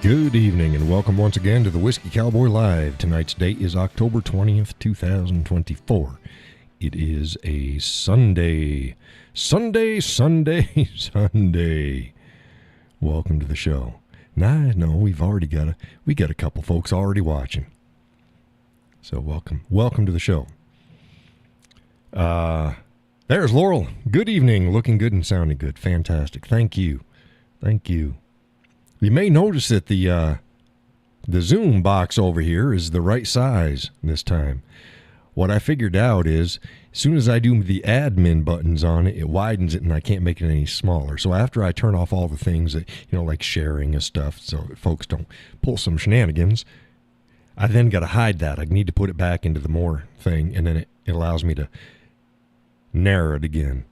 Good evening and welcome once again to the Whiskey Cowboy Live. Tonight's date is October 20th, 2024. It is a Sunday. Sunday. Welcome to the show. Now, I know we got a couple folks already watching. So welcome to the show. There's Laurel. Good evening. Looking good and sounding good. Fantastic. Thank you. You may notice that the Zoom box over here is the right size this time. What I figured out is as soon as I do the admin buttons on it, it widens it and I can't make it any smaller. So after I turn off all the things that, like sharing and stuff so folks don't pull some shenanigans, I then got to hide that. I need to put it back into the more thing, and then it allows me to narrow it again.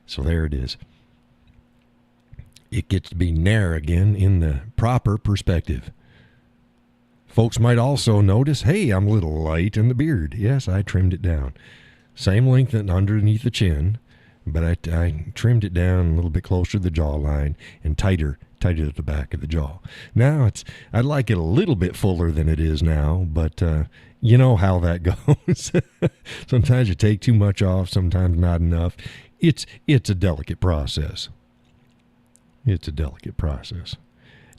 So there it is. It gets to be narrow again in the proper perspective. Folks might also notice, hey, I'm a little light in the beard. Yes, I trimmed it down. Same length underneath the chin, but I trimmed it down a little bit closer to the jawline and tighter at the back of the jaw. Now, I'd like it a little bit fuller than it is now, but you know how that goes. Sometimes you take too much off, sometimes not enough. It's a delicate process.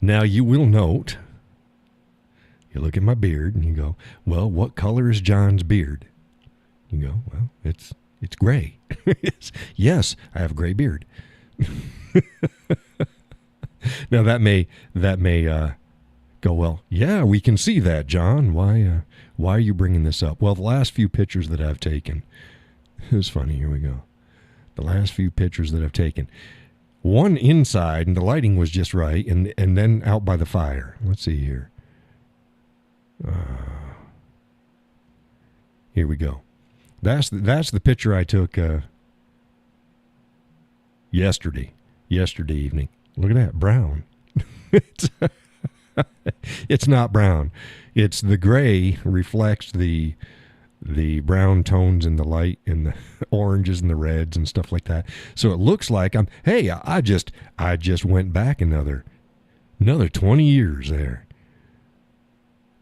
Now, you will note, you look at my beard and you go, well, what color is John's beard? You go, well, it's gray. Yes, I have a gray beard. Now, that may go, well, yeah, we can see that, John. Why are you bringing this up? Well, the last few pictures that I've taken, it was funny, here we go. The last few pictures that I've taken, one inside, and the lighting was just right, and then out by the fire. Let's see here. Here we go. That's the picture I took yesterday evening. Look at that, brown. It's not brown. It's the gray reflects the brown tones in the light and the oranges and the reds and stuff like that. So it looks like I just went back another 20 years there.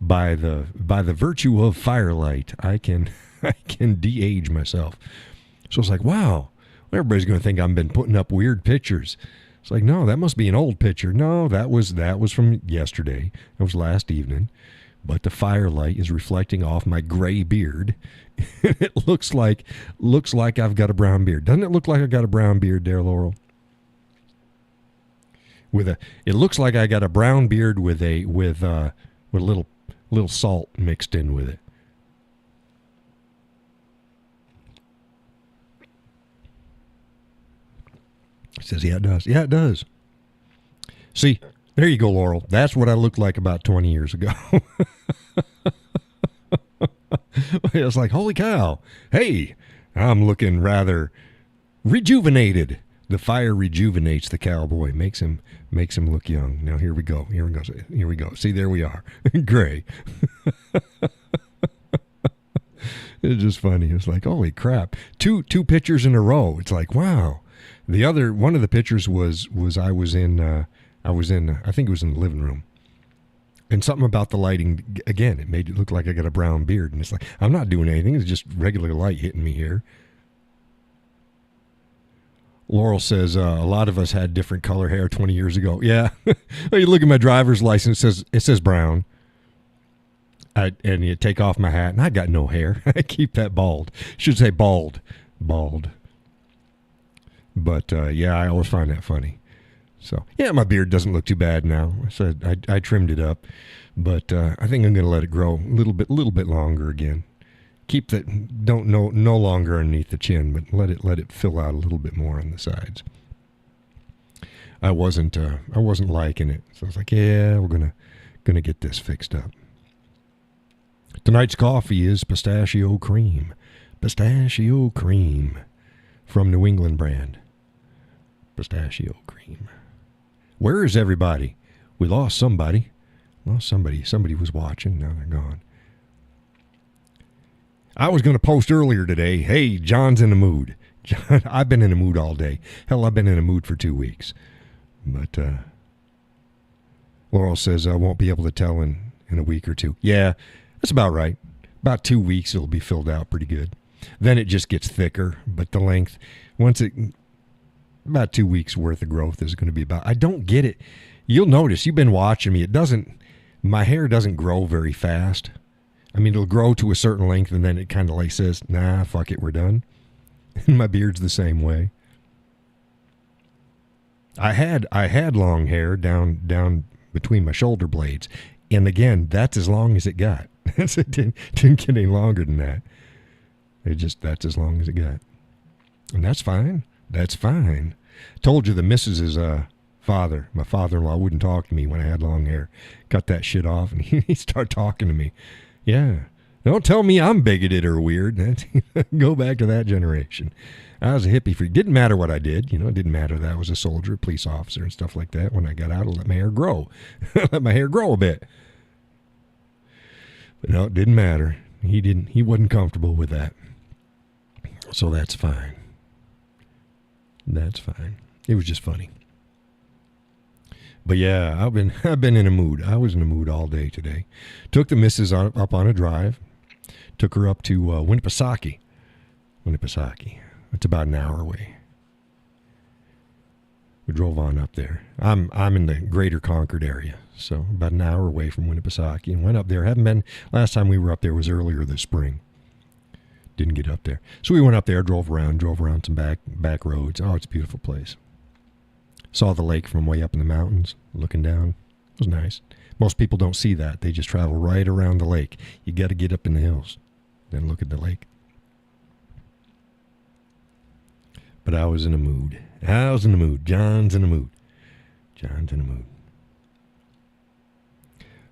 By the virtue of firelight, I can de-age myself. So it's like, wow, everybody's going to think I've been putting up weird pictures. It's like, no, that must be an old picture. No, that was from yesterday. That was last evening. But the firelight is reflecting off my gray beard. It looks like I've got a brown beard. Doesn't it look like I got a brown beard there, Laurel? It looks like I got a brown beard with a little salt mixed in with it. It says, yeah, it does. Yeah, it does. See, there you go, Laurel. That's what I looked like about 20 years ago. It's like, holy cow. Hey, I'm looking rather rejuvenated. The fire rejuvenates the cowboy, makes him look young. Now here we go. See, there we are. Gray. It's just funny. It's like, holy crap. Two pictures in a row. It's like, wow. One of the pictures was I was in I think it was in the living room. And something about the lighting, again, it made it look like I got a brown beard. And it's like, I'm not doing anything. It's just regular light hitting me here. Laurel says, a lot of us had different color hair 20 years ago. Yeah. You look at my driver's license, it says brown. And you take off my hat, and I got no hair. I keep that bald. Should say bald. But, yeah, I always find that funny. So, yeah, my beard doesn't look too bad now. So I trimmed it up. But I think I'm going to let it grow a little bit longer again. Keep that, no longer underneath the chin, but let it fill out a little bit more on the sides. I wasn't liking it, so I was like, yeah, we're gonna get this fixed up. Tonight's coffee is pistachio cream from New England brand. Pistachio cream. Where is everybody? We lost somebody. Somebody was watching. Now they're gone. I was going to post earlier today, hey, John's in the mood. John, I've been in a mood all day. Hell, I've been in a mood for 2 weeks. But Laurel says I won't be able to tell in a week or two. Yeah, that's about right. About 2 weeks it'll be filled out pretty good. Then it just gets thicker, but the length, about 2 weeks worth of growth is going to be about. I don't get it. You'll notice, you've been watching me, my hair doesn't grow very fast. I mean, it'll grow to a certain length and then it kind of like says, nah, fuck it, we're done. And my beard's the same way. I had long hair down between my shoulder blades. And again, that's as long as it got. It didn't get any longer than that. That's as long as it got. And that's fine. That's fine. Told you the missus's father, my father-in-law, wouldn't talk to me when I had long hair. Cut that shit off and he started talking to me. Yeah. Don't tell me I'm bigoted or weird. Go back to that generation. I was a hippie freak. Didn't matter what I did. It didn't matter that I was a soldier, a police officer, and stuff like that. When I got out, I let my hair grow. Let my hair grow a bit. But no, it didn't matter. He wasn't comfortable with that. So that's fine. That's fine. It was just funny. But yeah, I've been in a mood. I was in a mood all day today. Took the missus up on a drive. Took her up to Winnipesaukee. It's about an hour away. We drove on up there. I'm in the greater Concord area, so about an hour away from Winnipesaukee, and went up there. Last time we were up there was earlier this spring. Didn't get up there. So we went up there, drove around some back roads. Oh, it's a beautiful place. Saw the lake from way up in the mountains, looking down. It was nice. Most people don't see that. They just travel right around the lake. You got to get up in the hills, then look at the lake. But I was in a mood. John's in a mood.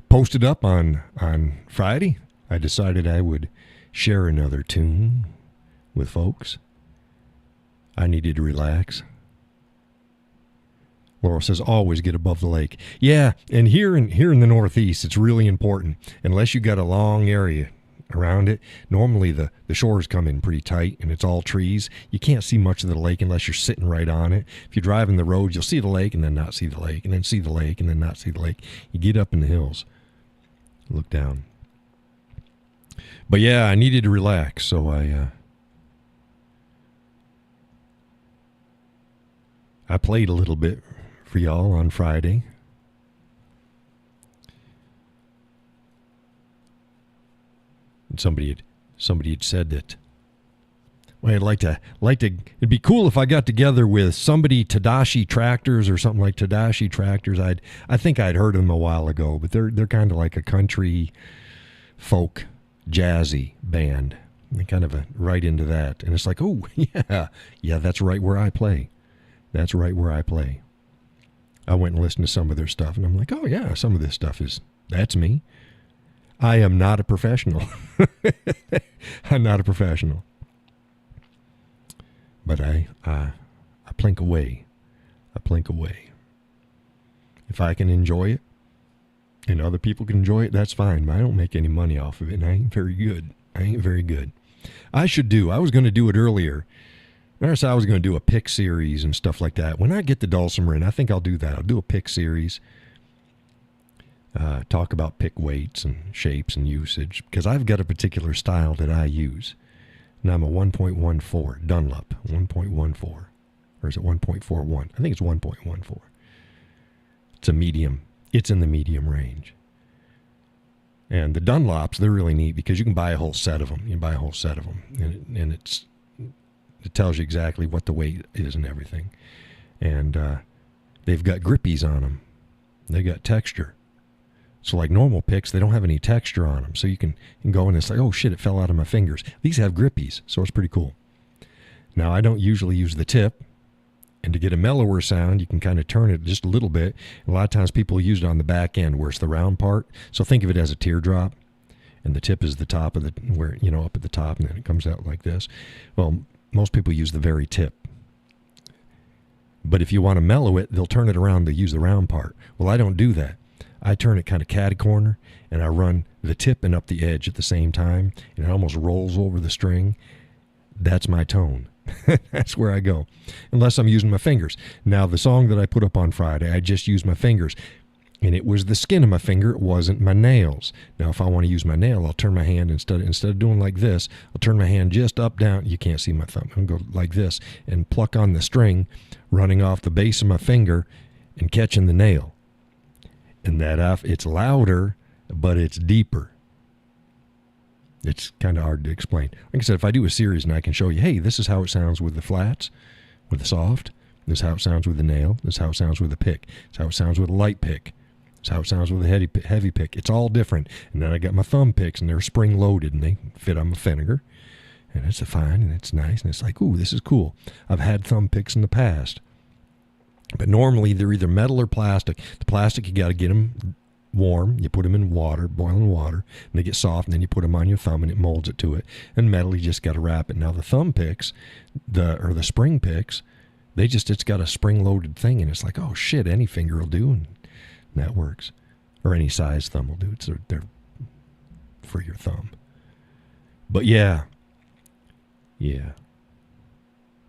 Posted up on Friday, I decided I would share another tune with folks. I needed to relax. Laura says, always get above the lake. Yeah, and here in the Northeast, it's really important. Unless you got a long area around it, normally the shores come in pretty tight and it's all trees. You can't see much of the lake unless you're sitting right on it. If you're driving the road, you'll see the lake and then not see the lake and then see the lake and then not see the lake. You get up in the hills, look down. But yeah, I needed to relax, so I played a little bit for y'all on Friday. And somebody had said that, well, it'd be cool if I got together with somebody, Tadashi Tractors or something like Tadashi Tractors. I think I'd heard of them a while ago, but they're kind of like a country folk jazzy band. They kind of right into that. And it's like, oh, yeah, that's right where I play. I went and listened to some of their stuff, and I'm like, oh, yeah, some of this stuff that's me. I am not a professional. I'm not a professional. But I plink away. If I can enjoy it, and other people can enjoy it, that's fine. But I don't make any money off of it, and I ain't very good. I was going to do it earlier. I was going to do a pick series and stuff like that. When I get the dulcimer in, I think I'll do that. I'll do a pick series. Talk about pick weights and shapes and usage, because I've got a particular style that I use. And I'm a 1.14 Dunlop, 1.14. Or is it 1.41? I think it's 1.14. It's a medium. It's in the medium range. And the Dunlops, they're really neat because you can buy a whole set of them. And it tells you exactly what the weight is and everything. And they've got grippies on them. They got texture. So like normal picks, they don't have any texture on them. So you can go and it's like, oh shit, it fell out of my fingers. These have grippies, so it's pretty cool. Now, I don't usually use the tip. And to get a mellower sound, you can kind of turn it just a little bit. A lot of times people use it on the back end where it's the round part. So think of it as a teardrop. And the tip is the top of up at the top, and then it comes out like this. Well, most people use the very tip. But if you want to mellow it, they'll turn it around to use the round part. Well, I don't do that. I turn it kind of catty corner, and I run the tip and up the edge at the same time, and it almost rolls over the string. That's my tone. That's where I go, unless I'm using my fingers. Now, the song that I put up on Friday, I just used my fingers. And it was the skin of my finger. It wasn't my nails. Now, if I want to use my nail, I'll turn my hand instead of doing like this. I'll turn my hand just up, down. You can't see my thumb. I'm going to go like this and pluck on the string, running off the base of my finger and catching the nail. And it's louder, but it's deeper. It's kind of hard to explain. Like I said, if I do a series and I can show you, hey, this is how it sounds with the flats, with the soft. This is how it sounds with the nail. This is how it sounds with the pick. This is how it sounds with a light pick. It's how it sounds with a heavy pick. It's all different. And then I got my thumb picks, and they're spring-loaded, and they fit on my finger. And it's fine, and it's nice, and it's like, ooh, this is cool. I've had thumb picks in the past. But normally, they're either metal or plastic. The plastic, you got to get them warm. You put them in water, boiling water, and they get soft, and then you put them on your thumb, and it molds it to it. And metal, you just got to wrap it. Now, the thumb picks, or the spring picks, it's got a spring-loaded thing, and it's like, oh, shit, any finger will do, and that works. Or any size thumb will do. They're for your thumb. But yeah.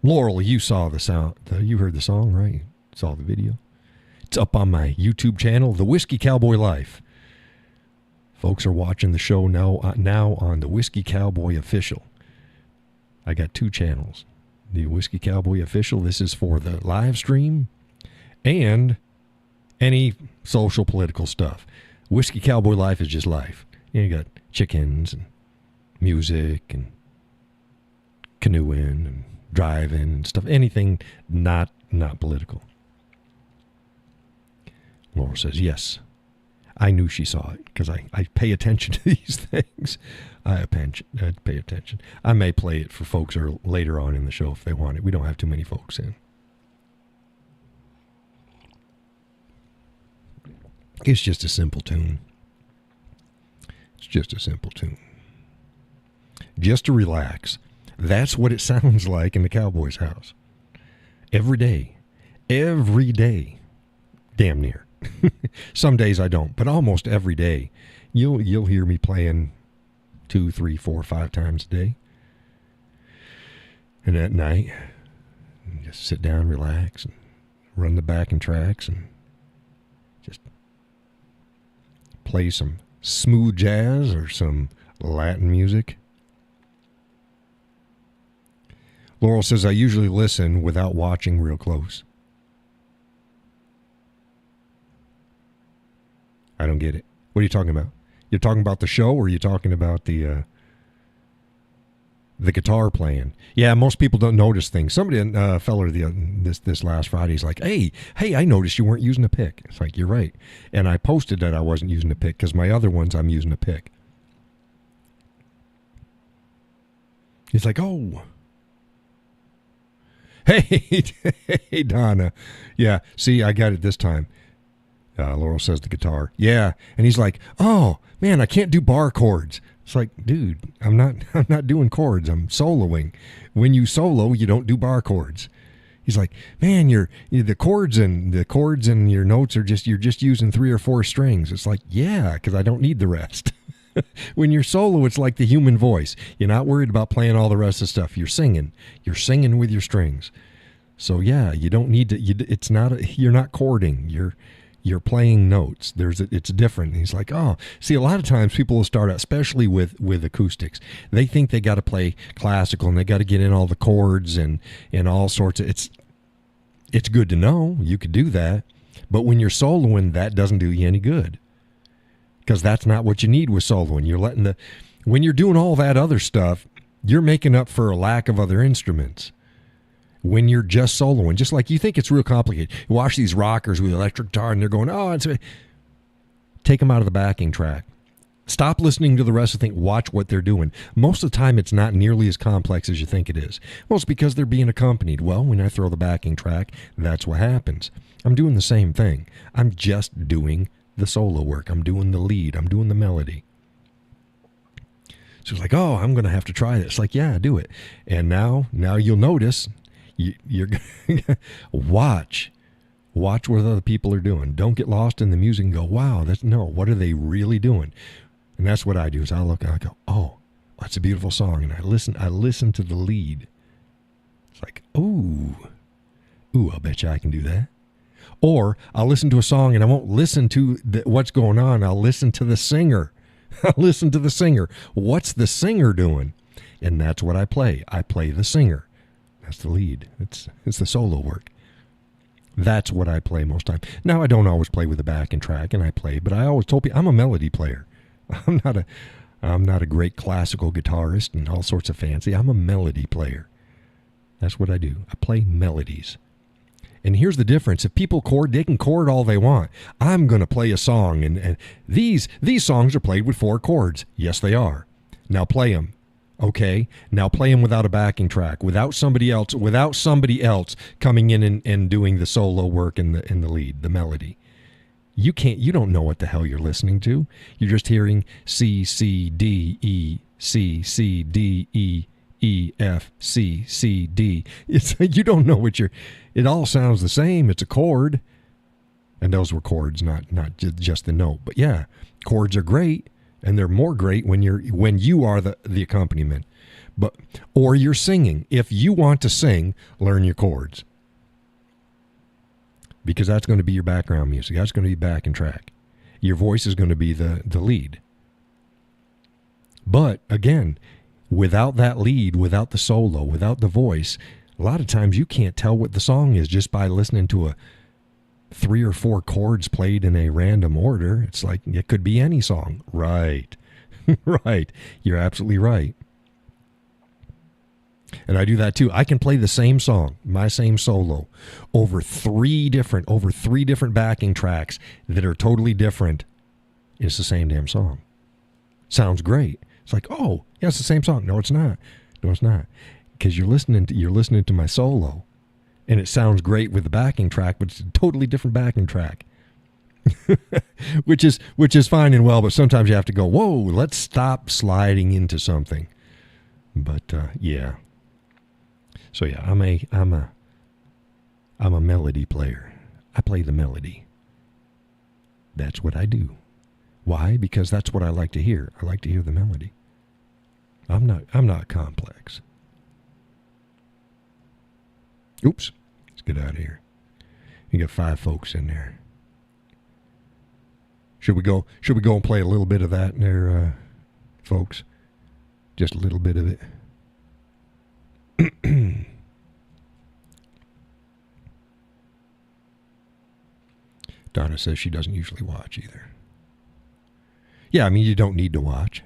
Laurel, you saw the sound. You heard the song, right? Saw the video. It's up on my YouTube channel, The Whiskey Cowboy Life. Folks are watching the show now on the Whiskey Cowboy Official. I got 2 channels. The Whiskey Cowboy Official, this is for the live stream, and any social, political stuff. Whiskey Cowboy Life is just life. You got chickens and music and canoeing and driving and stuff. Anything not political. Laura says, yes. I knew she saw it because I pay attention to these things. I pay attention. I may play it for folks or later on in the show if they want it. We don't have too many folks in. It's just a simple tune. Just to relax. That's what it sounds like in the Cowboy's house. Every day. Damn near. Some days I don't, but almost every day. You'll hear me playing 2, 3, 4, 5 times a day. And at night, just sit down, relax, and run the backing tracks, and just play some smooth jazz or some Latin music. Laurel says, I usually listen without watching real close. I don't get it. What are you talking about? You're talking about the show, or are you talking about the guitar playing? Yeah, most people don't notice things. Somebody, a fella this last Friday, he's like, hey, I noticed you weren't using a pick. It's like, you're right. And I posted that I wasn't using a pick because my other ones I'm using a pick. He's like, oh. Hey, Donna. Yeah, see, I got it this time. Laurel says the guitar. Yeah, and he's like, oh, man, I can't do bar chords. It's like, dude, I'm not doing chords. I'm soloing. When you solo, you don't do bar chords. He's like, man, the chords and your notes you're just using 3 or 4 strings. It's like, yeah, because I don't need the rest. When you're solo, it's like the human voice. You're not worried about playing all the rest of the stuff. You're singing with your strings. So yeah, you don't need to. You're not chording. You're playing notes. It's different. And he's like, oh, see, a lot of times people will start out, especially with acoustics. They think they got to play classical and they got to get in all the chords and all sorts of. It's good to know you could do that, but when you're soloing, that doesn't do you any good. Because that's not what you need with soloing. When you're doing all that other stuff, you're making up for a lack of other instruments. When you're just soloing, just like you think it's real complicated. You watch these rockers with electric guitar and they're going, take them out of the backing track. Stop listening to the rest of the thing. Watch what they're doing. Most of the time, it's not nearly as complex as you think it is. Well, it's because they're being accompanied. Well, when I throw the backing track, that's what happens. I'm doing the same thing. I'm just doing the solo work. I'm doing the lead. I'm doing the melody. So it's like, oh, I'm going to have to try this. Like, yeah, do it. And now you'll notice you're going to watch what other people are doing. Don't get lost in the music and go, wow, what are they really doing? And that's what I do is I look and I go, oh, that's a beautiful song. And I listen to the lead. It's like, ooh, I'll bet you I can do that. Or I'll listen to a song and I won't listen to what's going on. I'll listen to the singer. I'll listen to the singer. What's the singer doing? And that's what I play. I play the singer. That's the lead. It's the solo work. That's what I play most time. Now, I don't always play with the backing track, and I play, but I always told people I'm a melody player. I'm not a great classical guitarist and all sorts of fancy. I'm a melody player. That's what I do. I play melodies. And here's the difference. If people chord, they can chord all they want. I'm going to play a song, and these songs are played with 4 chords. Yes, they are. Now play them. Okay, now play them without a backing track, without somebody else coming in and doing the solo work in the lead, the melody. You don't know what the hell you're listening to. You're just hearing C, C, D, E, C, C, D, E, E, F, C, C, D. You don't know it all sounds the same. It's a chord. And those were chords, not just the note. But yeah, chords are great, and they're more great when you are the accompaniment. Or you're singing. If you want to sing, learn your chords. Because that's going to be your background music. That's going to be back and track. Your voice is going to be the lead. But again, without that lead, without the solo, without the voice, a lot of times you can't tell what the song is just by listening to 3 or 4 chords played in a random order. It's like it could be any song. Right. Right. You're absolutely right. And I do that too. I can play the same song, my same solo, over 3 different backing tracks that are totally different. It's the same damn song. Sounds great. It's like, oh, yeah, it's the same song. No, it's not. No, it's not. Because you're listening to my solo, and it sounds great with the backing track, but it's a totally different backing track. which is fine and well, but sometimes you have to go, whoa, let's stop sliding into something. But yeah. So yeah, I'm a melody player. I play the melody. That's what I do. Why? Because that's what I like to hear. I like to hear the melody. I'm not complex. Oops. Let's get out of here. You got 5 folks in there. Should we go and play a little bit of that in there, folks? Just a little bit of it. Donna says she doesn't usually watch either. Yeah, I mean, you don't need to watch.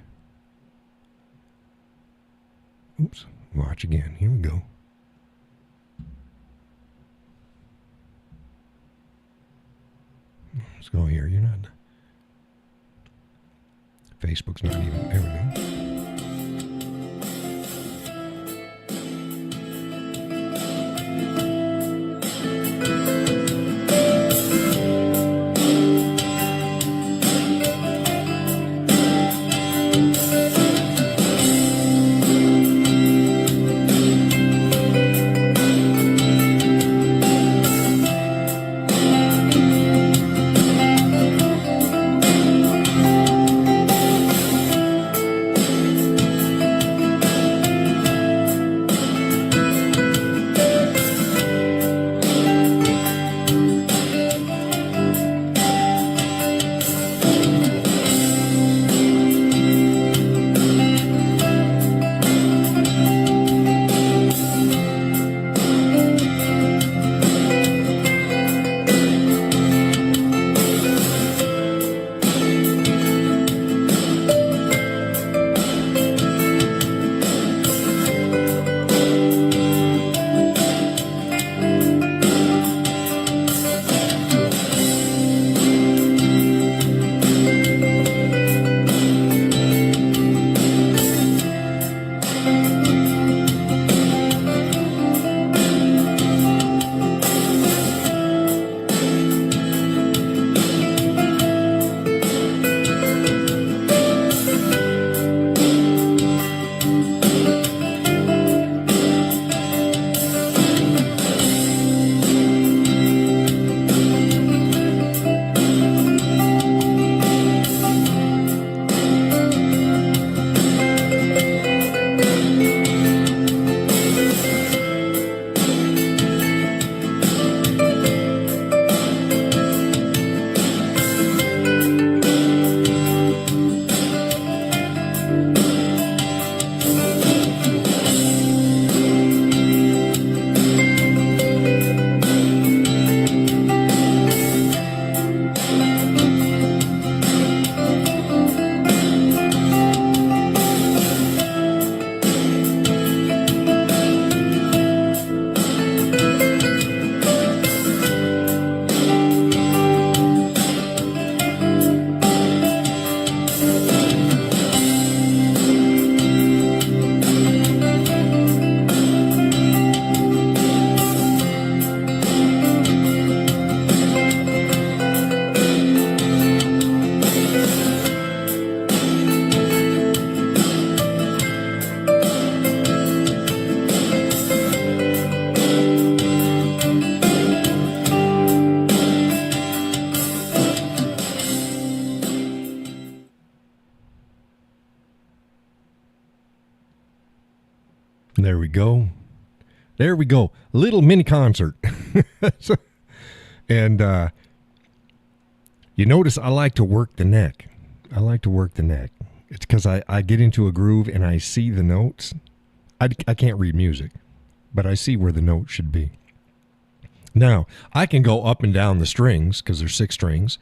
Oops, watch again. Here we go. Let's go here. You're not. Facebook's not even. There we go. There we go. There we go. Little mini concert. So, and you notice I like to work the neck. I like to work the neck. It's because I get into a groove and I see the notes. I can't read music, but I see where the note should be. Now, I can go up and down the strings because there's 6 strings.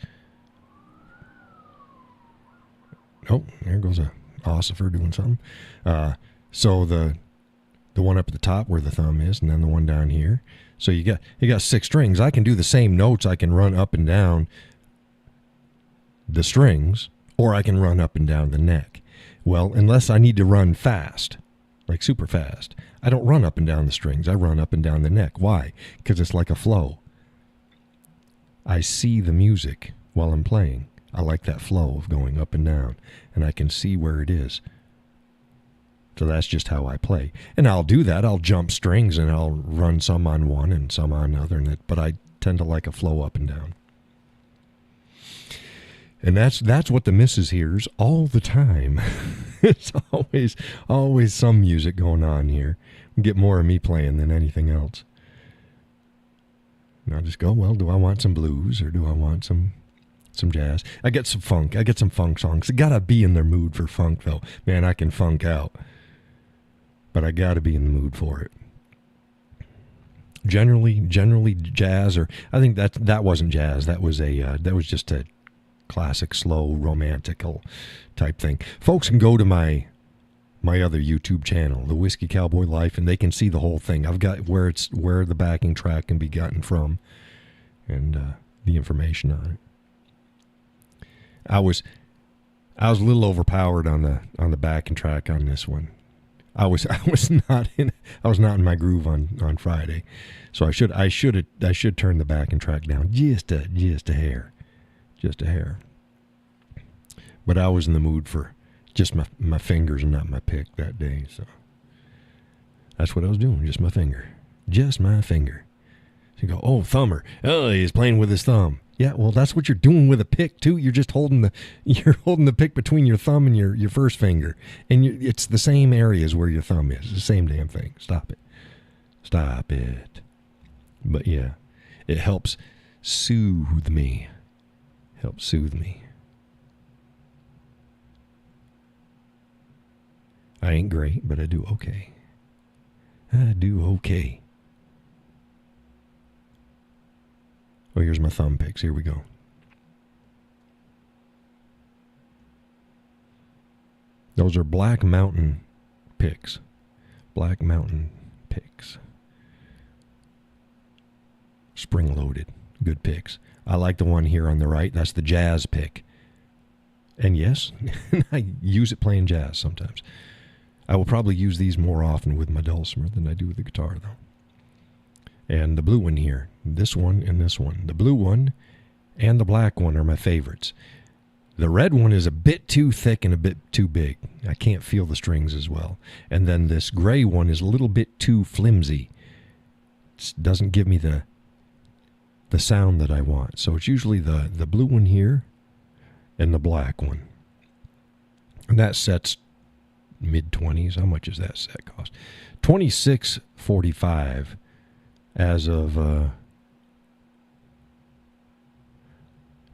Oh, there goes a ossifer doing something. So the one up at the top where the thumb is, and then the one down here. So you got 6 strings. I can do the same notes. I can run up and down the strings, or I can run up and down the neck. Well, unless I need to run fast, like super fast, I don't run up and down the strings. I run up and down the neck. Why? Because it's like a flow. I see the music while I'm playing. I like that flow of going up and down, and I can see where it is. So that's just how I play. And I'll do that. I'll jump strings, and I'll run some on one and some on another, but I tend to like a flow up and down. And that's what the missus hears all the time. It's always some music going on here. You get more of me playing than anything else. And I'll just go, well, do I want some blues or do I want some jazz? I get some funk. I get some funk songs. I gotta be in their mood for funk, though. Man, I can funk out, but I gotta be in the mood for it. Generally jazz, or I think that wasn't jazz. That was just a classic, slow, romantical type thing. Folks can go to my other YouTube channel, The Whiskey Cowboy Life, and they can see the whole thing. I've got where the backing track can be gotten from, and the information on it. I was a little overpowered on the backing track on this one. I was not in my groove on Friday, so I should turn the backing track down just a hair. Just a hair. But I was in the mood for just my fingers and not my pick that day, so that's what I was doing, just my finger. Just my finger. So you go, oh, thumber. Oh, he's playing with his thumb. Yeah, well, that's what you're doing with a pick, too. You're just holding the pick between your thumb and your first finger. And it's the same areas where your thumb is. It's the same damn thing. Stop it. Stop it. But, yeah, it helps soothe me. Help soothe me. I ain't great, but I do okay. I do okay. Oh, here's my thumb picks. Here we go. Those are Black Mountain picks. Black Mountain picks. Spring-loaded. Good picks. I like the one here on the right. That's the jazz pick. And yes, I use it playing jazz sometimes. I will probably use these more often with my dulcimer than I do with the guitar, though. And the blue one here. This one and this one. The blue one and the black one are my favorites. The red one is a bit too thick and a bit too big. I can't feel the strings as well. And then this gray one is a little bit too flimsy. It doesn't give me the sound that I want. So it's usually the blue one here and the black one. And that set's mid-20s. How much does that set cost? $26.45 as of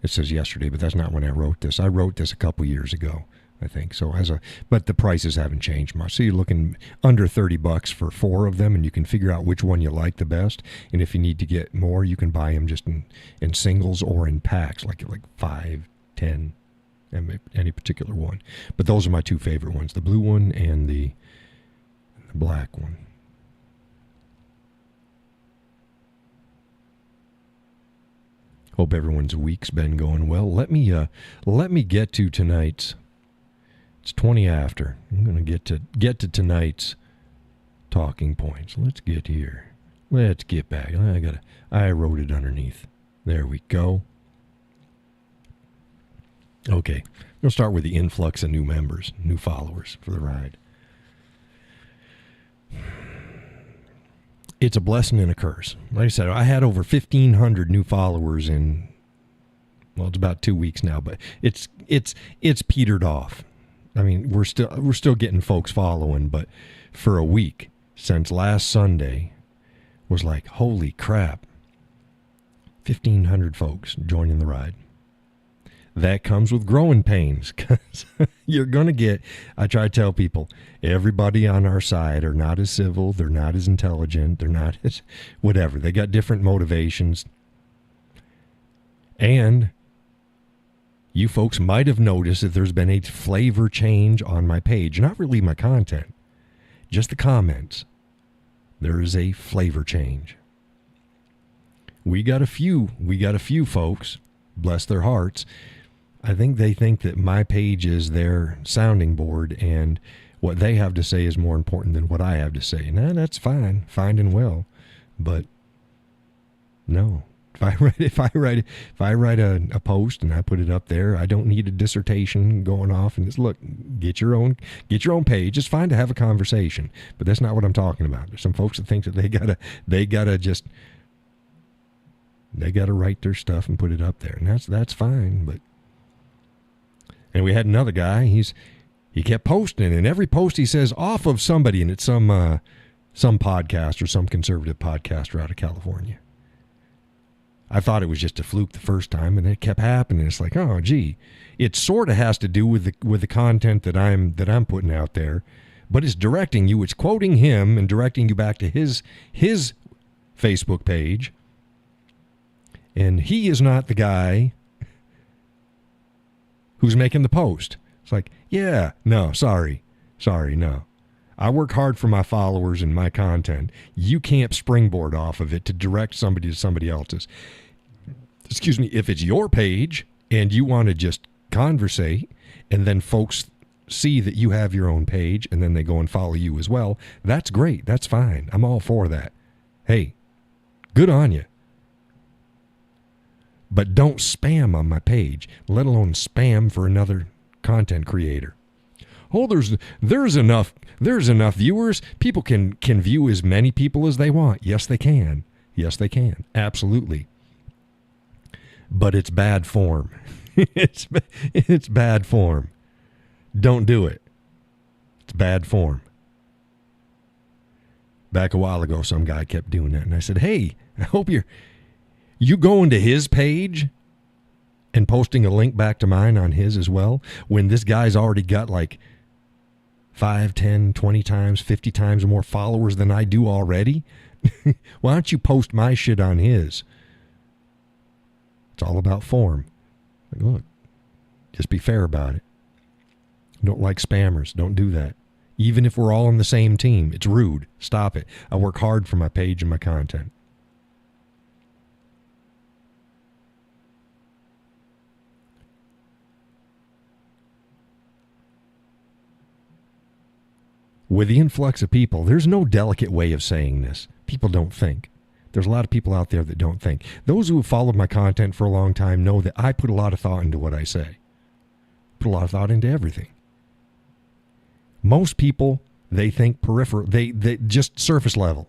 it says yesterday, but that's not when I wrote this. I wrote this a couple years ago, I think. So but the prices haven't changed much. So you're looking under $30 for 4 of them, and you can figure out which one you like the best. And if you need to get more, you can buy them just in singles or in packs, like 5, 10, any particular one. But those are my 2 favorite ones, the blue one and the black one. Hope everyone's week's been going well. Let me get to tonight's. It's 20 after. I'm going to get to tonight's talking points. Let's get here. Let's get back. I wrote it underneath. There we go. Okay. We'll start with the influx of new members, new followers for the ride. It's a blessing and a curse. Like I said, I had over 1,500 new followers in, well, it's about 2 weeks now, but it's petered off. I mean, we're still getting folks following, but for a week, since last Sunday was like, holy crap, 1,500 folks joining the ride. That comes with growing pains, because you're going to get, I try to tell people, everybody on our side are not as civil, they're not as intelligent, they're not as whatever. They got different motivations. And you folks might have noticed that there's been a flavor change on my page. Not really my content, just the comments. There is a flavor change. We got a few folks, bless their hearts. I think they think that my page is their sounding board and what they have to say is more important than what I have to say. Now, that's fine and well, but no. If I write a post and I put it up there, I don't need a dissertation going off and just look, get your own page. It's fine to have a conversation, but that's not what I'm talking about. There's some folks that think that they gotta write their stuff and put it up there, and that's fine. But and we had another guy. He kept posting, and every post he says off of somebody, and it's some podcast or some conservative podcaster out of California. I thought it was just a fluke the first time, and it kept happening. It's like, oh, gee, it sort of has to do with the content that I'm putting out there, but it's directing you. It's quoting him and directing you back to his Facebook page, and he is not the guy who's making the post. It's like, yeah, no, sorry, no. I work hard for my followers and my content. You can't springboard off of it to direct somebody to somebody else's. Excuse me, if it's your page and you want to just conversate and then folks see that you have your own page and then they go and follow you as well, that's great. That's fine. I'm all for that. Hey, good on you. But don't spam on my page, let alone spam for another content creator. Oh, there's enough viewers. People can view as many people as they want. Yes, they can. Absolutely. But it's bad form. It's bad form. Don't do it. It's bad form. Back a while ago, some guy kept doing that, and I said, "Hey, I hope you going to his page and posting a link back to mine on his as well, when this guy's already got like 5, 10, 20 times, 50 times more followers than I do already? Why don't you post my shit on his?" It's all about form. Like, look, just be fair about it. Don't like spammers. Don't do that. Even if we're all on the same team, it's rude. Stop it. I work hard for my page and my content. With the influx of people, there's no delicate way of saying this. People don't think. There's a lot of people out there that don't think. Those who have followed my content for a long time know that I put a lot of thought into what I say. Put a lot of thought into everything. Most people, they think peripheral. They just surface level.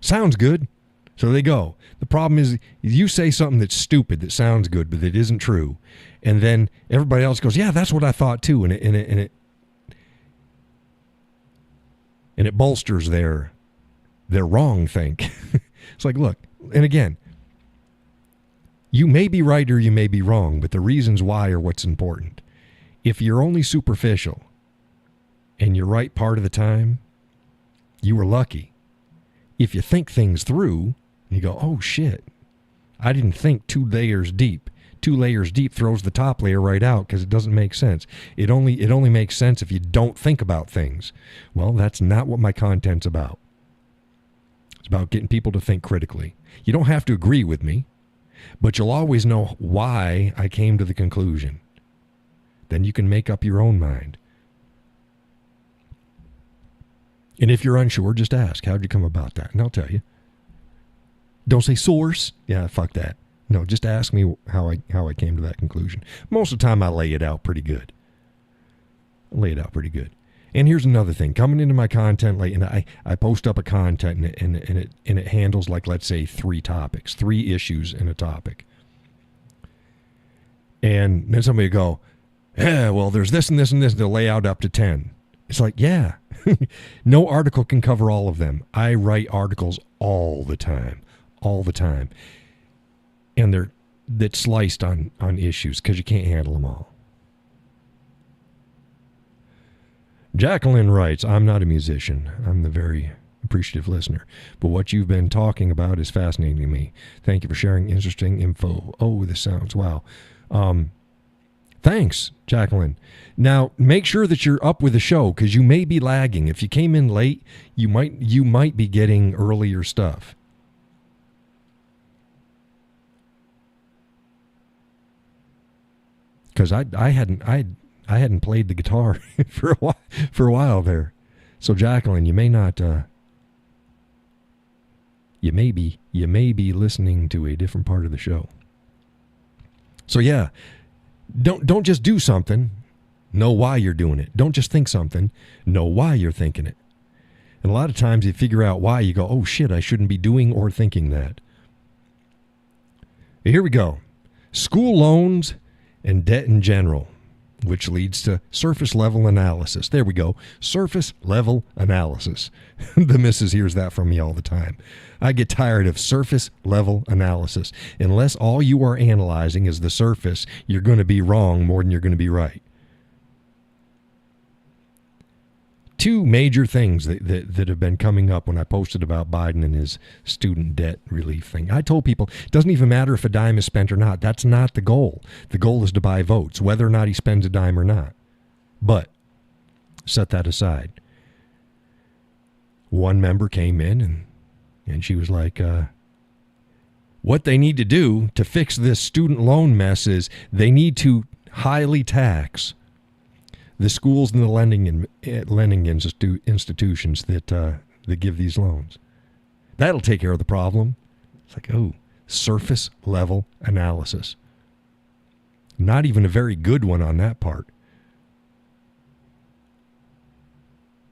Sounds good, so they go. The problem is you say something that's stupid that sounds good, but that isn't true, and then everybody else goes, "Yeah, that's what I thought too," and it bolsters their wrong think. It's like, look, and again, you may be right or you may be wrong, but the reasons why are what's important. If you're only superficial and you're right part of the time, you were lucky. If you think things through, you go, oh shit, I didn't think 2 layers deep. 2 layers deep throws the top layer right out because it doesn't make sense. It only makes sense if you don't think about things. Well, that's not what my content's about. It's about getting people to think critically. You don't have to agree with me, but you'll always know why I came to the conclusion. Then you can make up your own mind. And if you're unsure, just ask, how'd you come about that? And I'll tell you. Don't say source. Yeah, fuck that. No, just ask me how I came to that conclusion. Most of the time I lay it out pretty good. And here's another thing. Coming into my content, and I post up a content and it handles, like, let's say 3 topics, 3 issues in a topic. And then somebody will go, yeah, well, there's this and this and this. They'll lay out up to 10. It's like, yeah, No article can cover all of them. I write articles all the time, and that's sliced on issues because you can't handle them all. Jacqueline writes, I'm not a musician. I'm the very appreciative listener. But what you've been talking about is fascinating to me. Thank you for sharing interesting info. Oh, this sounds, wow. Thanks, Jacqueline. Now, make sure that you're up with the show because you may be lagging. If you came in late, you might be getting earlier stuff. Because I hadn't played the guitar for a while there. So Jacqueline, you may not you may be listening to a different part of the show. So yeah, don't just do something, know why you're doing it. Don't just think something, know why you're thinking it. And a lot of times you figure out why, you go, oh shit, I shouldn't be doing or thinking that. Here we go. School loans and debt in general, which leads to surface level analysis. There we go. Surface level analysis. The missus hears that from me all the time. I get tired of surface level analysis. Unless all you are analyzing is the surface, you're going to be wrong more than you're going to be right. Two major things that have been coming up when I posted about Biden and his student debt relief thing. I told people, it doesn't even matter if a dime is spent or not. That's not the goal. The goal is to buy votes, whether or not he spends a dime or not. But set that aside. One member came in and she was like, what they need to do to fix this student loan mess is they need to highly tax the schools and the lending institutions that give these loans. That'll take care of the problem. It's like, oh, surface level analysis. Not even a very good one on that part.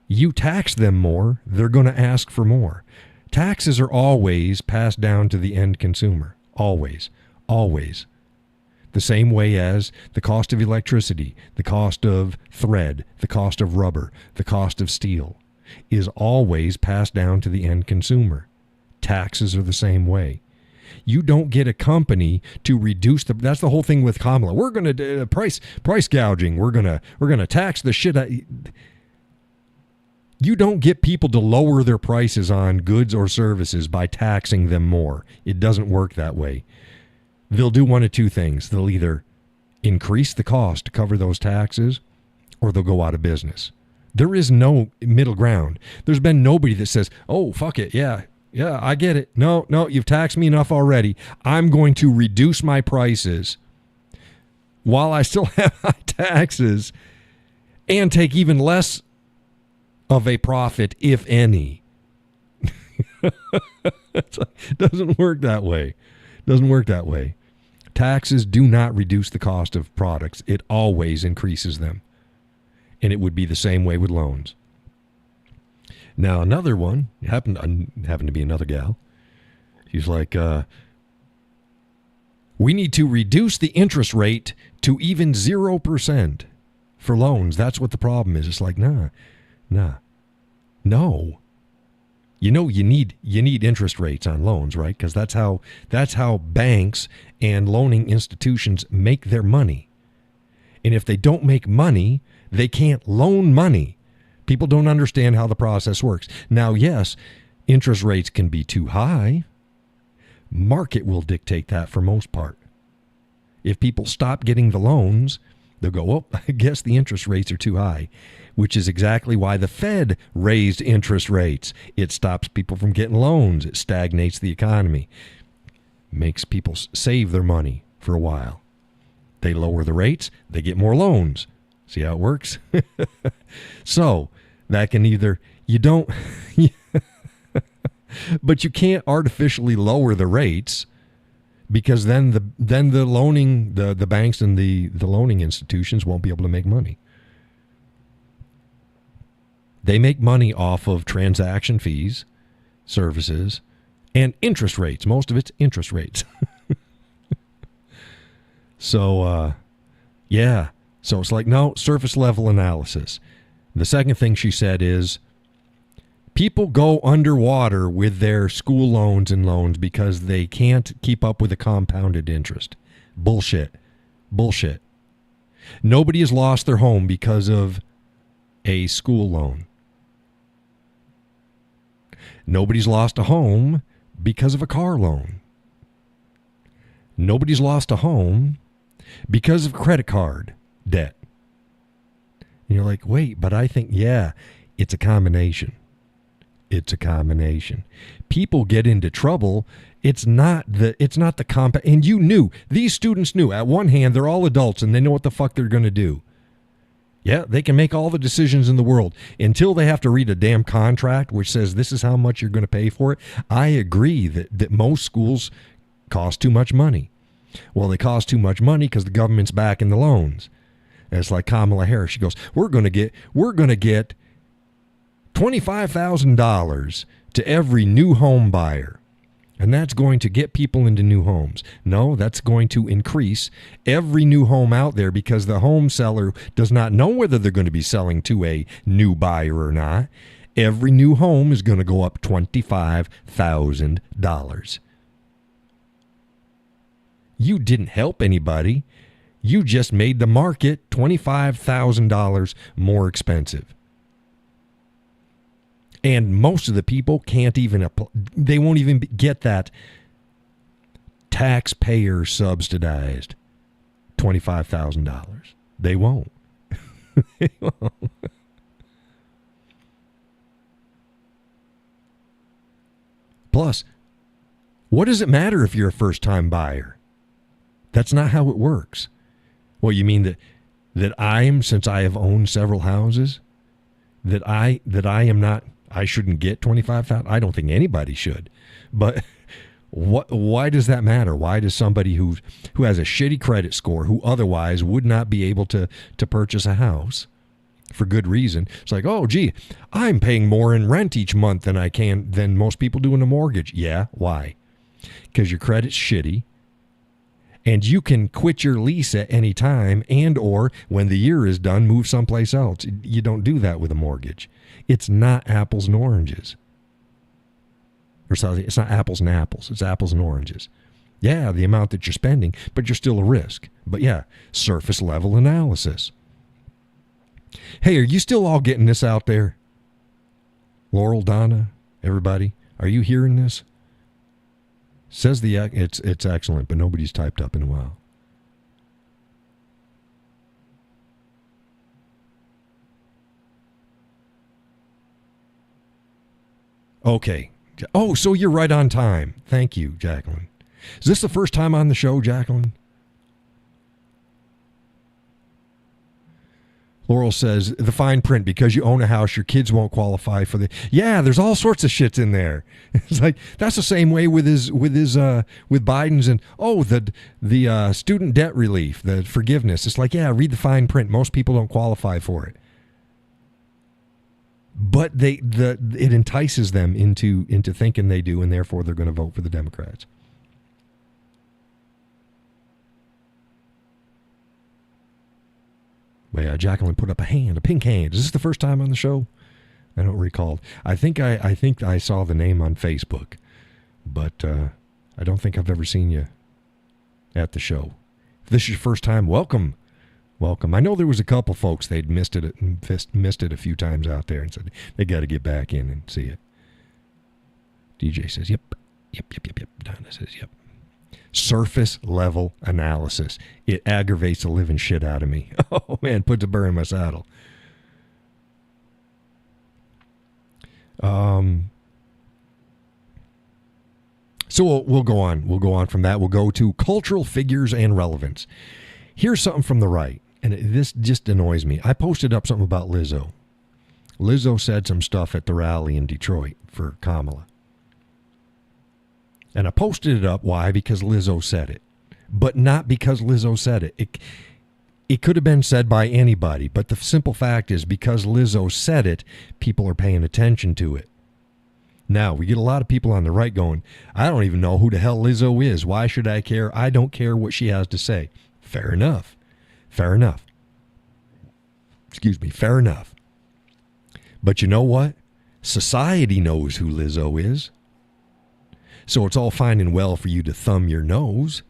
You tax them more, they're going to ask for more. Taxes are always passed down to the end consumer. Always. Always. The same way as the cost of electricity, the cost of thread, the cost of rubber, the cost of steel is always passed down to the end consumer. Taxes are the same way. You don't get a company to reduce that's the whole thing with Kamala. We're going to do price gouging. We're going to tax the shit out. You don't get people to lower their prices on goods or services by taxing them more. It doesn't work that way. They'll do one of two things. They'll either increase the cost to cover those taxes or they'll go out of business. There is no middle ground. There's been nobody that says, oh, fuck it. Yeah, I get it. No, you've taxed me enough already. I'm going to reduce my prices while I still have high taxes and take even less of a profit, if any. It doesn't work that way. Taxes do not reduce the cost of products. It always increases them. And it would be the same way with loans. Now, another one, happened to be another gal. She's like, we need to reduce the interest rate to even 0% for loans. That's what the problem is. It's like, no. You know, you need interest rates on loans, right? Because that's how banks and loaning institutions make their money. And if they don't make money, they can't loan money. People don't understand how the process works. Now, yes, interest rates can be too high. Market will dictate that for most part. If people stop getting the loans, they'll go, well, I guess the interest rates are too high, which is exactly why the Fed raised interest rates. It stops people from getting loans. It stagnates the economy. Makes people save their money for a while. They lower the rates, they get more loans. See how it works? So that can either, but you can't artificially lower the rates because then the loaning, the banks and the loaning institutions won't be able to make money. They make money off of transaction fees, services, and interest rates. Most of it's interest rates. So, yeah. So it's like, no, surface level analysis. The second thing she said is people go underwater with their school loans and loans because they can't keep up with the compounded interest. Bullshit. Bullshit. Nobody has lost their home because of a school loan. Nobody's lost a home because of a car loan. Nobody's lost a home because of credit card debt. And you're like, wait, but I think, yeah, it's a combination. It's a combination. People get into trouble. It's not the compound. And you knew, these students knew, at one hand, they're all adults and they know what the fuck they're going to do. Yeah, they can make all the decisions in the world until they have to read a damn contract which says this is how much you're going to pay for it. I agree that most schools cost too much money. Well, they cost too much money because the government's backing the loans. And it's like Kamala Harris. She goes, we're going to get $25,000 to every new home buyer. And that's going to get people into new homes. No, that's going to increase every new home out there because the home seller does not know whether they're going to be selling to a new buyer or not. Every new home is going to go up $25,000. You didn't help anybody. You just made the market $25,000 more expensive. And most of the people can't even they won't even get that taxpayer subsidized $25,000. They won't. They won't. Plus, what does it matter if you're a first-time buyer? That's not how it works. Well, you mean that since I have owned several houses, that I am not, I shouldn't get $25,000? I don't think anybody should. But why does that matter? Why does somebody who has a shitty credit score, who otherwise would not be able to purchase a house for good reason, it's like, oh, gee, I'm paying more in rent each month than most people do in a mortgage. Yeah, why? Because your credit's shitty. And you can quit your lease at any time and or when the year is done, move someplace else. You don't do that with a mortgage. It's not apples and oranges. Or sorry, it's not apples and apples. It's apples and oranges. Yeah, the amount that you're spending, but you're still a risk. But yeah, surface level analysis. Hey, are you still all getting this out there? Laurel, Donna, everybody, are you hearing this? Says it's excellent, but nobody's typed up in a while. Okay. Oh, so you're right on time. Thank you, Jacqueline. Is this the first time on the show, Jacqueline? Laurel says, the fine print, because you own a house, your kids won't qualify for the... Yeah, there's all sorts of shits in there. It's like, that's the same way with Biden's and, the student debt relief, the forgiveness. It's like, yeah, read the fine print. Most people don't qualify for it. But it entices them into thinking they do, and therefore they're going to vote for the Democrats. But yeah, Jacqueline put up a pink hand. Is this the first time on the show? I don't recall. I think I saw the name on Facebook, but I don't think I've ever seen you at the show. If this is your first time, welcome. Welcome. I know there was a couple folks, they'd missed it a few times out there and said they got to get back in and see it. DJ says, yep. Donna says, yep. Surface level analysis. It aggravates the living shit out of me. Oh, man, puts a burr in my saddle. So we'll go on. We'll go on from that. We'll go to cultural figures and relevance. Here's something from the right, and this just annoys me. I posted up something about Lizzo. Lizzo said some stuff at the rally in Detroit for Kamala. And I posted it up. Why? Because Lizzo said it. But not because Lizzo said it. It could have been said by anybody. But the simple fact is, because Lizzo said it, people are paying attention to it. Now, we get a lot of people on the right going, I don't even know who the hell Lizzo is. Why should I care? I don't care what she has to say. Fair enough. Fair enough. Excuse me. Fair enough. But you know what? Society knows who Lizzo is. So it's all fine and well for you to thumb your nose.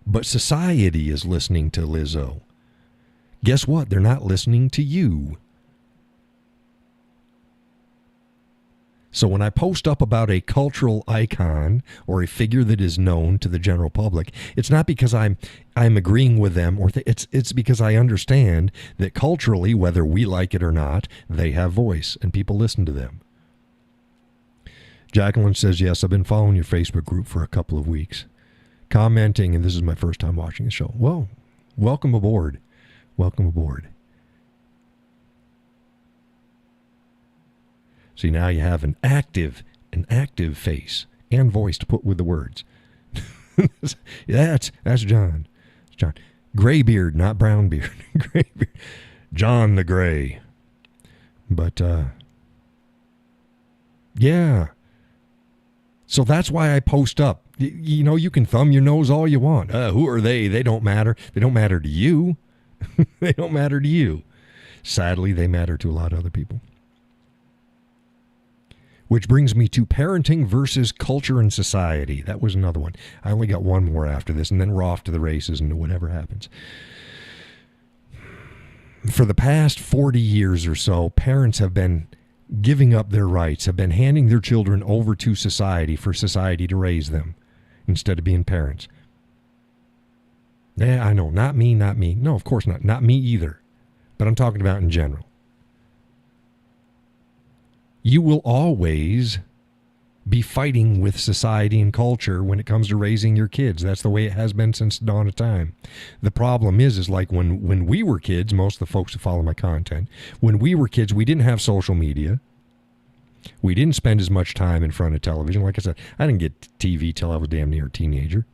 But society is listening to Lizzo. Guess what? They're not listening to you. So when I post up about a cultural icon or a figure that is known to the general public, it's not because I'm agreeing with them, or it's because I understand that culturally, whether we like it or not, they have voice and people listen to them. Jacqueline says, yes, I've been following your Facebook group for a couple of weeks, commenting, and this is my first time watching the show. Well, welcome aboard. Welcome aboard. See, now you have an active face and voice to put with the words. That's John. It's John. Gray beard, not brown beard. Gray beard. John the Gray. But, yeah. So that's why I post up. You know, you can thumb your nose all you want. Who are they? They don't matter. They don't matter to you. They don't matter to you. Sadly, they matter to a lot of other people. Which brings me to parenting versus culture and society. That was another one. I only got one more after this, and then we're off to the races and whatever happens. For the past 40 years or so, parents have been giving up their rights, have been handing their children over to society for society to raise them instead of being parents. Yeah, I know. Not me, not me. No, of course not. Not me either. But I'm talking about in general. You will always be fighting with society and culture when it comes to raising your kids. That's the way it has been since the dawn of time. The problem is like when we were kids, most of the folks who follow my content, when we were kids, we didn't have social media. We didn't spend as much time in front of television. Like I said, I didn't get TV till I was damn near a teenager.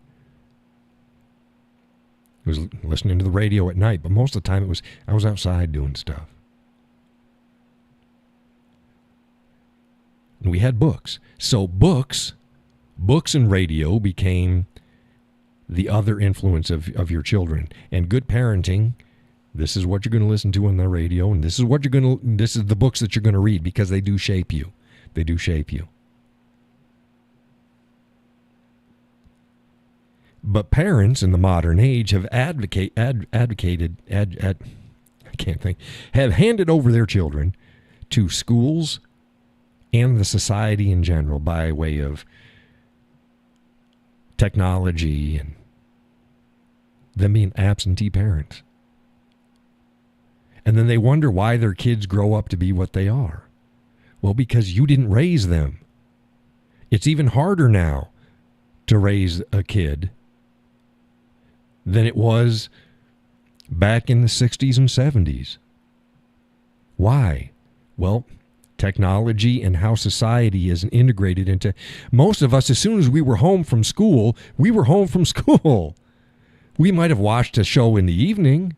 I was listening to the radio at night, but most of the time I was outside doing stuff. And we had books. So books and radio became the other influence of your children. And good parenting, this is what you're going to listen to on the radio, and this is the books that you're going to read, because they do shape you. They do shape you. But parents in the modern age have have handed over their children to schools and the society in general by way of technology and them being absentee parents. And then they wonder why their kids grow up to be what they are. Well, because you didn't raise them. It's even harder now to raise a kid than it was back in the 60s and 70s. Why? Well, technology and how society is integrated into most of us. As soon as we were home from school, we were home from school. We might have watched a show in the evening.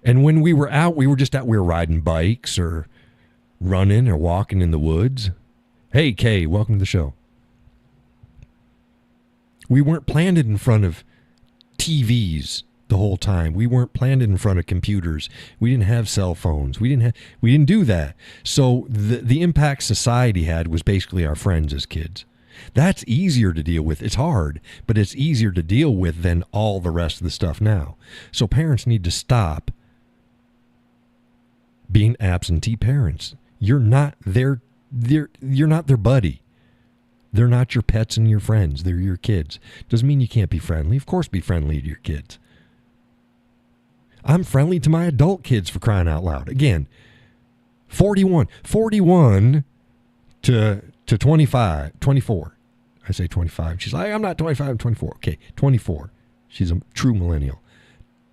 And when we were out, we were riding bikes or running or walking in the woods. Hey, Kay, welcome to the show. We weren't planted in front of TVs the whole time. We weren't planted in front of computers. We didn't have cell phones. We didn't do that. So the impact society had was basically our friends as kids. That's easier to deal with. It's hard, but it's easier to deal with than all the rest of the stuff now. So parents need to stop being absentee parents. You're not their buddy. They're not your pets and your friends. They're your kids. Doesn't mean you can't be friendly. Of course, be friendly to your kids. I'm friendly to my adult kids, for crying out loud. Again, 41 to 25, 24. I say 25. She's like, I'm not 25, I'm 24. Okay, 24. She's a true millennial.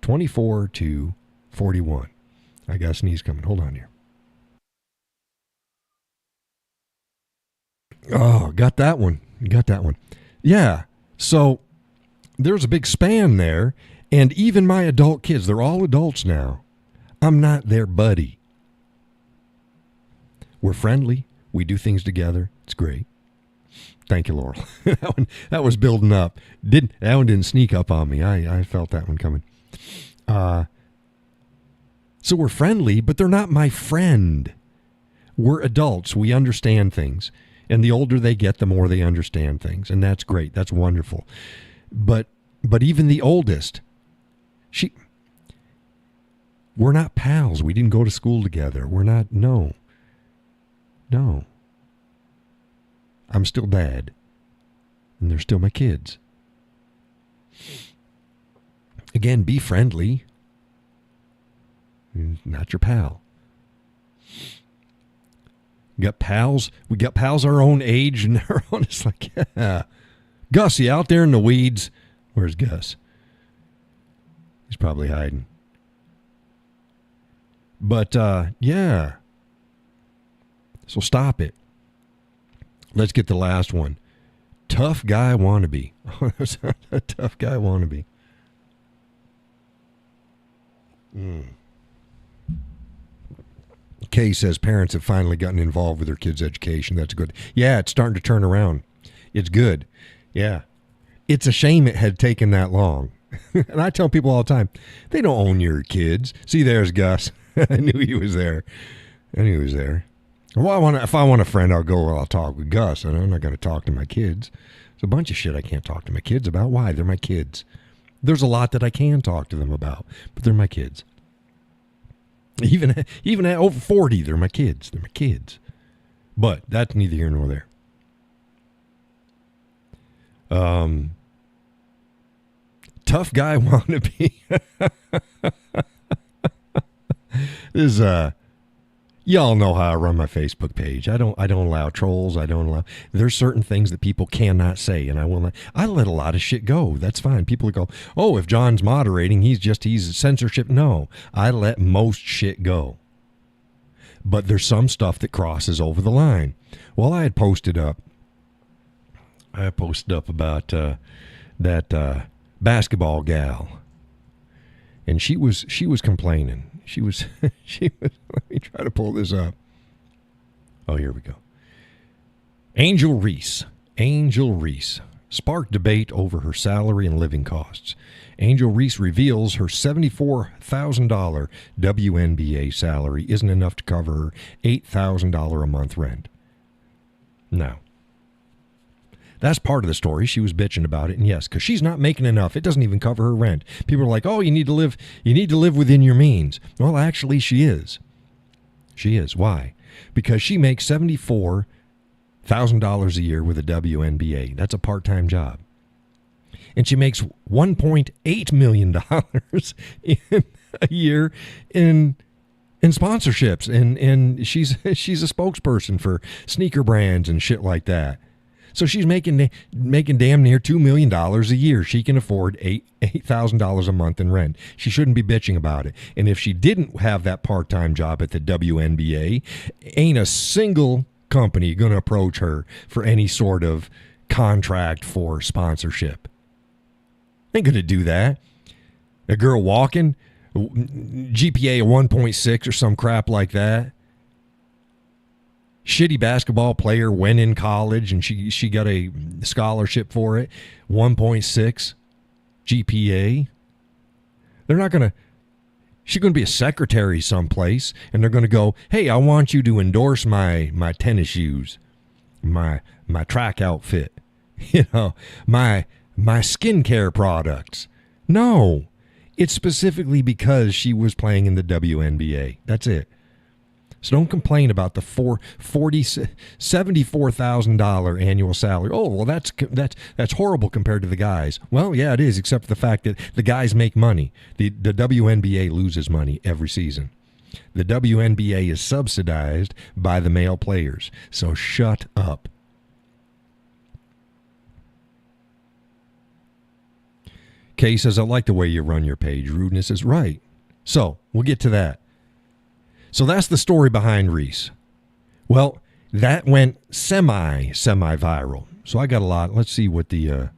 24 to 41. I got a sneeze coming. Hold on here. Oh, got that one. Yeah. So there's a big span there. And even my adult kids, they're all adults now. I'm not their buddy. We're friendly. We do things together. It's great. Thank you, Laurel. that was building up. That one didn't sneak up on me. I felt that one coming. So we're friendly, but they're not my friend. We're adults. We understand things. And the older they get, the more they understand things. And that's great. That's wonderful. But even the oldest, we're not pals. We didn't go to school together. We're not, no. I'm still dad. And they're still my kids. Again, be friendly. Not your pal. We got pals our own age, and they're on. It's like, yeah. Gussie out there in the weeds. Where's Gus? He's probably hiding. But, yeah. So stop it. Let's get the last one. Tough guy wannabe. A tough guy wannabe. Kay says parents have finally gotten involved with their kids' education. That's good. Yeah, it's starting to turn around. It's good. Yeah. It's a shame it had taken that long. And I tell people all the time, they don't own your kids. See, there's Gus. I knew he was there. Well, if I want a friend, I'll talk with Gus. And I'm not going to talk to my kids. There's a bunch of shit I can't talk to my kids about. Why? They're my kids. There's a lot that I can talk to them about, but they're my kids. Even at over 40, they're my kids. They're my kids. But that's neither here nor there. Tough guy wannabe. This is y'all know how I run my Facebook page. I don't allow trolls. There's certain things that people cannot say, and I will not. I let a lot of shit go. That's fine. People go, oh, if John's moderating, he's censorship. No, I let most shit go. But there's some stuff that crosses over the line. Well, I posted up about that basketball gal, and she was complaining. She was, let me try to pull this up. Oh, here we go. Angel Reese sparked debate over her salary and living costs. Angel Reese reveals her $74,000 WNBA salary isn't enough to cover her $8,000 a month rent. Now, that's part of the story. She was bitching about it, and yes, because she's not making enough. It doesn't even cover her rent. People are like, "Oh, you need to live within your means." Well, actually, she is. She is. Why? Because she makes $74,000 a year with a WNBA. That's a part-time job, and she makes $1.8 million in a year in sponsorships, and she's a spokesperson for sneaker brands and shit like that. So she's making damn near $2 million a year. She can afford $8,000 a month in rent. She shouldn't be bitching about it. And if she didn't have that part-time job at the WNBA, ain't a single company going to approach her for any sort of contract for sponsorship. Ain't going to do that. A girl walking, GPA of 1.6 or some crap like that. Shitty basketball player, went in college and she got a scholarship for it. 1.6 GPA. They're not going to. She's going to be a secretary someplace, and they're going to go, "Hey, I want you to endorse my tennis shoes, my track outfit, my skincare products." No, it's specifically because she was playing in the WNBA. That's it. So don't complain about the $74,000 annual salary. Oh, well, that's horrible compared to the guys. Well, yeah, it is, except for the fact that the guys make money. The WNBA loses money every season. The WNBA is subsidized by the male players. So shut up. Kay says, I like the way you run your page. Rudeness is right. So we'll get to that. So that's the story behind Reese. Well, that went semi-viral. So I got a lot. Let's see what the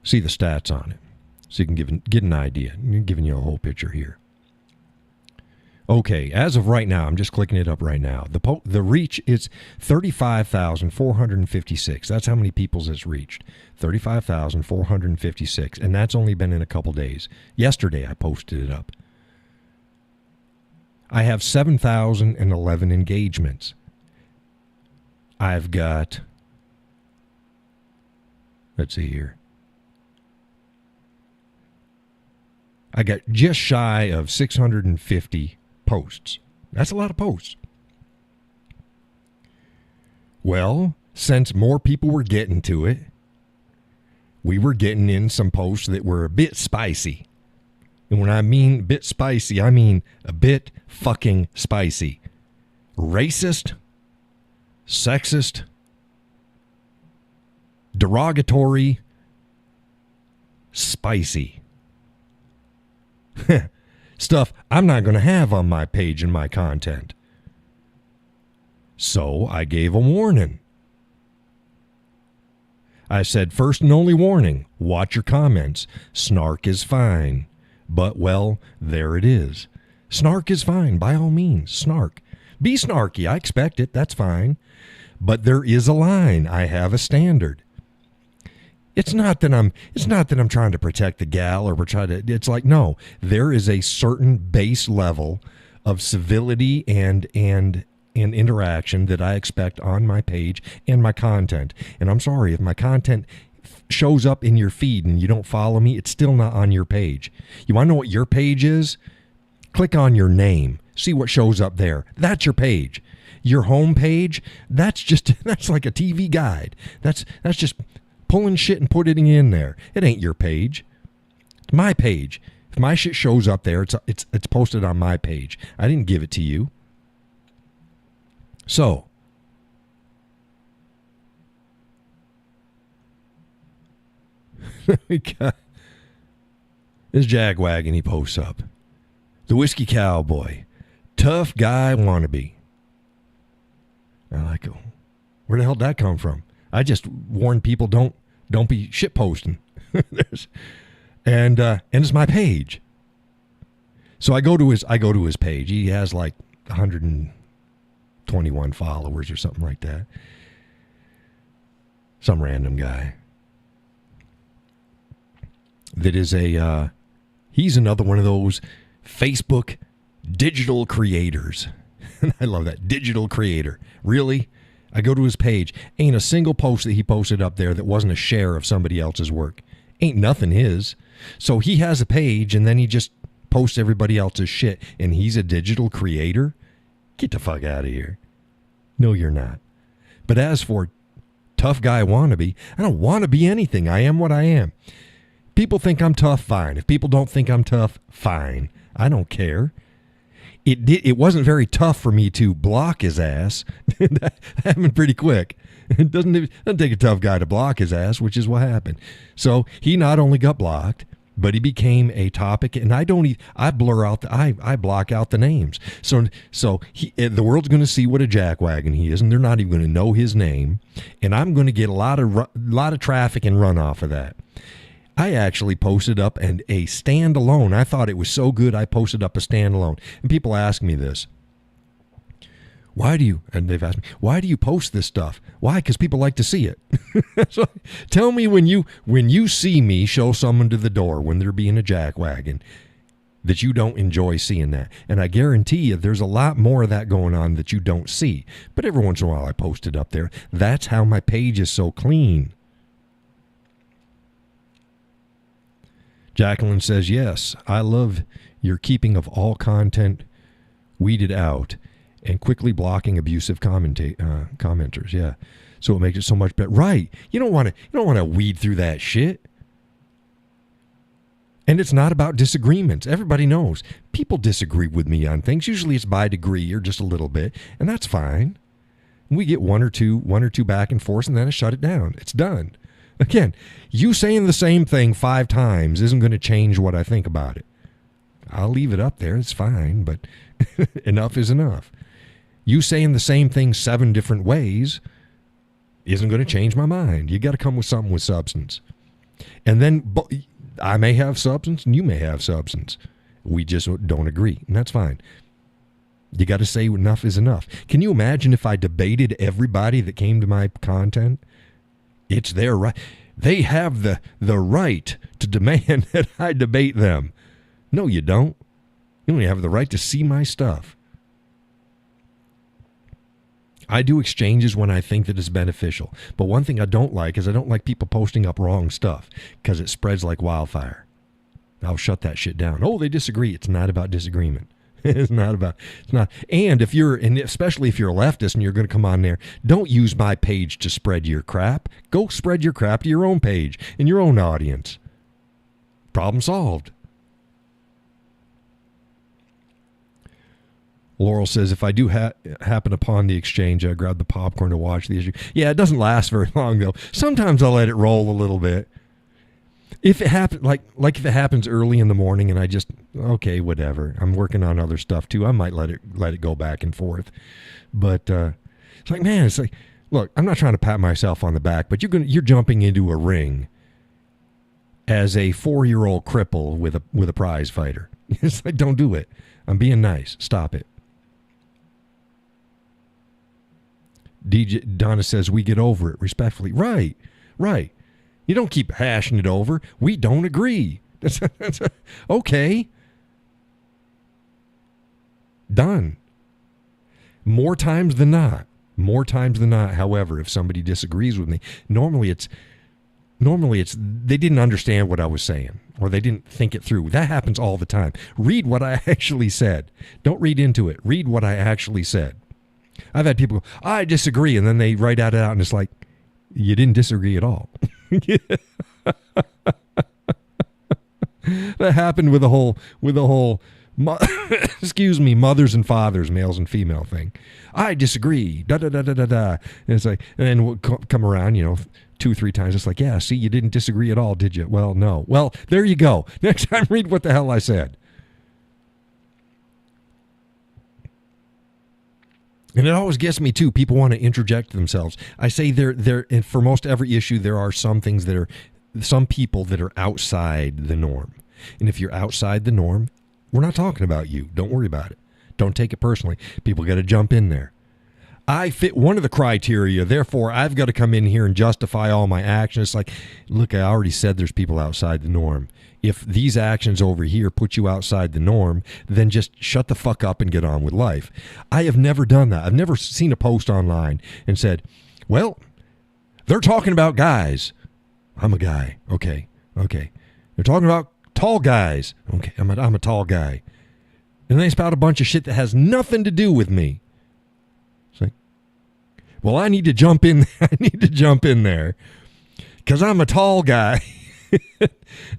see the stats on it, so you can get an idea. I'm giving you a whole picture here. Okay, as of right now, I'm just clicking it up right now. The reach is 35,456. That's how many people's it's reached. 35,456, and that's only been in a couple days. Yesterday, I posted it up. I have 7,011 engagements. I've got, let's see here. I got just shy of 650 posts. That's a lot of posts. Well, since more people were getting to it, we were getting in some posts that were a bit spicy. And when I mean a bit spicy, I mean a bit fucking spicy. Racist, sexist, derogatory, spicy. Stuff I'm not going to have on my page and my content. So I gave a warning. I said, first and only warning, watch your comments. Snark is fine. But, well, there it is. Snark is fine, by all means. Snark. Be snarky. I expect it. That's fine. But there is a line. I have a standard. It's not that I'm trying to protect the gal or we're trying to, it's like, no, there is a certain base level of civility and interaction that I expect on my page and my content. And I'm sorry if my content shows up in your feed and you don't follow me, it's still not on your page. You want to know what your page is? Click on your name. See what shows up there. That's your page. Your home page, that's like a TV guide. That's just pulling shit and putting it in there. It ain't your page. It's my page. If my shit shows up there, it's posted on my page. I didn't give it to you. So, we got this jagwagon he posts up. The Whiskey Cowboy. Tough guy wannabe. I'm like, oh, where the hell did that come from? I just warn people don't be shit posting. and it's my page. So I go to his page. He has like 121 followers or something like that. Some random guy. That is he's another one of those Facebook digital creators. And I love that. Digital creator. Really? I go to his page. Ain't a single post that he posted up there that wasn't a share of somebody else's work. Ain't nothing his. So he has a page and then he just posts everybody else's shit. And he's a digital creator? Get the fuck out of here. No, you're not. But as for tough guy wannabe, I don't want to be anything. I am what I am. People think I'm tough, fine. If people don't think I'm tough, fine. I don't care. It wasn't very tough for me to block his ass. That happened pretty quick. It doesn't take a tough guy to block his ass, which is what happened. So he not only got blocked, but he became a topic. And I blur out I block out the names. So the world's going to see what a jackwagon he is, and they're not even going to know his name. And I'm going to get a lot of traffic and run off of that. I actually posted up a standalone. I thought it was so good, I posted up a standalone. And people ask me this. And they've asked me, why do you post this stuff? Why? Because people like to see it. So tell me when you see me show someone to the door when they're being a jackwagon that you don't enjoy seeing that. And I guarantee you there's a lot more of that going on that you don't see. But every once in a while I post it up there. That's how my page is so clean. Jacqueline says, yes, I love your keeping of all content weeded out and quickly blocking abusive commenters. Yeah. So it makes it so much better. Right. You don't want to weed through that shit. And it's not about disagreements. Everybody knows. People disagree with me on things. Usually it's by degree or just a little bit. And that's fine. We get one or two back and forth and then I shut it down. It's done. Again, you saying the same thing 5 times isn't going to change what I think about it. I'll leave it up there. It's fine, but enough is enough. You saying the same thing 7 different ways isn't going to change my mind. You got to come with something with substance. And then I may have substance and you may have substance. We just don't agree, and that's fine. You got to say enough is enough. Can you imagine if I debated everybody that came to my content? It's their right. They have the right to demand that I debate them. No, you don't. You only have the right to see my stuff. I do exchanges when I think that it's beneficial. But one thing I don't like is I don't like people posting up wrong stuff because it spreads like wildfire. I'll shut that shit down. Oh, they disagree. It's not about disagreement. It's not. And especially if you're a leftist and you're going to come on there, don't use my page to spread your crap. Go spread your crap to your own page and your own audience. Problem solved. Laurel says, if I do happen upon the exchange, I grab the popcorn to watch the issue. Yeah, it doesn't last very long, though. Sometimes I'll let it roll a little bit. If it happens, like if it happens early in the morning and I just, okay, whatever. I'm working on other stuff, too. I might let it go back and forth. But it's like, man, it's like, look, I'm not trying to pat myself on the back, but you're jumping into a ring as a 4-year-old cripple with a prize fighter. It's like, don't do it. I'm being nice. Stop it. DJ Donna says, we get over it respectfully. Right. You don't keep hashing it over. We don't agree. That's okay. Done. More times than not. However, if somebody disagrees with me, normally it's they didn't understand what I was saying or they didn't think it through. That happens all the time. Read what I actually said. Don't read into it. Read what I actually said. I've had people go, I disagree, and then they write out and it's like, you didn't disagree at all. That happened with the whole excuse me, mothers and fathers, males and female thing. I disagree. Da da da da da da. And it's like, and then we'll come around, 2-3 times. It's like, yeah, see, you didn't disagree at all, did you? Well, no. Well, there you go. Next time, read what the hell I said. And it always gets me, too. People want to interject themselves. I say and for most every issue, there are some people that are outside the norm. And if you're outside the norm, we're not talking about you. Don't worry about it. Don't take it personally. People got to jump in there. I fit one of the criteria, therefore I've got to come in here and justify all my actions. It's like, look, I already said there's people outside the norm. If these actions over here put you outside the norm, then just shut the fuck up and get on with life. I have never done that. I've never seen a post online and said, well, they're talking about guys. I'm a guy. Okay. They're talking about tall guys. Okay, I'm a tall guy. And they spout a bunch of shit that has nothing to do with me. It's like, well, I need to jump in. I need to jump in there because I'm a tall guy.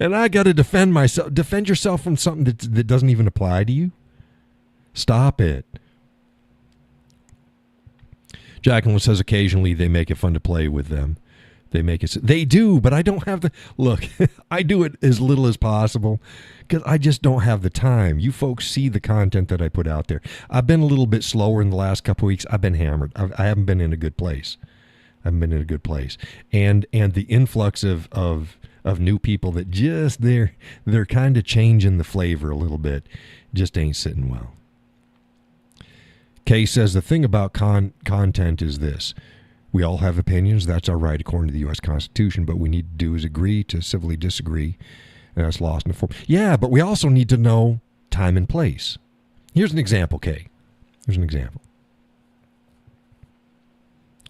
And I got to defend myself. Defend yourself from something that doesn't even apply to you. Stop it. Jacqueline says occasionally they make it fun to play with them. They do, but I don't have the look. I do it as little as possible because I just don't have the time. You folks see the content that I put out there. I've been a little bit slower in the last couple of weeks. I've been hammered. I haven't been in a good place. And the influx of new people that just they're kind of changing the flavor a little bit, just ain't sitting well. Kay says the thing about content is this. We all have opinions. That's our right according to the U.S. Constitution. But we need to do is agree to civilly disagree. And that's lost in the form. Yeah, but we also need to know time and place. Here's an example, Kay. Here's an example.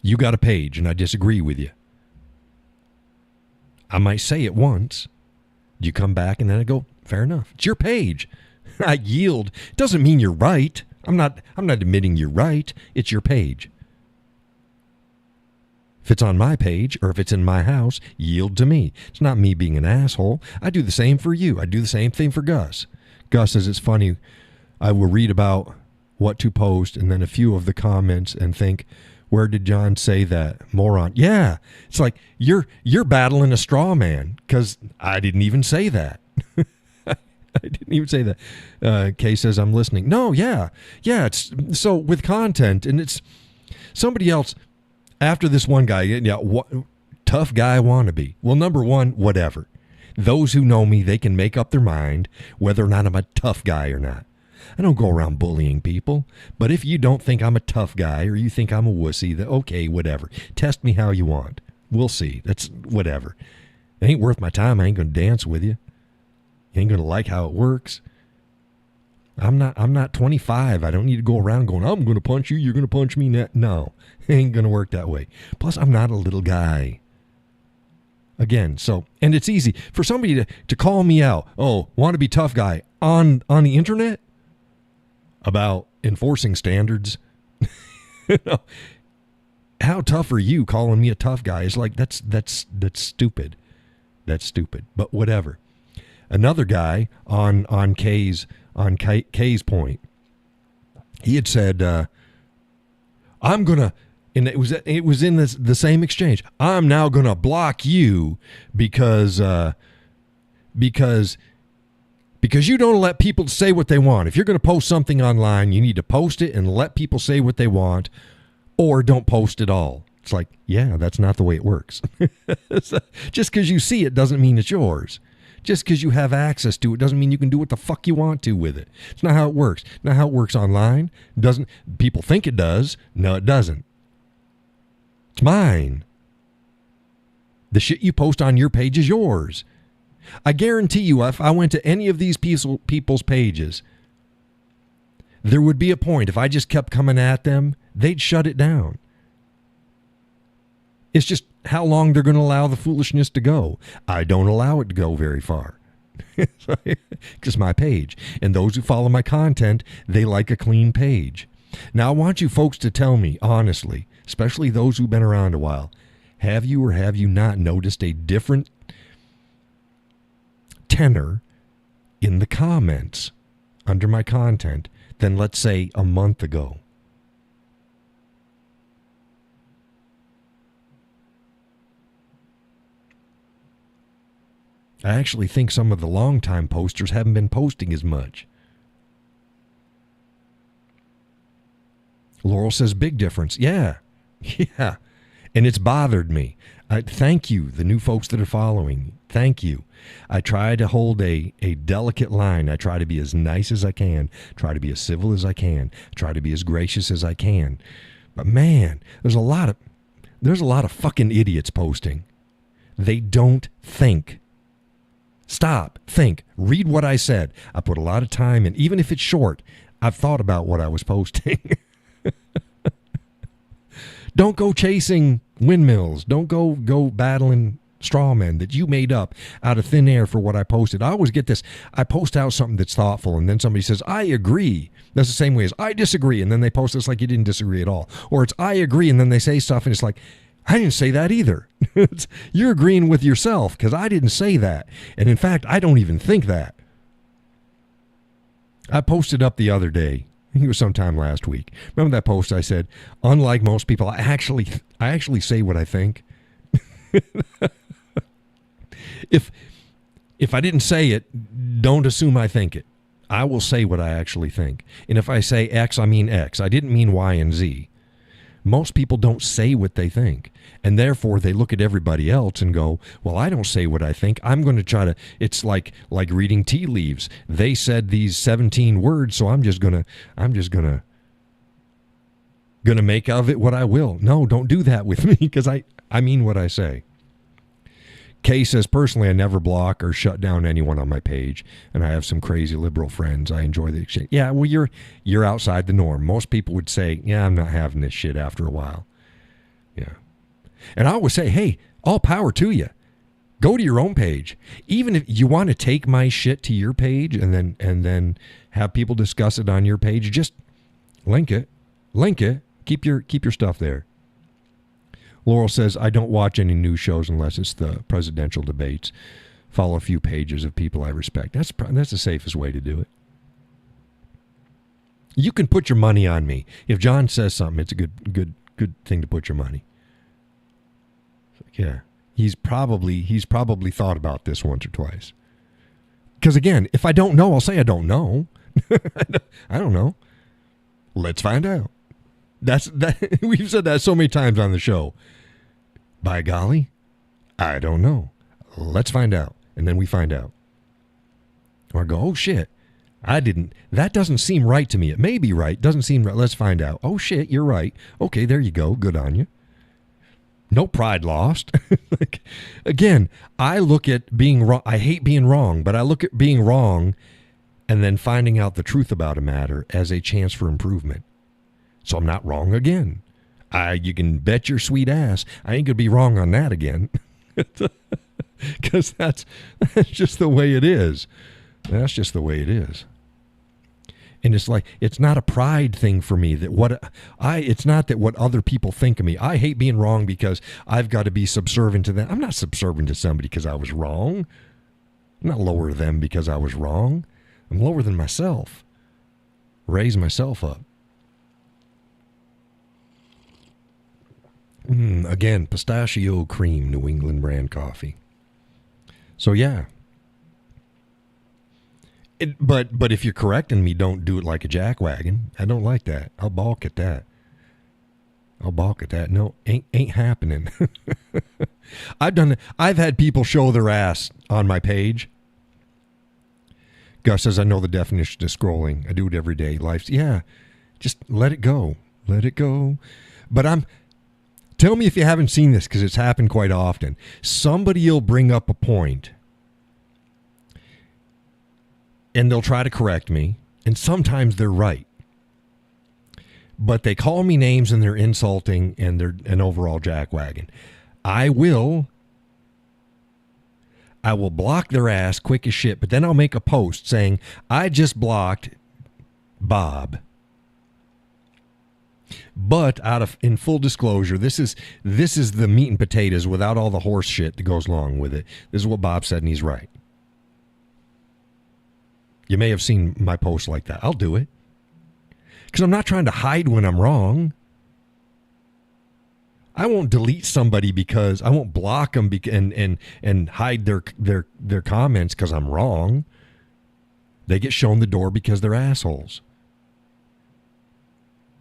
You got a page and I disagree with you. I might say it once. You come back and then I go, fair enough. It's your page. I yield. It doesn't mean you're right. I'm not admitting you're right. It's your page. If it's on my page or if it's in my house, yield to me. It's not me being an asshole. I do the same for you. I do the same thing for Gus. Gus says it's funny. I will read about what to post and then a few of the comments and think, where did John say that? Moron. Yeah. It's like you're battling a straw man because I didn't even say that. I didn't even say that. Kay says, I'm listening. No, yeah. Yeah. It's so with content and it's somebody else after this one guy. Yeah. Tough guy wannabe. Well, number one, whatever. Those who know me, they can make up their mind whether or not I'm a tough guy or not. I don't go around bullying people. But if you don't think I'm a tough guy or you think I'm a wussy, then okay, whatever. Test me how you want. We'll see. That's whatever. It ain't worth my time. I ain't going to dance with you. You ain't going to like how it works. I'm not 25. I don't need to go around going, I'm going to punch you. You're going to punch me. No, it ain't going to work that way. Plus, I'm not a little guy. Again, so, and it's easy for somebody to call me out. Oh, want to be tough guy on the internet about enforcing standards. You know, how tough are you calling me a tough guy? It's like, that's stupid. That's stupid, but whatever. Another guy on Kay's point, he had said, I'm going to, and it was in the same exchange. I'm now going to block you because you don't let people say what they want. If you're going to post something online, you need to post it and let people say what they want, or don't post at all. It's like, yeah, that's not the way it works. Just because you see it doesn't mean it's yours. Just because you have access to it doesn't mean you can do what the fuck you want to with it. It's not how it works. Not how it works online. Doesn't people think it does? No, it doesn't. It's mine. The shit you post on your page is yours. I guarantee you, if I went to any of these people's pages, there would be a point, if I just kept coming at them, they'd shut it down. It's just how long they're going to allow the foolishness to go. I don't allow it to go very far. It's my page. And those who follow my content, they like a clean page. Now, I want you folks to tell me, honestly, especially those who've been around a while, have you or have you not noticed a different tenor in the comments under my content than, let's say, a month ago? I actually think some of the longtime posters haven't been posting as much. Laurel says, big difference. Yeah. Yeah. And it's bothered me. Thank you, the new folks that are following. Thank you. I try to hold a delicate line. I try to be as nice as I can. Try to be as civil as I can. Try to be as gracious as I can. But man, there's a lot of fucking idiots posting. They don't think. Stop, think, read what I said. I put a lot of time in, even if it's short. I've thought about what I was posting. Don't go chasing windmills. Don't go battling straw men that you made up out of thin air for what I posted. I always get this. I post out something that's thoughtful, and then somebody says, I agree. That's the same way as I disagree, and then they post this like you didn't disagree at all. Or it's I agree, and then they say stuff, and it's like, I didn't say that either. You're agreeing with yourself because I didn't say that. And in fact, I don't even think that. I posted up the other day. I think it was sometime last week. Remember that post I said, unlike most people, I actually say what I think. If I didn't say it, don't assume I think it. I will say what I actually think. And if I say X, I mean X. I didn't mean Y and Z. Most people don't say what they think, and therefore they look at everybody else and go, well, I don't say what I think. I'm going to try to, it's like reading tea leaves. They said these 17 words, so I'm just going to make of it what I will. No, don't do that with me, because I mean what I say. Kay says, personally, I never block or shut down anyone on my page, and I have some crazy liberal friends. I enjoy the exchange. Yeah, well, you're outside the norm. Most people would say, yeah, I'm not having this shit after a while. Yeah. And I always say, hey, all power to you. Go to your own page. Even if you want to take my shit to your page and then have people discuss it on your page, just link it. Keep your stuff there. Laurel says, I don't watch any news shows unless it's the presidential debates. Follow a few pages of people I respect. That's the safest way to do it. You can put your money on me. If John says something, it's a good thing to put your money. Yeah. He's probably thought about this once or twice. Because again, if I don't know, I'll say I don't know. I don't know. Let's find out. We've said that so many times on the show. By golly, I don't know. Let's find out. And then we find out. Or I go, oh shit, I didn't. That doesn't seem right to me. It may be right. Doesn't seem right. Let's find out. Oh, shit, you're right. Okay, there you go. Good on you. No pride lost. Like, again, I look at being wrong. I hate being wrong, but I look at being wrong and then finding out the truth about a matter as a chance for improvement. So I'm not wrong again. You can bet your sweet ass I ain't going to be wrong on that again. Because that's just the way it is. That's just the way it is. And it's like, it's not a pride thing for me that it's not that what other people think of me. I hate being wrong because I've got to be subservient to them. I'm not subservient to somebody because I was wrong. I'm not lower than them because I was wrong. I'm lower than myself. Raise myself up. Again, pistachio cream, New England brand coffee. So yeah. But if you're correcting me, don't do it like a jackwagon. I don't like that. I'll balk at that. No, ain't happening. I've had people show their ass on my page. Gus says, I know the definition of scrolling. I do it every day. Just let it go. Let it go. But tell me if you haven't seen this, because it's happened quite often. Somebody will bring up a point and they'll try to correct me, and sometimes they're right. But they call me names and they're insulting and they're an overall jackwagon. I will block their ass quick as shit, but then I'll make a post saying, I just blocked Bob. But in full disclosure, this is the meat and potatoes without all the horse shit that goes along with it. This is what Bob said, and he's right. You may have seen my post like that. I'll do it. Because I'm not trying to hide when I'm wrong. I won't delete somebody because I won't block them and hide their comments because I'm wrong. They get shown the door because they're assholes.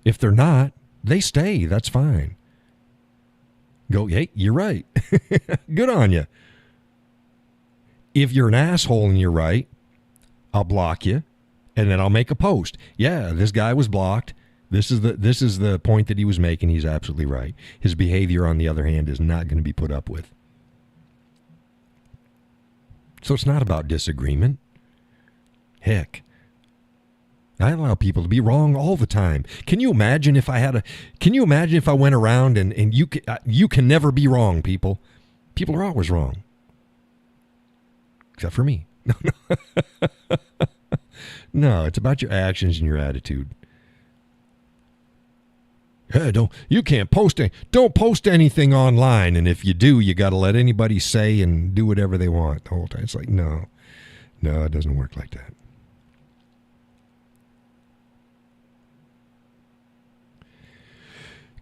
If they're not, they stay. That's fine. Go, hey, you're right. Good on you. If you're an asshole and you're right, I'll block you, and then I'll make a post. Yeah, this guy was blocked. This is the point that he was making. He's absolutely right. His behavior, on the other hand, is not going to be put up with. So it's not about disagreement. Heck, I allow people to be wrong all the time. Can you imagine if I went around and you can never be wrong, people? People are always wrong. Except for me. No, it's about your actions and your attitude. Hey, don't post anything online, and if you do, you got to let anybody say and do whatever they want the whole time. It's like, no, it doesn't work like that.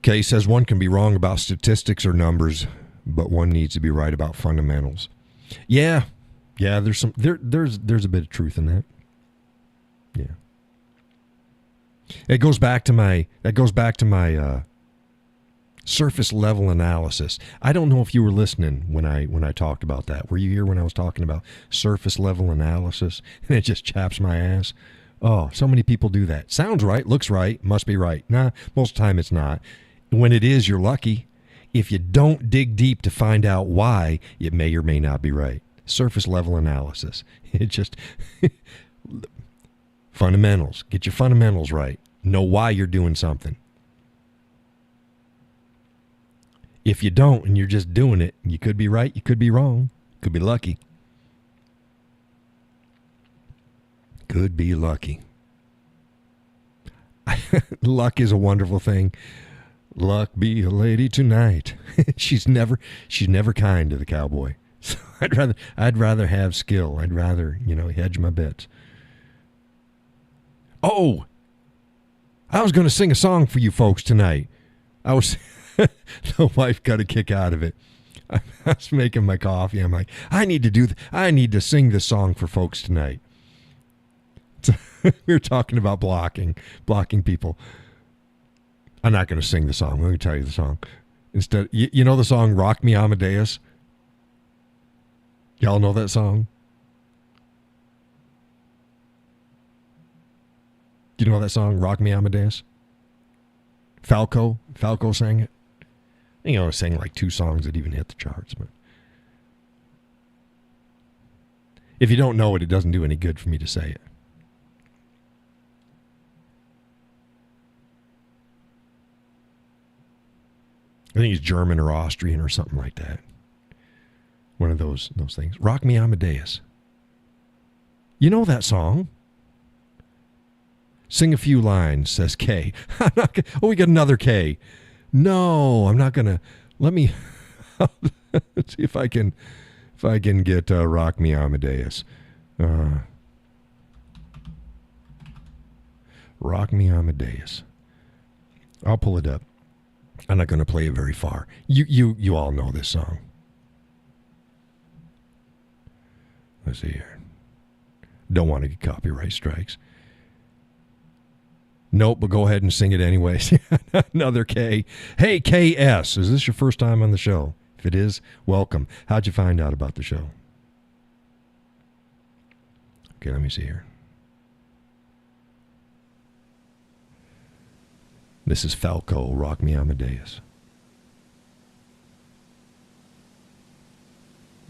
Kay says one can be wrong about statistics or numbers, but one needs to be right about fundamentals. Yeah, there's a bit of truth in that. Yeah. That goes back to my surface level analysis. I don't know if you were listening when I talked about that. Were you here when I was talking about surface level analysis? And it just chaps my ass. Oh, so many people do that. Sounds right, looks right, must be right. Nah, most of the time it's not. When it is, you're lucky. If you don't dig deep to find out why, it may or may not be right. Surface level analysis. It just fundamentals. Get your fundamentals right. Know why you're doing something. If you don't and you're just doing it, you could be right, you could be wrong. Could be lucky. Could be lucky. Luck is a wonderful thing. Luck be a lady tonight. She's never kind to the cowboy. So I'd rather have skill. I'd rather, hedge my bets. Oh, I was going to sing a song for you folks tonight. The wife got a kick out of it. I was making my coffee. I'm like, I need to sing this song for folks tonight. So, we were talking about blocking people. I'm not going to sing the song. Let me tell you the song. Instead, you know the song Rock Me Amadeus? Y'all know that song? Do you know that song, Rock Me Amadeus? Falco sang it. You know, sang like 2 songs that even hit the charts. But if you don't know it, it doesn't do any good for me to say it. I think he's German or Austrian or something like that. One of those things. Rock Me Amadeus. You know that song? Sing a few lines, says K. Oh, we got another K. No, I'm not gonna. Let me let's see if I can get Rock Me Amadeus. Rock Me Amadeus. I'll pull it up. I'm not going to play it very far. You all know this song. Let's see here. Don't want to get copyright strikes. Nope, but go ahead and sing it anyways. Another K. Hey, KS, is this your first time on the show? If it is, welcome. How'd you find out about the show? Okay, let me see here. This is Falco, Rock Me Amadeus.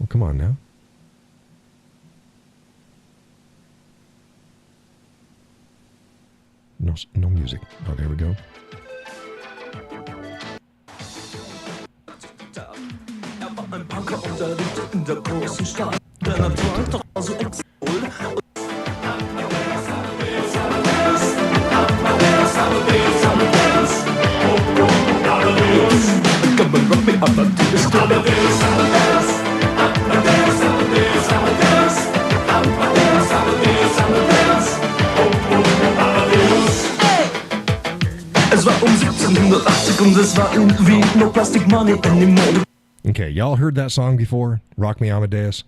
Well, come on now. No music. Oh, there we go. Ein Punker und er lebte in der großen Stadt. Der Natur doch so extrem. Come and rock me up and do this. Es war 1780 und es war irgendwie no plastic money anymore. Okay, y'all heard that song before? Rock Me Amadeus?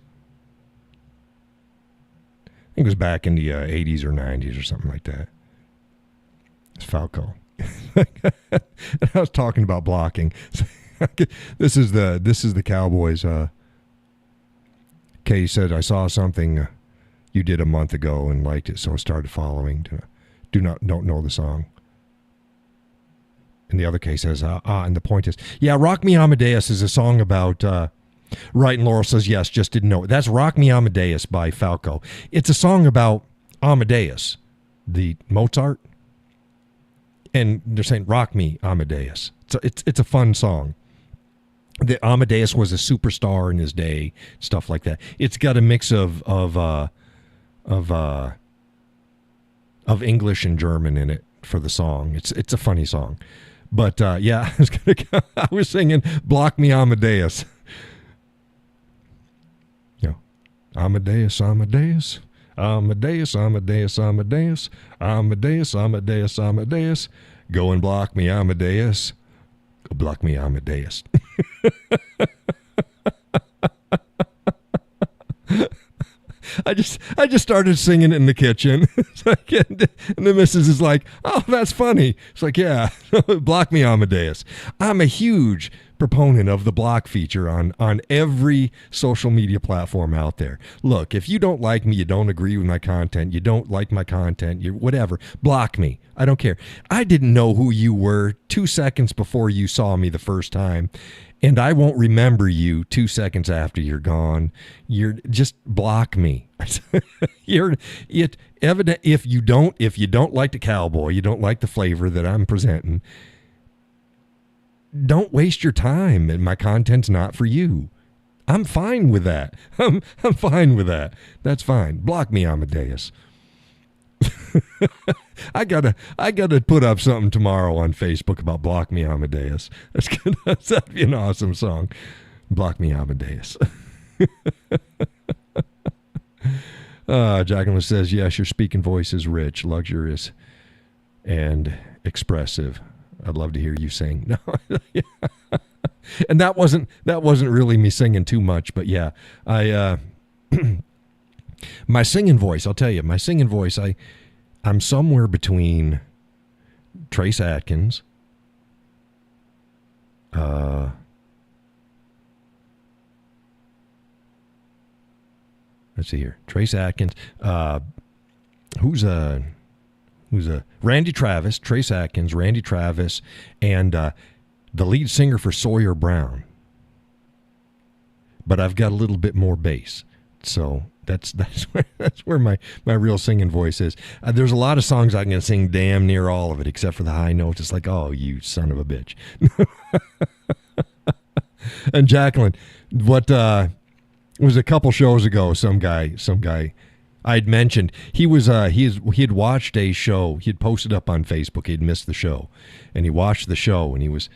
I think it was back in the 80s or 90s or something like that. It's Falco. I was talking about blocking. This is the Cowboys. Kay said, I saw something you did a month ago and liked it, so I started following. Don't know the song. And the other case says, and the point is, yeah, Rock Me Amadeus is a song about, Right, and Laurel says, yes, just didn't know it. That's Rock Me Amadeus by Falco. It's a song about Amadeus, the Mozart. And they're saying, Rock Me Amadeus. So it's a fun song. The Amadeus was a superstar in his day, stuff like that. It's got a mix of English and German in it for the song. It's a funny song. But yeah, I was singing "Block Me Amadeus." You know, Amadeus, Amadeus, Amadeus, Amadeus, Amadeus, Amadeus, Amadeus, Amadeus. Go and block me, Amadeus. Go block me, Amadeus. I just started singing in the kitchen. And the missus is like, oh, that's funny. It's like, yeah, block me, Amadeus. I'm a huge proponent of the block feature on every social media platform out there. Look, if you don't like me, you don't agree with my content, you don't like my content, you whatever, block me. I don't care. I didn't know who you were 2 seconds before you saw me the first time. And I won't remember you 2 seconds after you're gone. You're just block me. It evident if you don't like the Cowboy, you don't like the flavor that I'm presenting. Don't waste your time, and my content's not for you. I'm fine with that. I'm fine with that. That's fine. Block me, Amadeus. I gotta put up something tomorrow on Facebook about Block Me Amadeus. That'd be an awesome song. Block Me Amadeus. Jacqueline says, yes, your speaking voice is rich, luxurious, and expressive. I'd love to hear you sing. No, and that wasn't really me singing too much, but yeah, my singing voice, I'll tell you, I'm somewhere between Trace Atkins, let's see here, Trace Atkins, who's who's a Randy Travis, Trace Atkins, Randy Travis, and the lead singer for Sawyer Brown. But I've got a little bit more bass, so that's where my real singing voice is. There's a lot of songs I can sing damn near all of it, except for the high notes. It's like, oh, you son of a bitch. And Jacqueline, what it was a couple shows ago, some guy I'd mentioned he had watched a show. He had posted up on Facebook. He'd missed the show, and he watched the show, and it was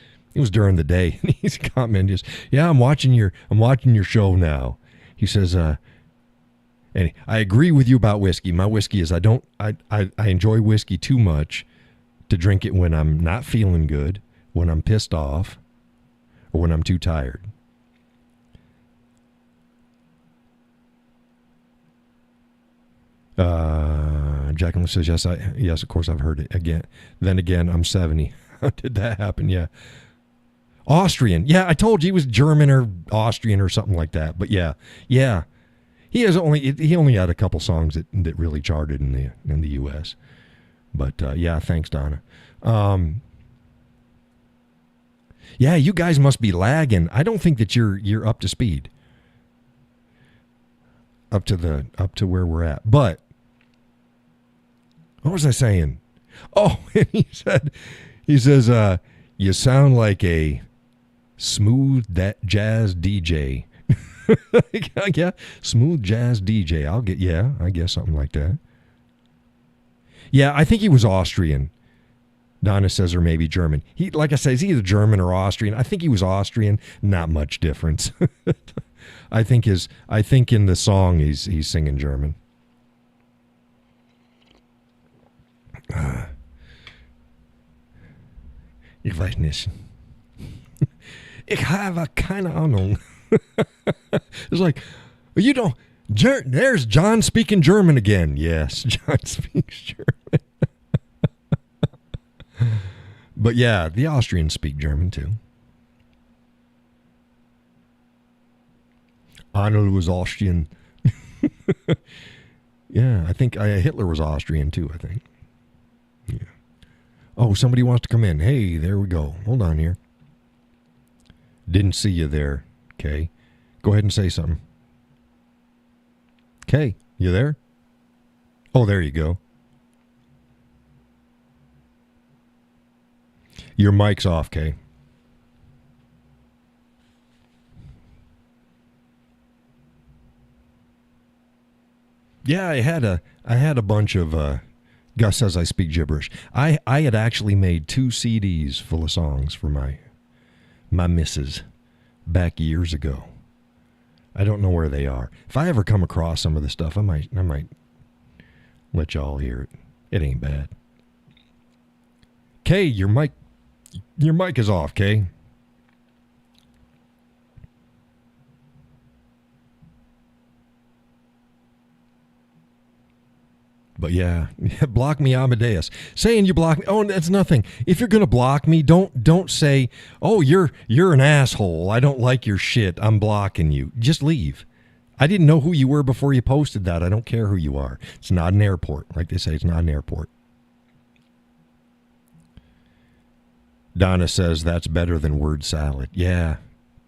during the day, and he's commenting, "Yeah, I'm watching your show now." He says, "And I agree with you about whiskey. My whiskey is I enjoy whiskey too much to drink it when I'm not feeling good, when I'm pissed off, or when I'm too tired." Jacqueline says, yes, of course I've heard it again. Then again, I'm 70. How did that happen? Yeah. Austrian. Yeah, I told you he was German or Austrian or something like that. But yeah. He only had a couple songs that really charted in the US. But yeah, thanks, Donna. Yeah, you guys must be lagging. I don't think that you're up to speed. Up to where we're at. But what was I saying? Oh, and he says, you sound like a smooth jazz DJ. Yeah, smooth jazz DJ. I guess something like that. Yeah, I think he was Austrian. Donna says, or maybe German. He, like I said, he's either German or Austrian. I think he was Austrian. Not much difference. I think in the song he's singing German. Ich weiß nicht. Ich habe keine Ahnung. It's like, you don't. There's John speaking German again. Yes, John speaks German. But yeah, the Austrians speak German too. Arnold was Austrian. Yeah, I think Hitler was Austrian too, I think. Yeah. Oh, somebody wants to come in. Hey, there we go. Hold on here. Didn't see you there, Kay. Go ahead and say something. Kay, you there? Oh, there you go. Your mic's off, Kay. Yeah, I had a bunch of Gus says I speak gibberish. I had actually made 2 CDs full of songs for my missus back years ago. I don't know where they are. If I ever come across some of the stuff, I might let y'all hear it. It ain't bad. Kay, your mic is off, Kay. But yeah, block me, Amadeus. Saying you block me, oh, that's nothing. If you're gonna block me, don't say, oh, you're an asshole. I don't like your shit. I'm blocking you. Just leave. I didn't know who you were before you posted that. I don't care who you are. It's not an airport. Like they say, it's not an airport. Donna says that's better than word salad. Yeah.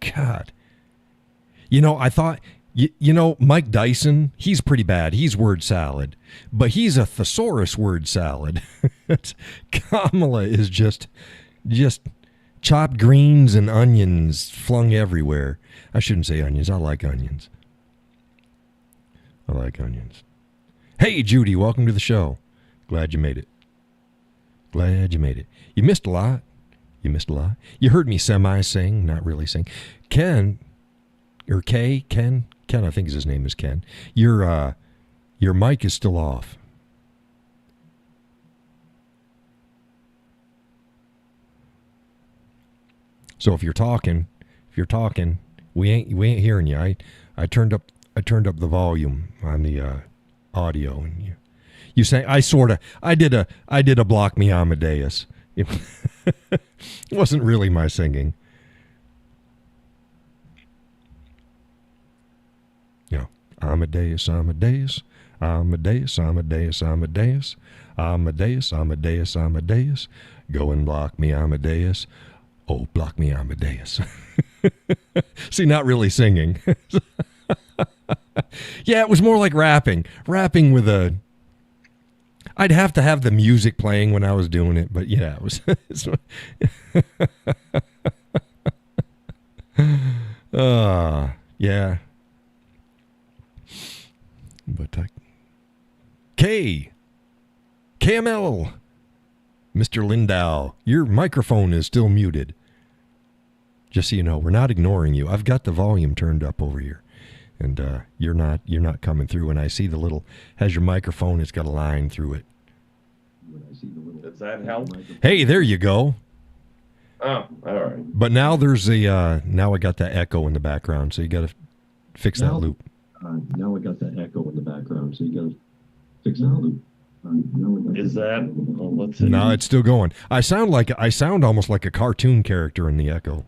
God. I thought... Mike Dyson, he's pretty bad. He's word salad. But he's a thesaurus word salad. Kamala is just chopped greens and onions flung everywhere. I shouldn't say onions. I like onions. Hey, Judy, welcome to the show. Glad you made it. You missed a lot. You heard me semi-sing, not really sing. Ken, I think his name is Ken. Your mic is still off. So if you're talking, we ain't hearing you. I turned up the volume on the audio, and you say I did a block me Amadeus. It wasn't really my singing. Amadeus, Amadeus, Amadeus, Amadeus. Amadeus, Amadeus, Amadeus. Go and block me, Amadeus. Oh, block me, Amadeus. See, not really singing. Yeah, it was more like rapping. Rapping with a... I'd have to have the music playing when I was doing it, but yeah, it was... Yeah. But KML, Mr. Lindau, your microphone is still muted. Just so you know, we're not ignoring you. I've got the volume turned up over here, and you're not coming through. And I see the little has your microphone. It's got a line through it. Does that help? Hey, there you go. Oh, all right. But now there's a now I got that echo in the background, so you got to fix that loop. Now we got that echo in the background, so you got to fix that loop. Is that? Well, let's see. No, it's still going. I sound almost like a cartoon character in the echo.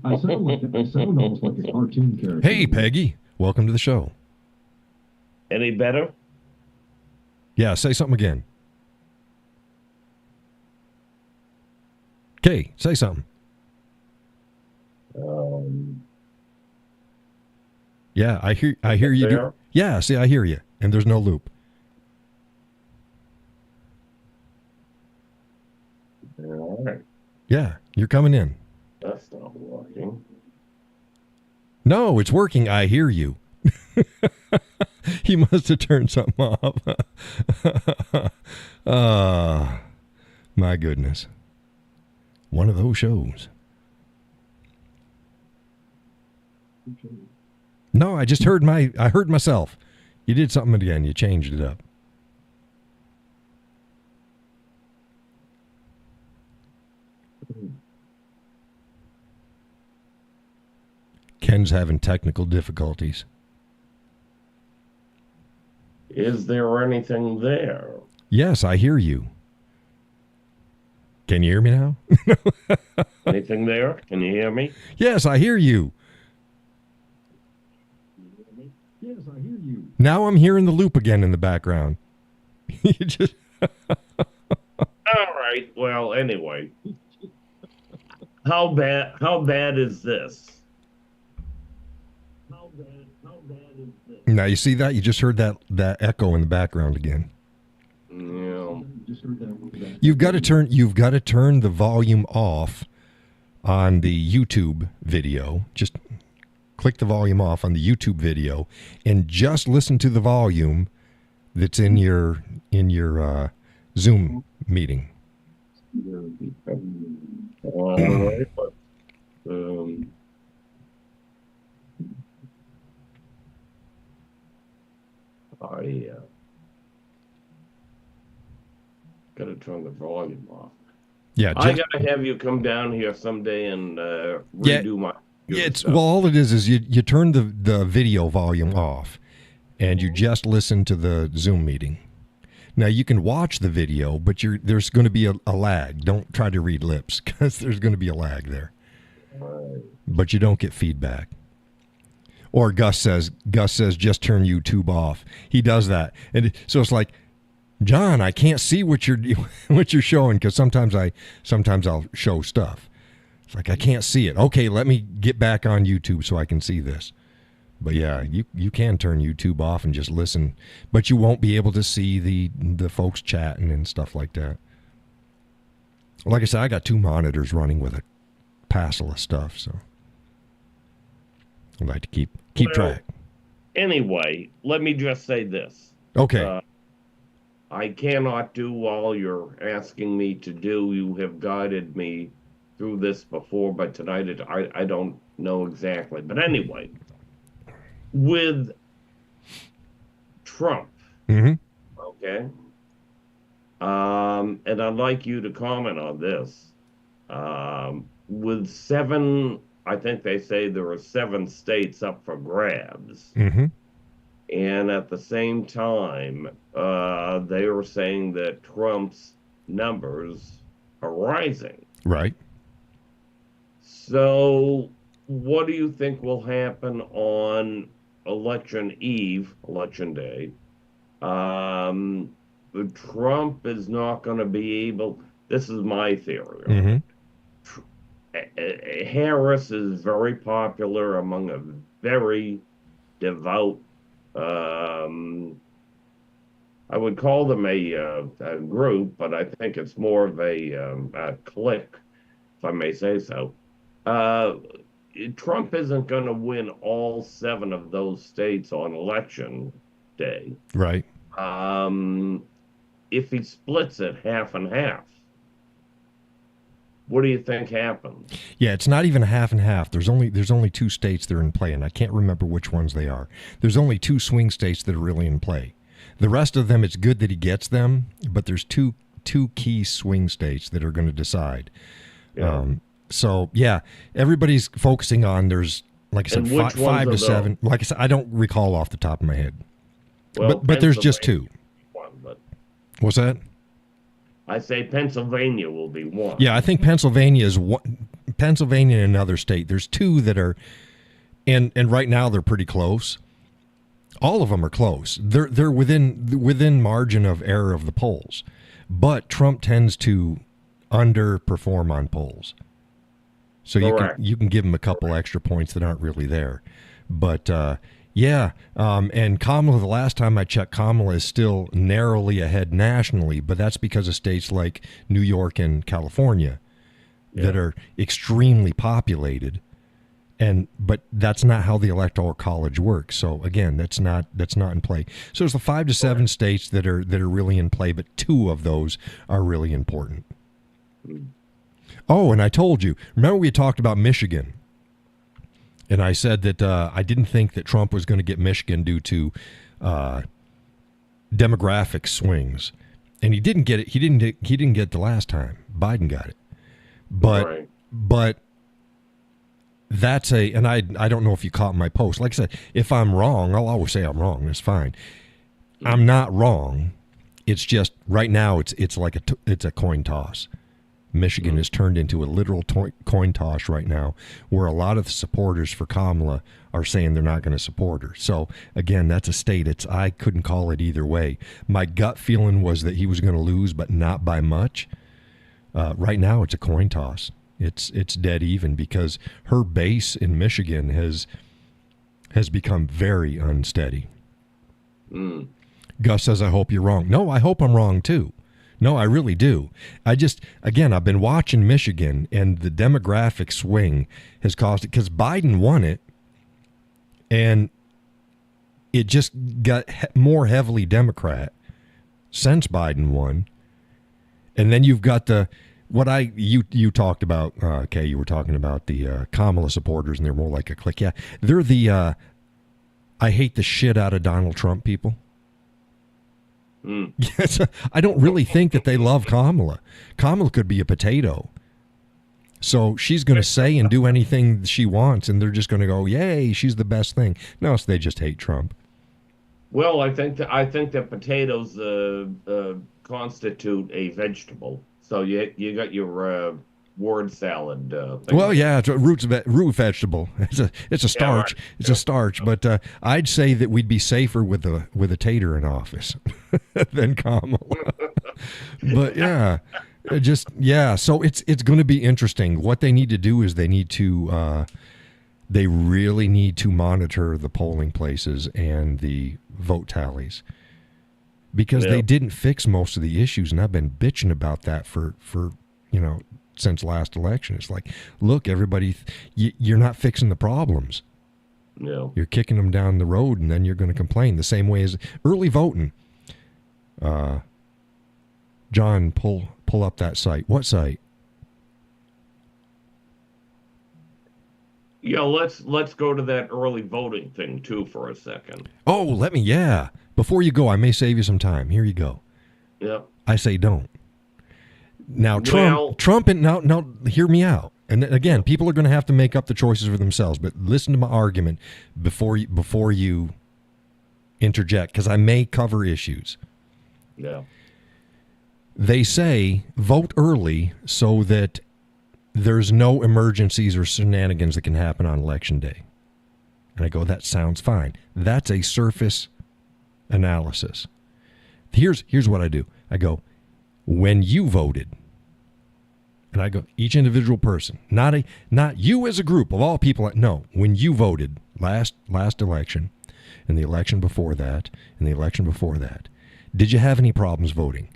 I sound almost like a cartoon character. Hey, Peggy, welcome to the show. Any better? Yeah, say something again. Okay, say something. Yeah, I hear you. Yeah, see, I hear you, and there's no loop. All right. Yeah, you're coming in. That's not working. No, it's working. I hear you. He must have turned something off. My goodness. One of those shows. No, I just heard I heard myself. You did something again. You changed it up. Ken's having technical difficulties. Is there anything there? Yes, I hear you. Can you hear me now? Anything there? Can you hear me? Yes, I hear you. Yes, I hear you. Now I'm hearing the loop again in the background. You just... All right. Well, anyway. How bad is this? How bad is this? Now you see that? You just heard that echo in the background again. Yeah. You've got to turn the volume off on the YouTube video. Just click the volume off on the YouTube video and just listen to the volume that's in your Zoom meeting. All right. But, I gotta turn the volume off. Yeah, I gotta have you come down here someday and redo my. Yeah, well, all it is you turn the video volume off, and you just listen to the Zoom meeting. Now you can watch the video, but there's going to be a lag. Don't try to read lips because there's going to be a lag there. Right. But you don't get feedback. Or Gus says just turn YouTube off. He does that, and so it's like, John, I can't see what you're showing because sometimes I'll show stuff. It's like I can't see it. Okay, let me get back on YouTube so I can see this. But yeah, you can turn YouTube off and just listen, but you won't be able to see the folks chatting and stuff like that. Like I said, I got 2 monitors running with a passel of stuff, so I like to keep track. Anyway, let me just say this. Okay. I cannot do all you're asking me to do. You have guided me through this before, but tonight I don't know exactly. But anyway, with Trump, okay, and I'd like you to comment on this. With 7, I think they say there are 7 states up for grabs. Mm-hmm. And at the same time, they were saying that Trump's numbers are rising. Right. So what do you think will happen on election eve, election day, Um, Trump is not going to be able. This is my theory. Mm-hmm. Harris is very popular among a very devout. Um, I would call them a group, but I think it's more of a clique, if I may say so. Uh, Trump isn't going to win all seven of those states on election day. Right. Um, if he splits it half and half, what do you think happens? Yeah, it's not even a half and half. There's only two states that are in play, and I can't remember which ones they are. There's only two swing states that are really in play. The rest of them, it's good that he gets them, but there's two key swing states that are going to decide. Yeah. So yeah, everybody's focusing on there's like I said, And which five to ones are seven. Like I said, I don't recall off the top of my head, Well, but there's just two. One, but What's that? I say Pennsylvania will be one. Yeah, I think Pennsylvania is one. Pennsylvania and another state. There's two that are, and right now they're pretty close. All of them are close. They're within margin of error of the polls, but Trump tends to underperform on polls. So you can give him a couple extra points that aren't really there, but and Kamala. The last time I checked, Kamala is still narrowly ahead nationally, but that's because of states like New York and California that are extremely populated, but that's not how the Electoral College works. So again, that's not in play. So there's the 5 to 7 states that are really in play, but 2 of those are really important. Oh, and I told you, remember we talked about Michigan, and I said that I didn't think that Trump was going to get Michigan due to demographic swings, and he didn't get it. He didn't get it the last time. Biden got it, but that's and I don't know if you caught my post. Like I said, if I'm wrong, I'll always say I'm wrong. That's fine. I'm not wrong. It's just right now it's like it's a coin toss. Michigan is turned into a literal coin toss right now, where a lot of the supporters for Kamala are saying they're not going to support her. So again, that's a state. I couldn't call it either way. My gut feeling was that he was going to lose, but not by much. Right now, it's a coin toss. It's dead even because her base in Michigan has become very unsteady. Gus says, "I hope you're wrong." No, I hope I'm wrong too. No, I really do. I've been watching Michigan, and the demographic swing has caused it because Biden won it, and it just got more heavily Democrat since Biden won. And then you've got you talked about, you were talking about the Kamala supporters, and they're more like a clique. Yeah, they're the I hate the shit out of Donald Trump people. Yes, I don't really think that they love Kamala. Kamala could be a potato. So she's going to say and do anything she wants, and they're just going to go, yay, she's the best thing. No, so they just hate Trump. Well, I think that potatoes constitute a vegetable. So you got your word salad thing. Well, yeah, it's a root vegetable. It's a starch. Right. It's a starch. But I'd say that we'd be safer with a tater in office than Kamala. But yeah, So it's going to be interesting. What they need to do is they really need to monitor the polling places and the vote tallies, because they didn't fix most of the issues, and I've been bitching about that for since last election. It's like, look, everybody, you're not fixing the problems. No. You're kicking them down the road, and then you're going to complain the same way as early voting. John, pull up that site. What site? Yeah, let's go to that early voting thing too for a second. Oh, before you go, I may save you some time. Here you go. Yeah. I say don't. Now, Trump, and now, hear me out. And again, people are going to have to make up the choices for themselves. But listen to my argument before you interject, because I may cover issues. Yeah. They say vote early so that there's no emergencies or shenanigans that can happen on Election Day. And I go, that sounds fine. That's a surface analysis. Here's what I do. I go, when you voted, and I go, each individual person, not you as a group of all people. No, when you voted last election, and the election before that, and the election before that, did you have any problems voting?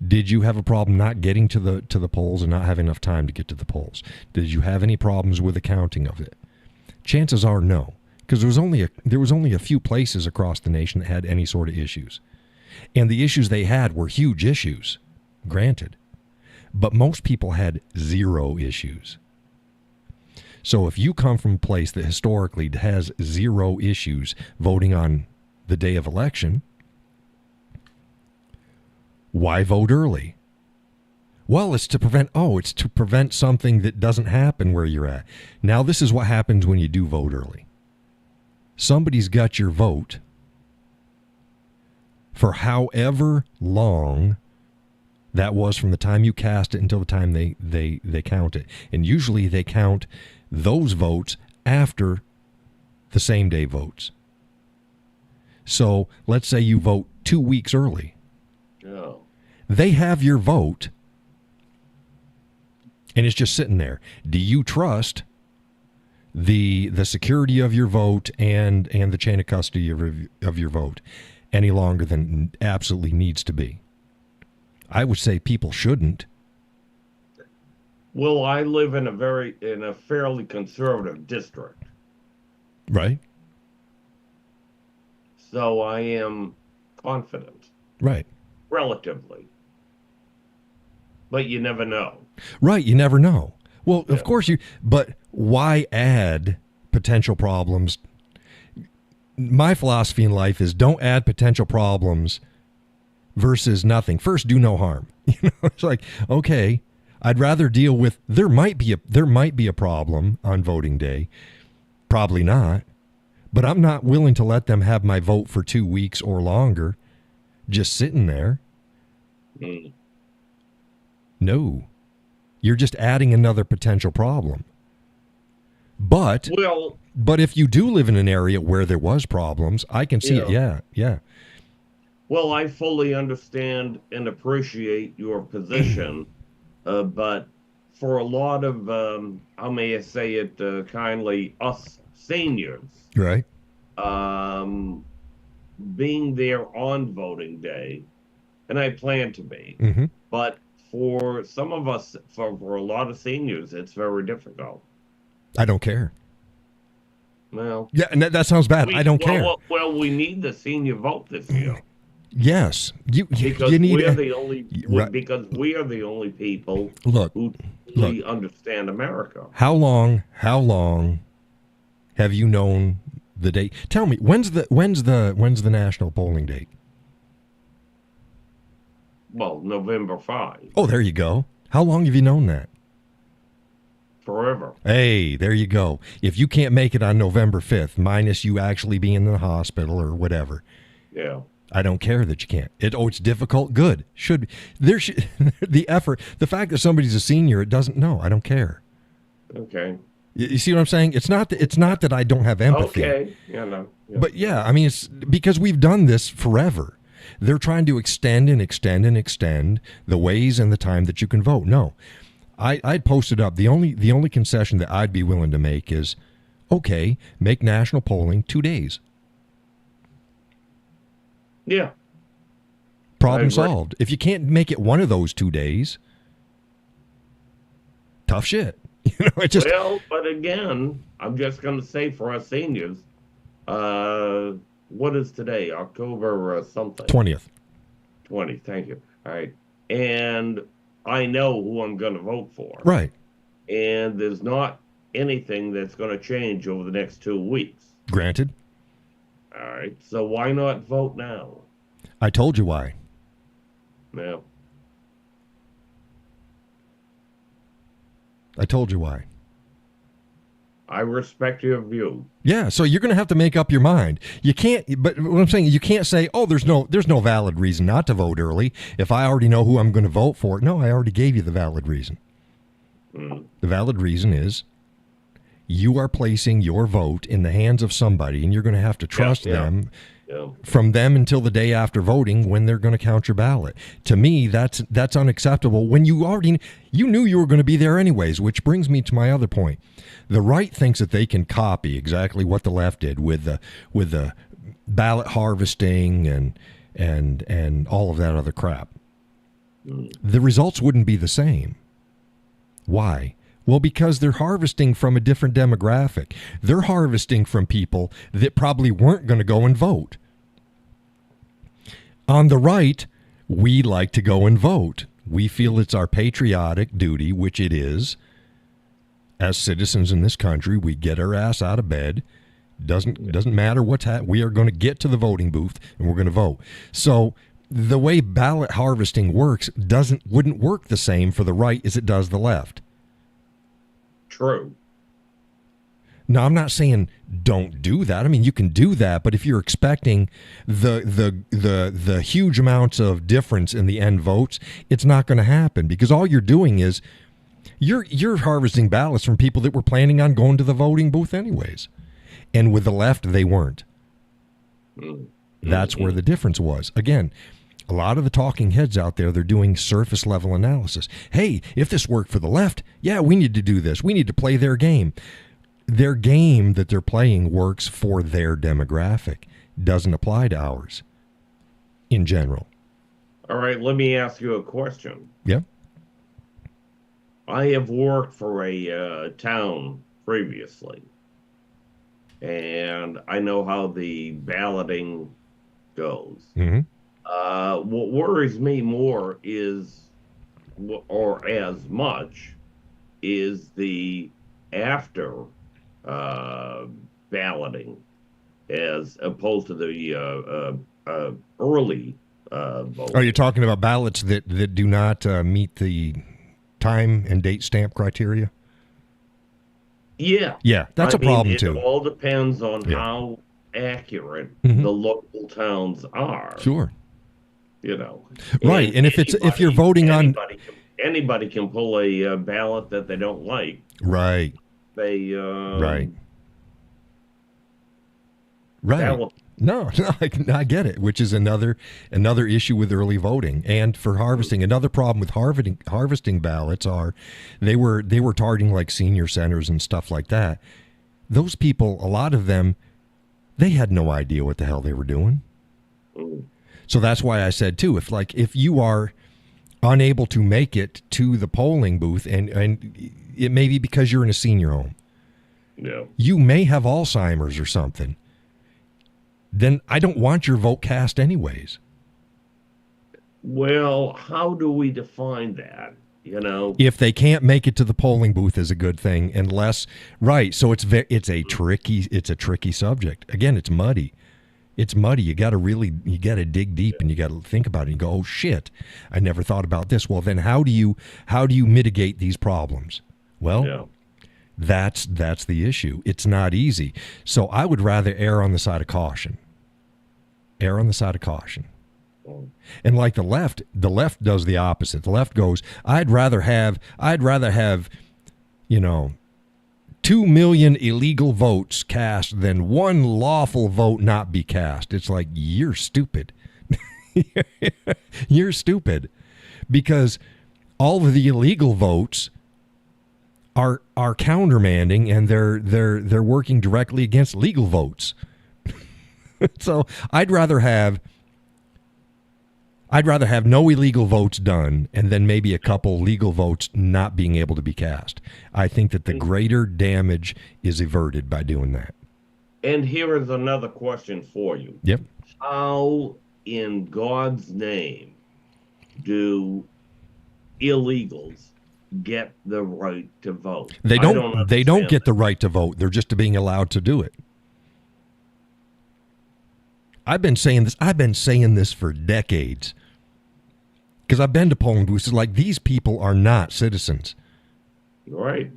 Did you have a problem not getting to the polls and not having enough time to get to the polls? Did you have any problems with the counting of it? Chances are no, because there was only a few places across the nation that had any sort of issues. And the issues they had were huge issues, granted. But most people had zero issues. So if you come from a place that historically has zero issues voting on the day of election, why vote early? Well, it's to prevent something that doesn't happen where you're at. Now, this is what happens when you do vote early. Somebody's got your vote for however long that was from the time you cast it until the time they count it. And usually they count those votes after the same day votes. So let's say you vote 2 weeks early. Oh. They have your vote, and it's just sitting there. Do you trust the security of your vote and the chain of custody of your vote any longer than absolutely needs to be? I would say people shouldn't. Well, I live in a fairly conservative district, Right? so I am confident, Right. relatively. But you never know. Right, you never know. Well, Yeah. of course but why add potential problems? My philosophy in life is don't add potential problems versus nothing. First, do no harm. It's like, okay, I'd rather deal with there might be a problem on voting day. Probably not. But I'm not willing to let them have my vote for 2 weeks or longer just sitting there. Mm. No. You're just adding another potential problem. But Well, if you do live in an area where there was problems, I can see it. Yeah. well, I fully understand and appreciate your position, but for a lot of, how may I say it kindly, us seniors, Right. being there on voting day, and I plan to be, Mm-hmm. but for some of us, for a lot of seniors, it's very difficult. I don't care. Well, Yeah, and that sounds bad. I don't care. Well, we need the senior vote this year. Yes. Because you need we are the only Right. because we are the only people Look, who truly understand America. how long have you known the date? Tell me, when's the national polling date? Well, November 5, Oh, there you go. How long have you known that? forever. Hey, there you go. If you can't make it on November 5th, minus you actually being in the hospital or whatever, Yeah. I don't care that you can't. It's difficult. Good. The effort, the fact that somebody's a senior, it doesn't. No, I don't care. Okay. You see what I'm saying? It's not that I don't have empathy. Okay. Yeah. No. Yeah. But yeah, I mean, it's because we've done this forever. They're trying to extend the ways and the time that you can vote. No, I'd posted up the only concession that I'd be willing to make is, okay, make national polling 2 days. Yeah. Problem I agree. solved. If you can't make it one of those 2 days, tough shit. It just Well, but again, I'm just going to say for our seniors, what is today? October something. 20th. 20. Thank you. All right. And I know who I'm going to vote for. Right. And there's not anything that's going to change over the next 2 weeks. Granted. All right. So why not vote now? I told you why. Now, I told you why. I respect your view. Yeah, so you're going to have to make up your mind. You can't, but what I'm saying, you can't say, oh, there's no valid reason not to vote early if I already know who I'm going to vote for. No, I already gave you the valid reason. Mm. The valid reason is you are placing your vote in the hands of somebody, and you're going to have to trust them Yeah. from them until the day after voting when they're going to count your ballot. To me, that's unacceptable when you knew you were going to be there anyways, which brings me to my other point. The right thinks that they can copy exactly what the left did with the ballot harvesting and all of that other crap. The results wouldn't be the same. Why? Well, because they're harvesting from a different demographic. They're harvesting from people that probably weren't going to go and vote. On the right, we like to go and vote. We feel it's our patriotic duty, which it is. As citizens in this country, we get our ass out of bed. Doesn't matter what's happening. We are going to get to the voting booth and we're going to vote. So the way ballot harvesting works wouldn't work the same for the right as it does the left. True. Now, I'm not saying don't do that. I mean, you can do that, but if you're expecting the huge amounts of difference in the end votes, it's not going to happen, because all you're doing is you're harvesting ballots from people that were planning on going to the voting booth anyways. And with the left, they weren't. That's where the difference was. Again, a lot of the talking heads out there, they're doing surface level analysis. Hey, if this worked for the left, yeah, we need to do this. We need to play their game. Their game that they're playing works for their demographic. Doesn't apply to ours in general. All right, let me ask you a question. Yeah. I have worked for a town previously, and I know how the balloting goes. Mm-hmm. What worries me more is, or as much, is the after balloting as opposed to the early voting. Are you talking about ballots that do not meet the time and date stamp criteria? Yeah. Yeah, that's a problem too. It all depends on how accurate the local towns are. Sure. You know. Right, and if you're voting on anybody can pull a ballot that they don't like. Right. They right. No, I get it, which is another issue with early voting and for harvesting. Another problem with harvesting ballots are they were targeting like senior centers and stuff like that. Those people, a lot of them, they had no idea what the hell they were doing. So that's why I said too, if you are unable to make it to the polling booth, and it may be because you're in a senior home, you may have Alzheimer's or something, then I don't want your vote cast anyways. Well, how do we define that? You know, if they can't make it to the polling booth is a good thing, unless right. So it's a tricky subject. Again, it's muddy. It's muddy. You got to dig deep and you got to think about it and go, oh shit, I never thought about this. Well, then how do you mitigate these problems? Well, that's the issue. It's not easy. So I would rather err on the side of caution. And like the left does the opposite. The left goes, I'd rather have 2 million illegal votes cast than one lawful vote not be cast. It's like, you're stupid. You're stupid. Because all of the illegal votes are countermanding, and they're working directly against legal votes. So I'd rather have no illegal votes done and then maybe a couple legal votes not being able to be cast. I think that the greater damage is averted by doing that. And here is another question for you. Yep. How in God's name do illegals get the right to vote? They don't get the right to vote. They're just being allowed to do it. I've been saying this for decades. Because I've been to polling booths. It's like, these people are not citizens. Right.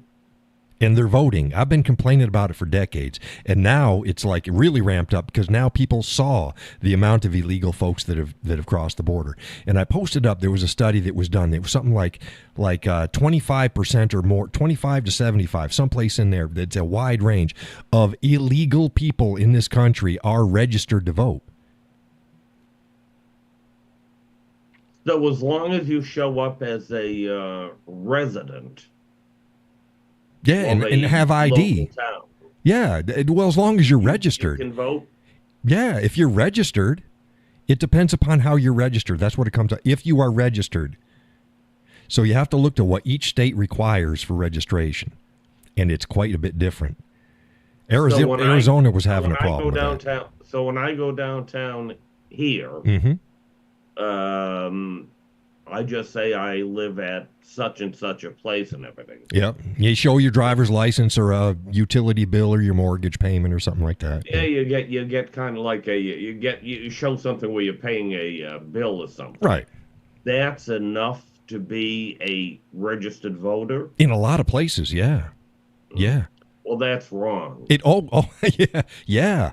And they're voting. I've been complaining about it for decades. And now it's like really ramped up because now people saw the amount of illegal folks that have crossed the border. And I posted up, there was a study that was done. It was something like 25% or more, 25 to 75, someplace in there. That's a wide range of illegal people in this country are registered to vote. So as long as you show up as a resident Yeah, of and a have local ID. town, Yeah, well, as long as you're you registered. can vote. Yeah, if you're registered, it depends upon how you're registered. That's what it comes to. If you are registered. So you have to look to what each state requires for registration, and it's quite a bit different. Arizona was having a problem with that. So when I go downtown here, Mm-hmm. I just say I live at such and such a place and everything. Yep. You show your driver's license or a utility bill or your mortgage payment or something like that. Yeah, you get kind of like you show something where you're paying a bill or something. Right. That's enough to be a registered voter. In a lot of places, yeah. Yeah. Well, that's wrong. Yeah.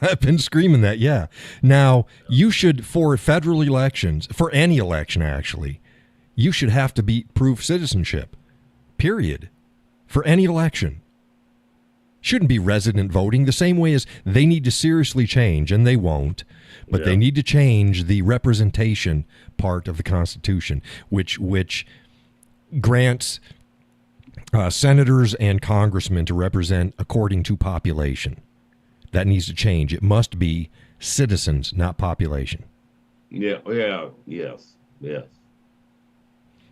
I've been screaming that, yeah. Now, you should, for federal elections, for any election actually, you should have to prove citizenship, period, for any election. Shouldn't be resident voting, the same way as they need to seriously change, and they won't, but they need to change the representation part of the Constitution, which grants senators and congressmen to represent according to population. That needs to change. It must be citizens, not population. Yes.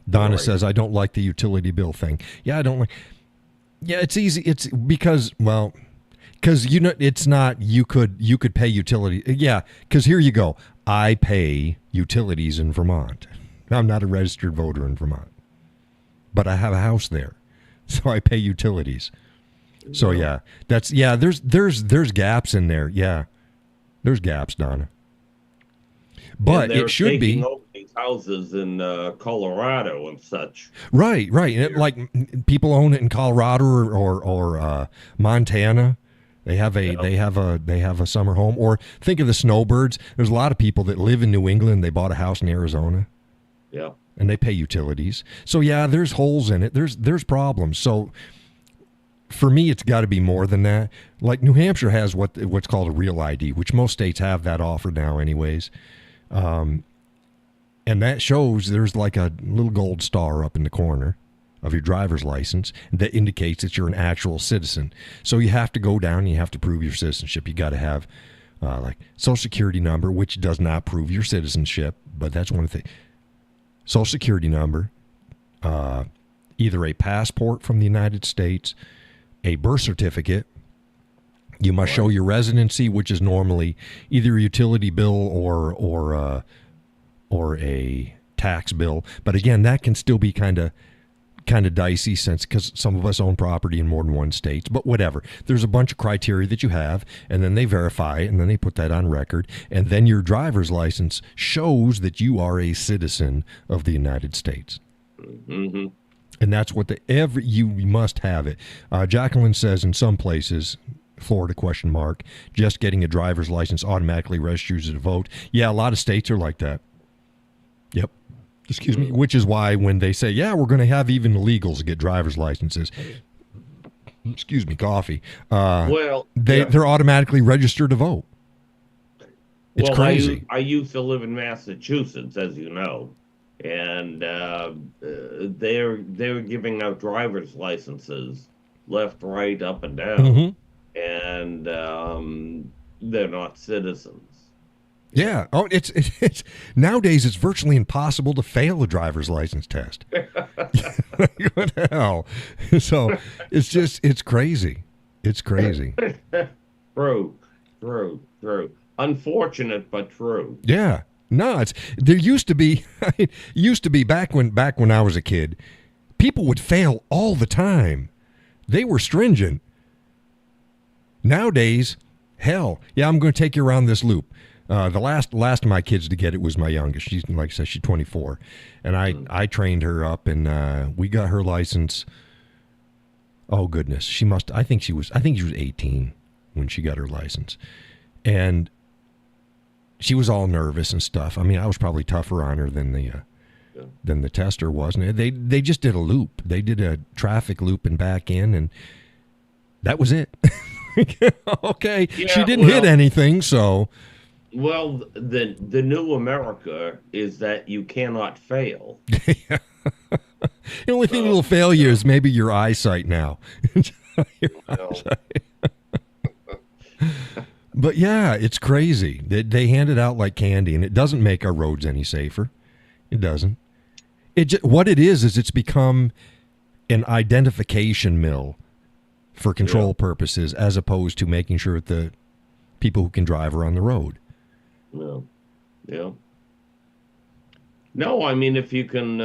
Donna says, I don't like the utility bill thing. Yeah, I don't like. Yeah, it's easy. It's because it's not, you could pay utility. Yeah, because here you go. I pay utilities in Vermont. I'm not a registered voter in Vermont, but I have a house there. So I pay utilities. So there's gaps in there. Yeah, there's gaps, Donna. But it should be these houses in Colorado and such. Right. And like people own it in Colorado or Montana. They have a summer home. Or think of the snowbirds. There's a lot of people that live in New England. They bought a house in Arizona. Yeah. And they pay utilities. So yeah, there's holes in it. There's problems. So for me, it's got to be more than that. Like New Hampshire has what's called a real ID, which most states have that offer now, anyways. And that shows there's like a little gold star up in the corner of your driver's license that indicates that you're an actual citizen. So you have to go down and you have to prove your citizenship. You got to have like Social Security number, which does not prove your citizenship, but that's one of the things. Social Security number, either a passport from the United States, a birth certificate. You must show your residency, which is normally either a utility bill or a tax bill. But again, that can still be kind of dicey because some of us own property in more than one state. But whatever, there's a bunch of criteria that you have, and then they verify it, and then they put that on record, and then your driver's license shows that you are a citizen of the United States. Mm-hmm. And that's what you must have it. Jacqueline says in some places, Florida ? Just getting a driver's license automatically registers you to vote. Yeah, a lot of states are like that. Yep. Excuse me. Which is why when they say, yeah, we're going to have even illegals get driver's licenses. Excuse me, coffee. They're automatically registered to vote. It's crazy. I used to live in Massachusetts, as you know, and they're giving out driver's licenses left, right, up, and down, and they're not citizens. Yeah. Oh, it's nowadays it's virtually impossible to fail a driver's license test. What the hell? So it's crazy. It's crazy. True. Unfortunate, but true. Yeah. No, there used to be back when I was a kid, people would fail all the time. They were stringent. Nowadays, hell, yeah, I'm going to take you around this loop. The last of my kids to get it was my youngest. She's, like I said, she's 24, and I trained her up, and we got her license. Oh goodness, I think she was 18 when she got her license, and she was all nervous and stuff. I mean, I was probably tougher on her than the tester was. And they just did a loop. They did a traffic loop and back in, and that was it. Okay, she didn't hit anything, so. Well, the new America is that you cannot fail. The only thing that'll fail you is maybe your eyesight now. Your Well, eyesight. But yeah, it's crazy. They hand it out like candy, and it doesn't make our roads any safer. It doesn't. What it is it's become an identification mill for control purposes, as opposed to making sure that the people who can drive are on the road. no, yeah. No, I mean, if you can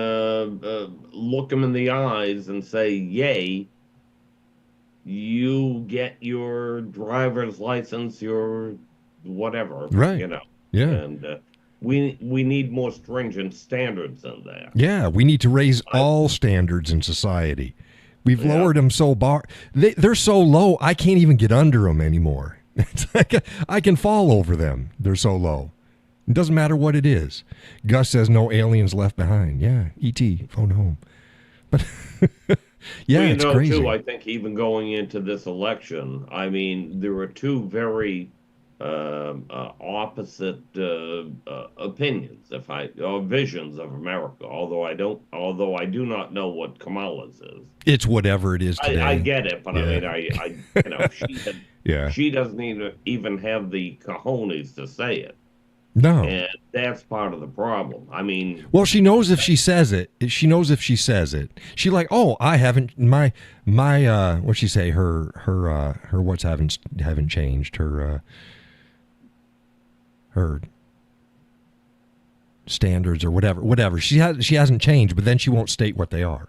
look them in the eyes and say, yay, you get your driver's license, your whatever, Right. you know. Yeah. And we need more stringent standards than that. Yeah, we need to raise all standards in society. We've Yeah. lowered them they're so low, I can't even get under them anymore. It's like I can fall over them. They're so low. It doesn't matter what it is. Gus says no aliens left behind. Yeah, E.T. phone home. But yeah, Well, it's crazy. too, I think even going into this election, I mean, there were two very opposite opinions, or visions of America. Although I do not know what Kamala's is. It's whatever it is today. I get it, but Yeah. I mean, Yeah. she doesn't even have the cojones to say it, No. and that's part of the problem. I mean, Well, she knows if she says it. She knows if she says it. She like, oh, I haven't my what'd she say? Her what's haven't changed. Her standards or whatever. She hasn't changed, but then she won't state what they are.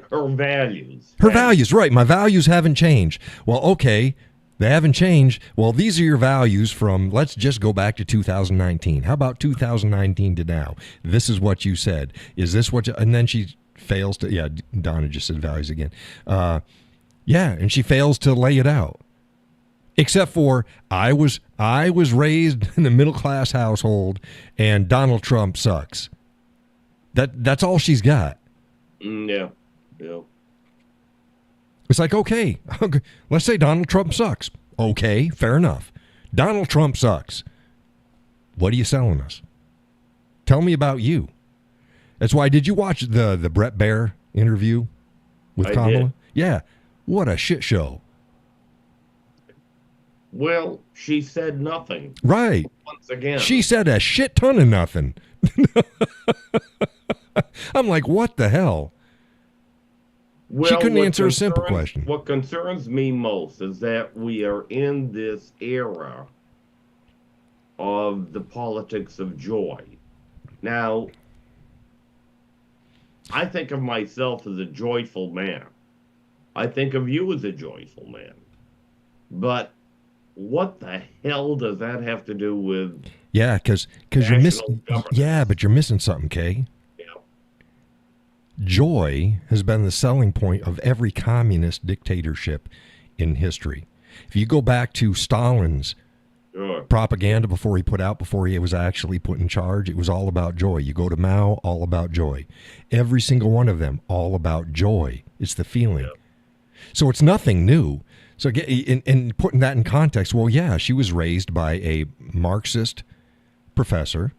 her values. Her values, right? My values haven't changed. Well, okay. They haven't changed. Well, these are your values from, let's just go back to 2019. How about 2019 to now? This is what you said. Is this what you, and then she fails to, yeah, Donna just said values again. Yeah, and she fails to lay it out. Except for, I was raised in a middle-class household, and Donald Trump sucks. That's all she's got. Yeah. It's like, okay, let's say Donald Trump sucks. Okay, fair enough. Donald Trump sucks. What are you selling us? Tell me about you. That's why, did you watch the Brett Baer interview with I Kamala? did. Yeah. What a shit show. Well, she said nothing. Right. Once again. She said a shit ton of nothing. I'm like, what the hell? Well, She couldn't what answer a simple concerns- question. What concerns me most is that we are in this era of the politics of joy. Now, I think of myself as a joyful man. I think of you as a joyful man. But what the hell does that have to do with Yeah, because you're national missing. governance? Yeah, but you're missing something, Kay. You know, Joy has been the selling point of every communist dictatorship in history. If you go back to Stalin's sure. propaganda before he was actually put in charge, it was all about joy. You go to Mao, all about joy. Every single one of them, all about joy. It's the feeling. Yeah. So it's nothing new. So in putting that in context, well, yeah, she was raised by a Marxist professor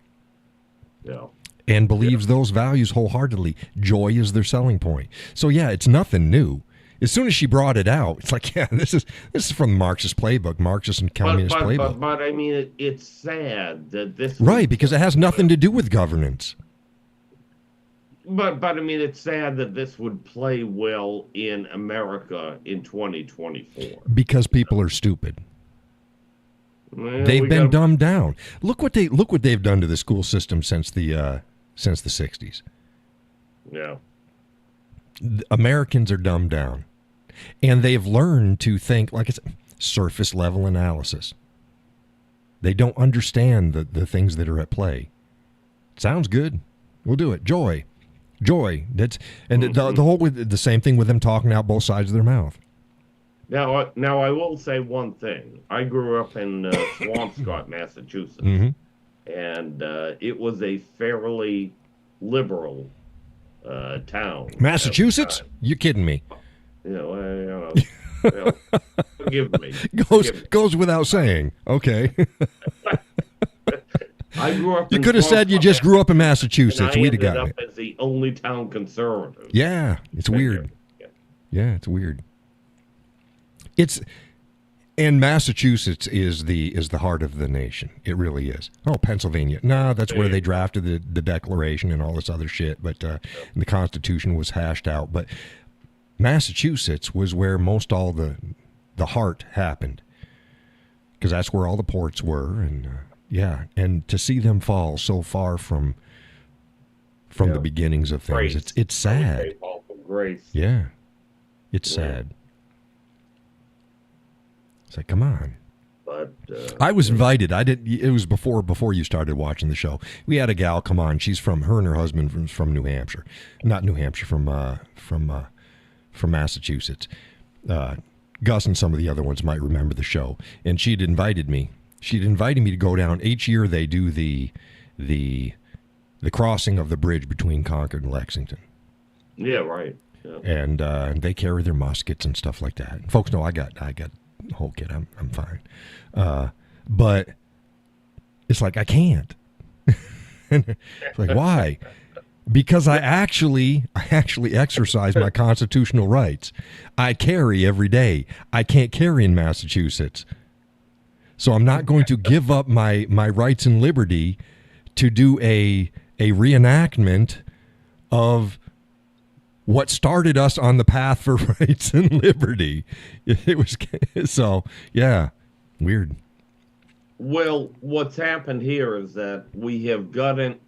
Yeah. and believes those values wholeheartedly. Joy is their selling point. So yeah, it's nothing new. As soon as she brought it out, it's like, yeah, this is from the Marxist playbook, Marxist and communist playbook. But I mean, it's sad that this. Right, because it has nothing to do with governance. But I mean, it's sad that this would play well in America in 2024. Because people are stupid. Well, They've we been got- dumbed down. Look what they've done to the school system since the 60s. Yeah. Americans are dumbed down, and they've learned to think like it's surface level analysis. They don't understand the things that are at play. Sounds good. We'll do it. Joy. That's the whole with the same thing with them talking out both sides of their mouth. Now I will say one thing. I grew up in Swampscott, Massachusetts, Mhm. and it was a fairly liberal town. Massachusetts? You kidding me? You know, forgive me. Goes without saying. Okay. I grew up. You in could have said you just grew up in and Massachusetts. I We'd have ended gotten up it. as the only town conservative. Yeah, it's weird. Yeah, it's weird. And Massachusetts is the heart of the nation. It really is. Oh, Pennsylvania. No, that's where they drafted the Declaration and all this other shit. But the Constitution was hashed out. But Massachusetts was where most all the heart happened, because that's where all the ports were. And yeah, and to see them fall so far from the beginnings of things, Grace. it's sad. Grace. Yeah, it's sad. It's like, come on. But I was invited. I did. It was before you started watching the show. We had a gal come on. She's her and her husband from New Hampshire, not New Hampshire, from Massachusetts. Gus and some of the other ones might remember the show. And she'd invited me. She'd invited me to go down. Each year they do the crossing of the bridge between Concord and Lexington. Yeah, right. Yeah. And they carry their muskets and stuff like that. And folks know I got the whole kit. I'm fine. But it's like I can't. It's like, why? Because I actually exercise my constitutional rights. I carry every day. I can't carry in Massachusetts. So I'm not going to give up my rights and liberty to do a reenactment of what started us on the path for rights and liberty. It was so, yeah, weird. Well, what's happened here is that we have gotten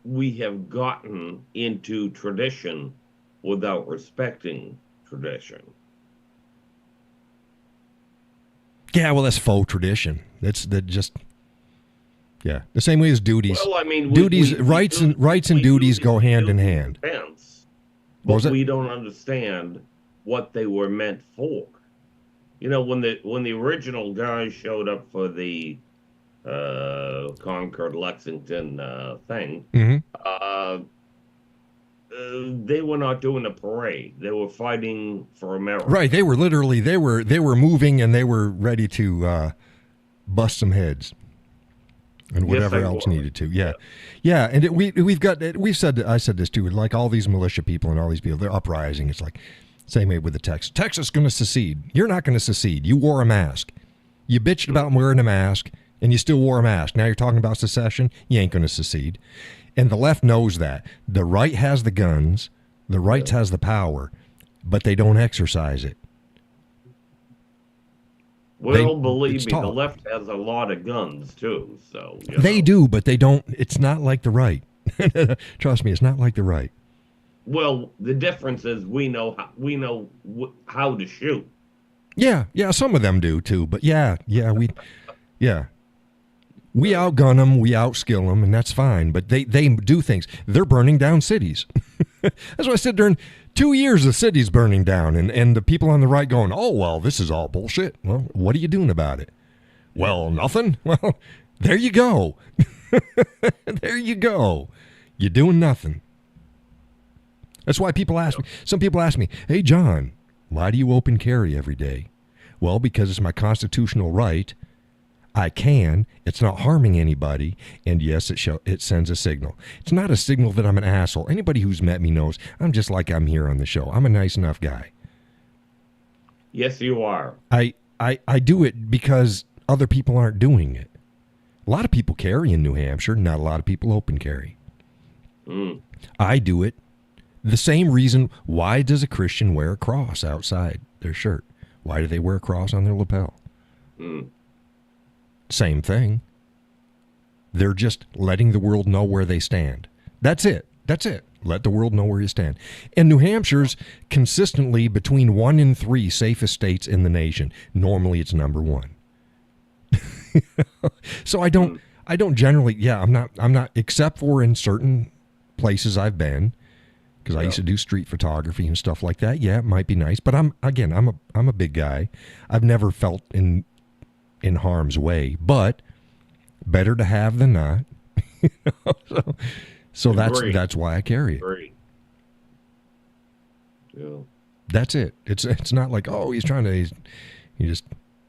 into tradition without respecting tradition. Yeah, well, that's faux tradition. That's just, yeah, the same way as duties. Well, I mean, rights and duties go hand in hand. Defense, What was but it? we don't understand what they were meant for. You know, when the original guys showed up for the Concord Lexington thing, Mm-hmm. They were not doing a parade. They were fighting for America. Right, they were literally they were moving, and they were ready to bust some heads and whatever they else were. needed to. Yeah, and I said this too. Like all these militia people and all these people, they're uprising. It's like same way with the Texas. Texas is going to secede. You're not going to secede. You wore a mask. You bitched about wearing a mask, and you still wore a mask. Now you're talking about secession. You ain't going to secede. And the left knows that. The right has the guns. The right has the power, but they don't exercise it. Well, believe it's me, taught. the left has a lot of guns too. So They do, but they don't. It's not like the right. Trust me, it's not like the right. Well, the difference is we know how to shoot. Yeah, some of them do too. But we outgun them, we outskill them, and that's fine. But they do things. They're burning down cities. That's why I said during 2 years the city's burning down, and the people on the right going, oh, well, this is all bullshit. Well, what are you doing about it? Well, nothing. Well, there you go. There you go. You're doing nothing. That's why some people ask me, hey, John, why do you open carry every day? Well, because it's my constitutional right. I can. It's not harming anybody. And yes, it sends a signal. It's not a signal that I'm an asshole. Anybody who's met me knows I'm just like I'm here on the show. I'm a nice enough guy. Yes, you are. I do it because other people aren't doing it. A lot of people carry in New Hampshire. Not a lot of people open carry. I do it. The same reason, why does a Christian wear a cross outside their shirt? Why do they wear a cross on their lapel? Same thing. They're just letting the world know where they stand. That's it. Let the world know where you stand. And New Hampshire's consistently between 1 and 3 safest states in the nation. Normally it's number 1. So I don't generally, I'm not, except for in certain places I've been, because I used to do street photography and stuff like that. Yeah, it might be nice, but I'm a big guy. I've never felt in harm's way, but better to have than not. So that's why I carry it. Agreed. Yeah. That's it. It's not like, oh, he's just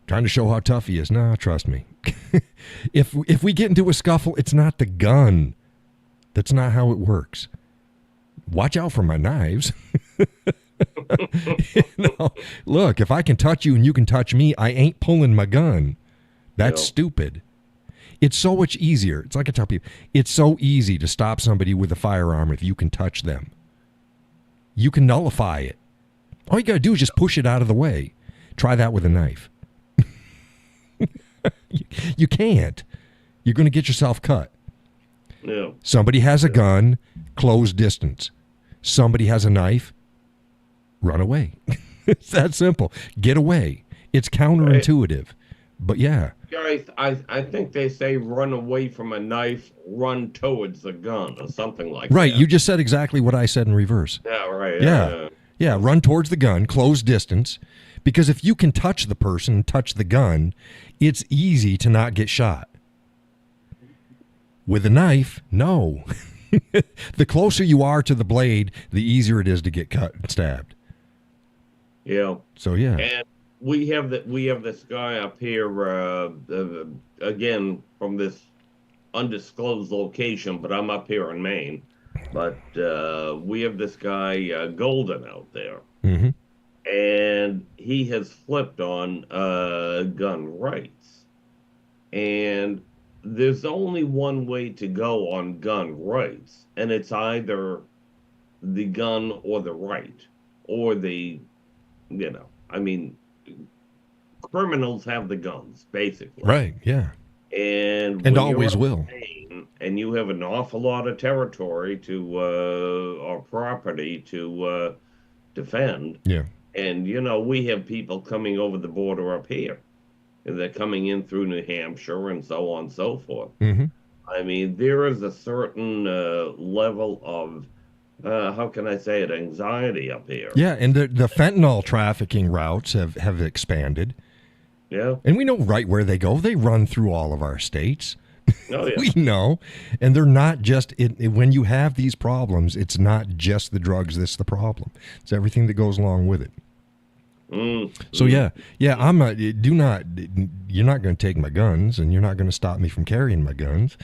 trying to show how tough he is. No, trust me. If we get into a scuffle, it's not the gun. That's not how it works. Watch out for my knives. Look, if I can touch you and you can touch me, I ain't pulling my gun. That's stupid. It's so much easier. It's like I tell people, it's so easy to stop somebody with a firearm if you can touch them. You can nullify it. All you got to do is just push it out of the way. Try that with a knife. You can't. You're going to get yourself cut. Yeah. Somebody has a gun, close distance. Somebody has a knife, run away. It's that simple. Get away. It's counterintuitive. But yeah. Guys, I think they say run away from a knife, run towards the gun, or something like that. Right. You just said exactly what I said in reverse. Yeah, right. Yeah. Yeah. Run towards the gun, close distance. Because if you can touch the person, touch the gun, it's easy to not get shot. With a knife, no. The closer you are to the blade, the easier it is to get cut and stabbed. Yeah. So yeah. And we have this guy up here again from this undisclosed location, but I'm up here in Maine. But we have this guy Golden out there, and he has flipped on gun rights, and there's only one way to go on gun rights, and it's either the gun or the right, or criminals have the guns, basically. Right, yeah. And always will. And you have an awful lot of territory or property to defend. Yeah. And, we have people coming over the border up here. And they're coming in through New Hampshire and so on and so forth. Mm-hmm. I mean, there is a certain level of, how can I say it, anxiety up here. Yeah, and the fentanyl trafficking routes have expanded. Yeah. And we know right where they go. They run through all of our states. Oh, yeah. We know. And they're not just, when you have these problems, it's not just the drugs that's the problem. It's everything that goes along with it. So yeah, you're not going to take my guns, and you're not going to stop me from carrying my guns.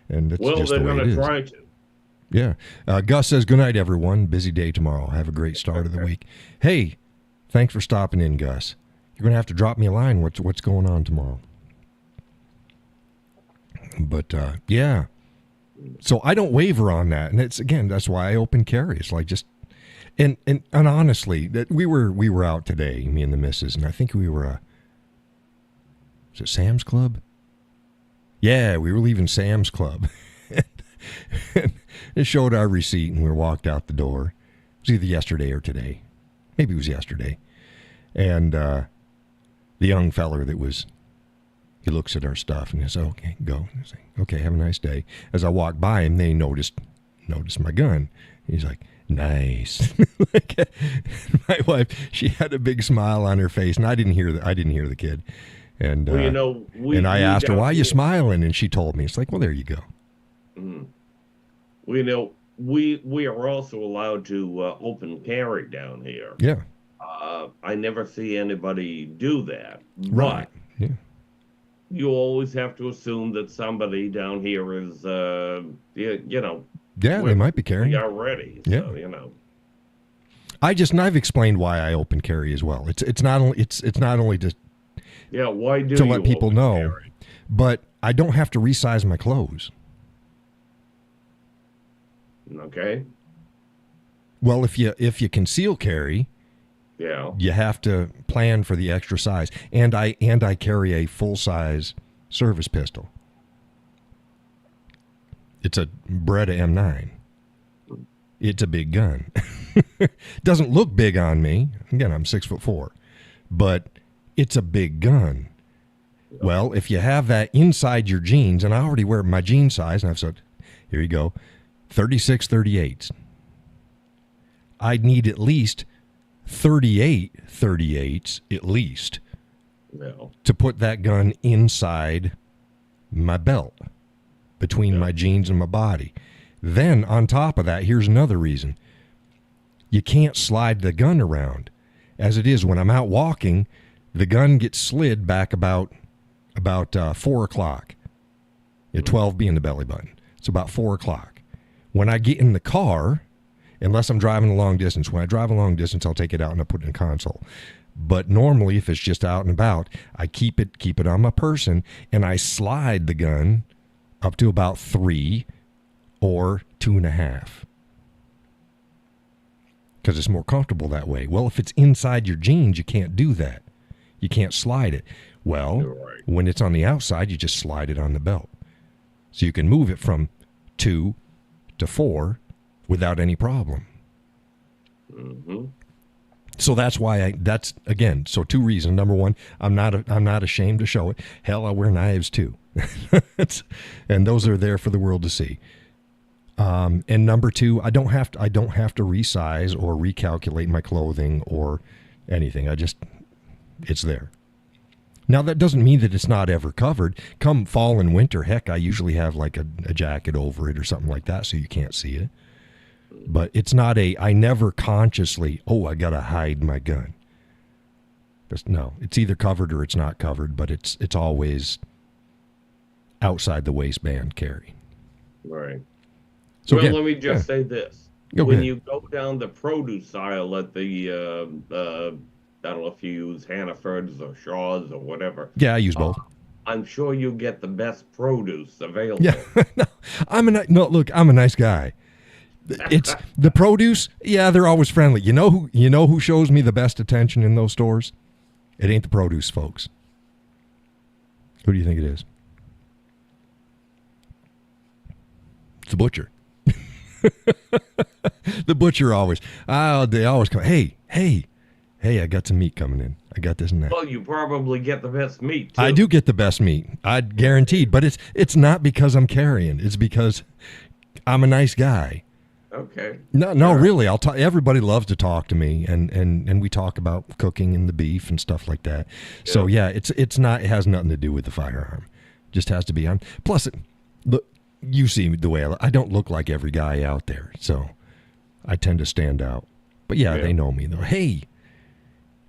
And that's just they're the way going it to is. try to. Yeah. Gus says, good night, everyone. Busy day tomorrow. Have a great start of the week. Hey, thanks for stopping in, Gus. You're going to have to drop me a line. What's going on tomorrow? But, yeah. So I don't waver on that. And that's why I open carry. It's like just, and honestly, that we were out today, me and the missus, and I think we were, was it Sam's Club? Yeah, we were leaving Sam's Club. And it showed our receipt, and we walked out the door. It was either yesterday or today. Maybe it was yesterday. And the young feller he looks at our stuff, and he says, okay, go. And I say, okay, have a nice day. As I walked by him, they noticed my gun. He's like, nice. My wife, she had a big smile on her face, and I didn't hear the kid. And and I asked her, why are you smiling? And she told me. It's like, well, there you go. Mm-hmm. Well, we are also allowed to open carry down here. Yeah. I never see anybody do that. Right. But yeah. You always have to assume that somebody down here is, Yeah, they might be carrying. We are ready. Yeah. So, I've explained why I open carry as well. It's not only to why do to you let people open know, carry? But I don't have to resize my clothes. Okay. Well, if you conceal carry, yeah, you have to plan for the extra size, and I carry a full size service pistol. It's a Beretta M9. It's a big gun. Doesn't look big on me. Again, I'm 6'4", but it's a big gun. Well, if you have that inside your jeans, and I already wear my jean size, and I've said, here you go, 36 38s. I'd need at least 38 38s at least to put that gun inside my belt between my jeans and my body. Then on top of that, here's another reason. You can't slide the gun around. As it is, when I'm out walking, the gun gets slid back about about 4 o'clock. 12 being the belly button. It's about 4 o'clock. When I get in the car, unless I'm driving a long distance, when I drive a long distance, I'll take it out and I'll put it in console. But normally, if it's just out and about, I keep it on my person, and I slide the gun up to about 3 or 2.5. Because it's more comfortable that way. Well, if it's inside your jeans, you can't do that. You can't slide it. Well, Right. when it's on the outside, you just slide it on the belt. So you can move it from 2 to 4 without any problem. Mm-hmm. So that's why that's again, so 2 reasons. Number 1, I'm not ashamed to show it. Hell, I wear knives too. And those are there for the world to see. And number 2, I don't have to resize or recalculate my clothing or anything. It's there. Now, that doesn't mean that it's not ever covered. Come fall and winter, heck, I usually have like a jacket over it or something like that so you can't see it. But it's not I never consciously, I got to hide my gun. No, it's either covered or it's not covered, but it's always outside the waistband carry. Right. So well, again, let me just say this. Go when ahead. you go down the produce aisle at the, I don't know if you use Hannaford's or Shaw's or whatever. Yeah, I use both. I'm sure you get the best produce available. Yeah, no, I'm a nice guy. It's the produce. Yeah, they're always friendly. You know who shows me the best attention in those stores? It ain't the produce folks. Who do you think it is? It's the butcher. The butcher always. They always come. Hey, I got some meat coming in. I got this and that. Well, you probably get the best meat, too. I do get the best meat. I guaranteed. But it's not because I'm carrying. It's because I'm a nice guy. Okay. No, really. I'll talk. Everybody loves to talk to me, and we talk about cooking and the beef and stuff like that. Yeah. So yeah, it's not. It has nothing to do with the firearm. Just has to be on. Plus, look, you see the way I don't look like every guy out there, so I tend to stand out. But yeah, they know me though. Hey,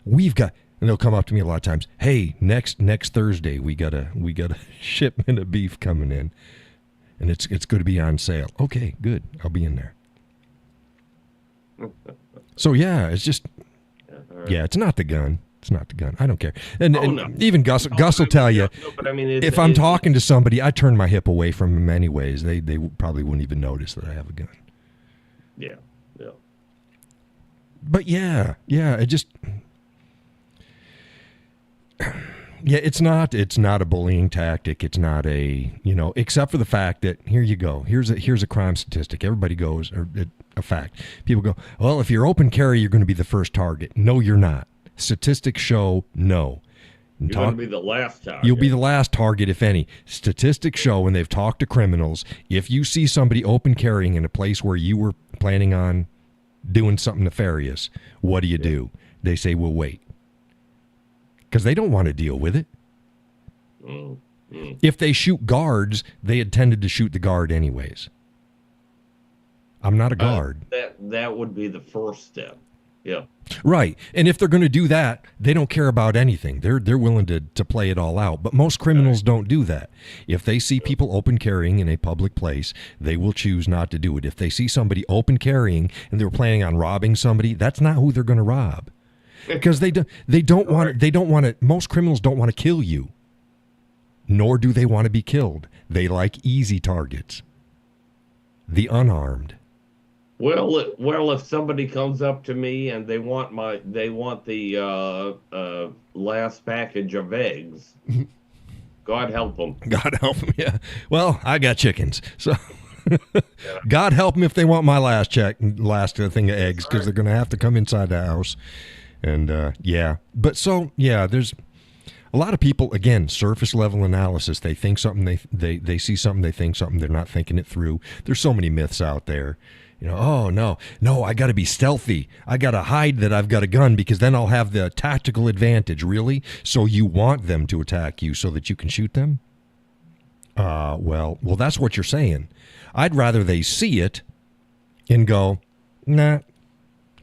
we've got, and they'll come up to me a lot of times. Hey, next Thursday we got a shipment of beef coming in, and it's going to be on sale. Okay, good. I'll be in there. So yeah, it's just it's not the gun. It's not the gun. I don't care. And even Gus will tell you, but I mean, if I'm talking to somebody, I turn my hip away from them anyways. They probably wouldn't even notice that I have a gun. Yeah. But yeah, it just it's not a bullying tactic. It's not except for the fact that here you go. Here's a crime statistic. Everybody goes, or a fact. People go, well, if you're open carry, you're going to be the first target. No, you're not. Statistics show no. You're going to be the last target. You'll be the last target, if any. Statistics show when they've talked to criminals, if you see somebody open carrying in a place where you were planning on doing something nefarious, what do? They say, we'll wait. Because they don't want to deal with it. If they shoot guards, they intended to shoot the guard anyways. I'm not a guard. That would be the first step. Yeah. Right. And if they're going to do that, they don't care about anything. They're willing to play it all out. But most criminals don't do that. If they see people open carrying in a public place, they will choose not to do it. If they see somebody open carrying and they're planning on robbing somebody, that's not who they're going to rob. Because they don't want to. Most criminals don't want to kill you. Nor do they want to be killed. They like easy targets. The unarmed. Well, if somebody comes up to me and they want the last package of eggs, God help them. God help them. Yeah. Well, I got chickens, so God help them if they want my last thing of eggs, because they're going to have to come inside the house. And there's a lot of people, again, surface level analysis. They think something, they see something, they think something, they're not thinking it through. There's so many myths out there. Oh, no, I got to be stealthy. I got to hide that I've got a gun because then I'll have the tactical advantage. Really? So you want them to attack you so that you can shoot them? Well, that's what you're saying. I'd rather they see it and go, nah,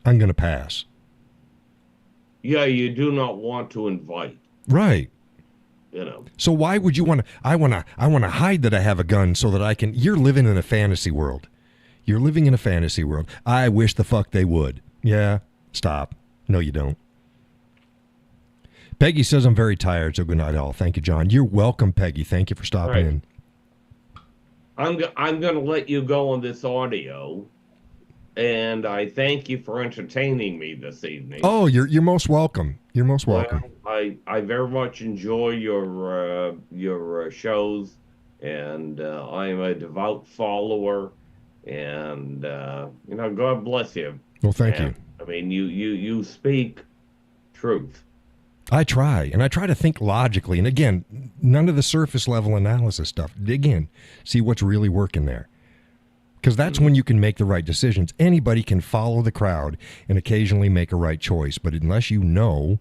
I'm going to pass. Yeah, you do not want to invite. Right. you know. So why would you want to? I want to hide that I have a gun so that I can. You're living in a fantasy world. You're living in a fantasy world. I wish the fuck they would. Yeah, stop. No, you don't. Peggy says I'm very tired, so good night all. Thank you, John. You're welcome, Peggy. Thank you for stopping Right. in. I'm going to let you go on this audio, and I thank you for entertaining me this evening. Oh, you're most welcome. You're most welcome. Well, I very much enjoy your shows, and I'm a devout follower, and you know, God bless you. Well, thank you. And, I mean, you speak truth. I try, and I try to think logically. And again, none of the surface level analysis stuff. Dig in, see what's really working there. Because that's when you can make the right decisions. Anybody can follow the crowd and occasionally make a right choice. But unless you know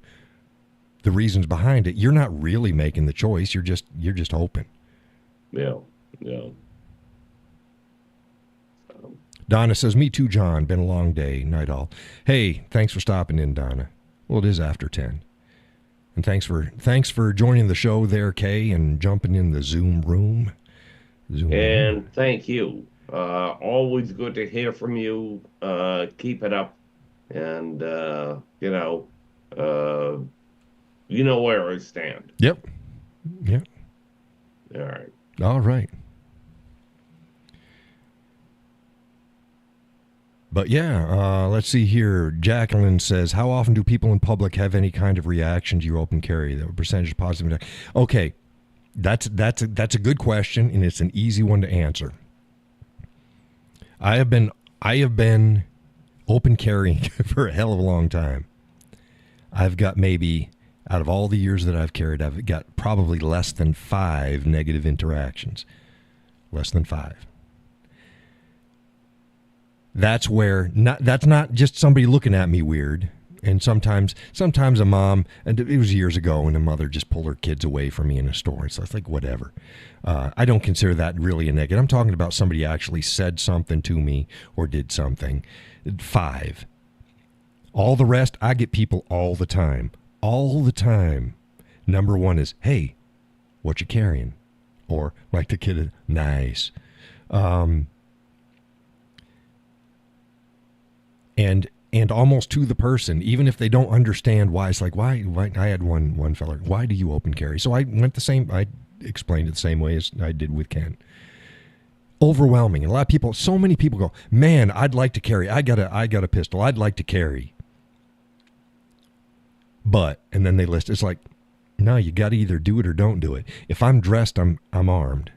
the reasons behind it, you're not really making the choice. You're just hoping. Yeah. Donna says, me too, John. Been a long day. Night all. Hey, thanks for stopping in, Donna. Well, it is after 10. And thanks for joining the show there, Kay, and jumping in the Zoom room. And thank you. Always good to hear from you. Keep it up. And, you know where I stand. Yep. All right. All right. But yeah, let's see here. Jacqueline says, how often do people in public have any kind of reaction to your open carry? The percentage of positive. Okay, that's a good question, and it's an easy one to answer. I have been open carrying for a hell of a long time. I've got maybe, out of all the years that I've carried, I've got probably less than 5 negative interactions. Less than 5. That's where that's not just somebody looking at me weird. And sometimes a mom, and it was years ago, and a mother just pulled her kids away from me in a store. So it's like, whatever. I don't consider that really a negative. I'm talking about somebody actually said something to me or did something. 5. All the rest, I get people all the time. All the time. Number 1 is, hey, what you carrying? Or like the kid, nice. And almost to the person, even if they don't understand why, it's like, why I had one fella, why do you open carry? So I explained it the same way as I did with Ken. Overwhelming. And a lot of people, so many people go, man, I'd like to carry. I got a pistol. I'd like to carry. But, and then they list, it's like, no, you got to either do it or don't do it. If I'm dressed, I'm armed.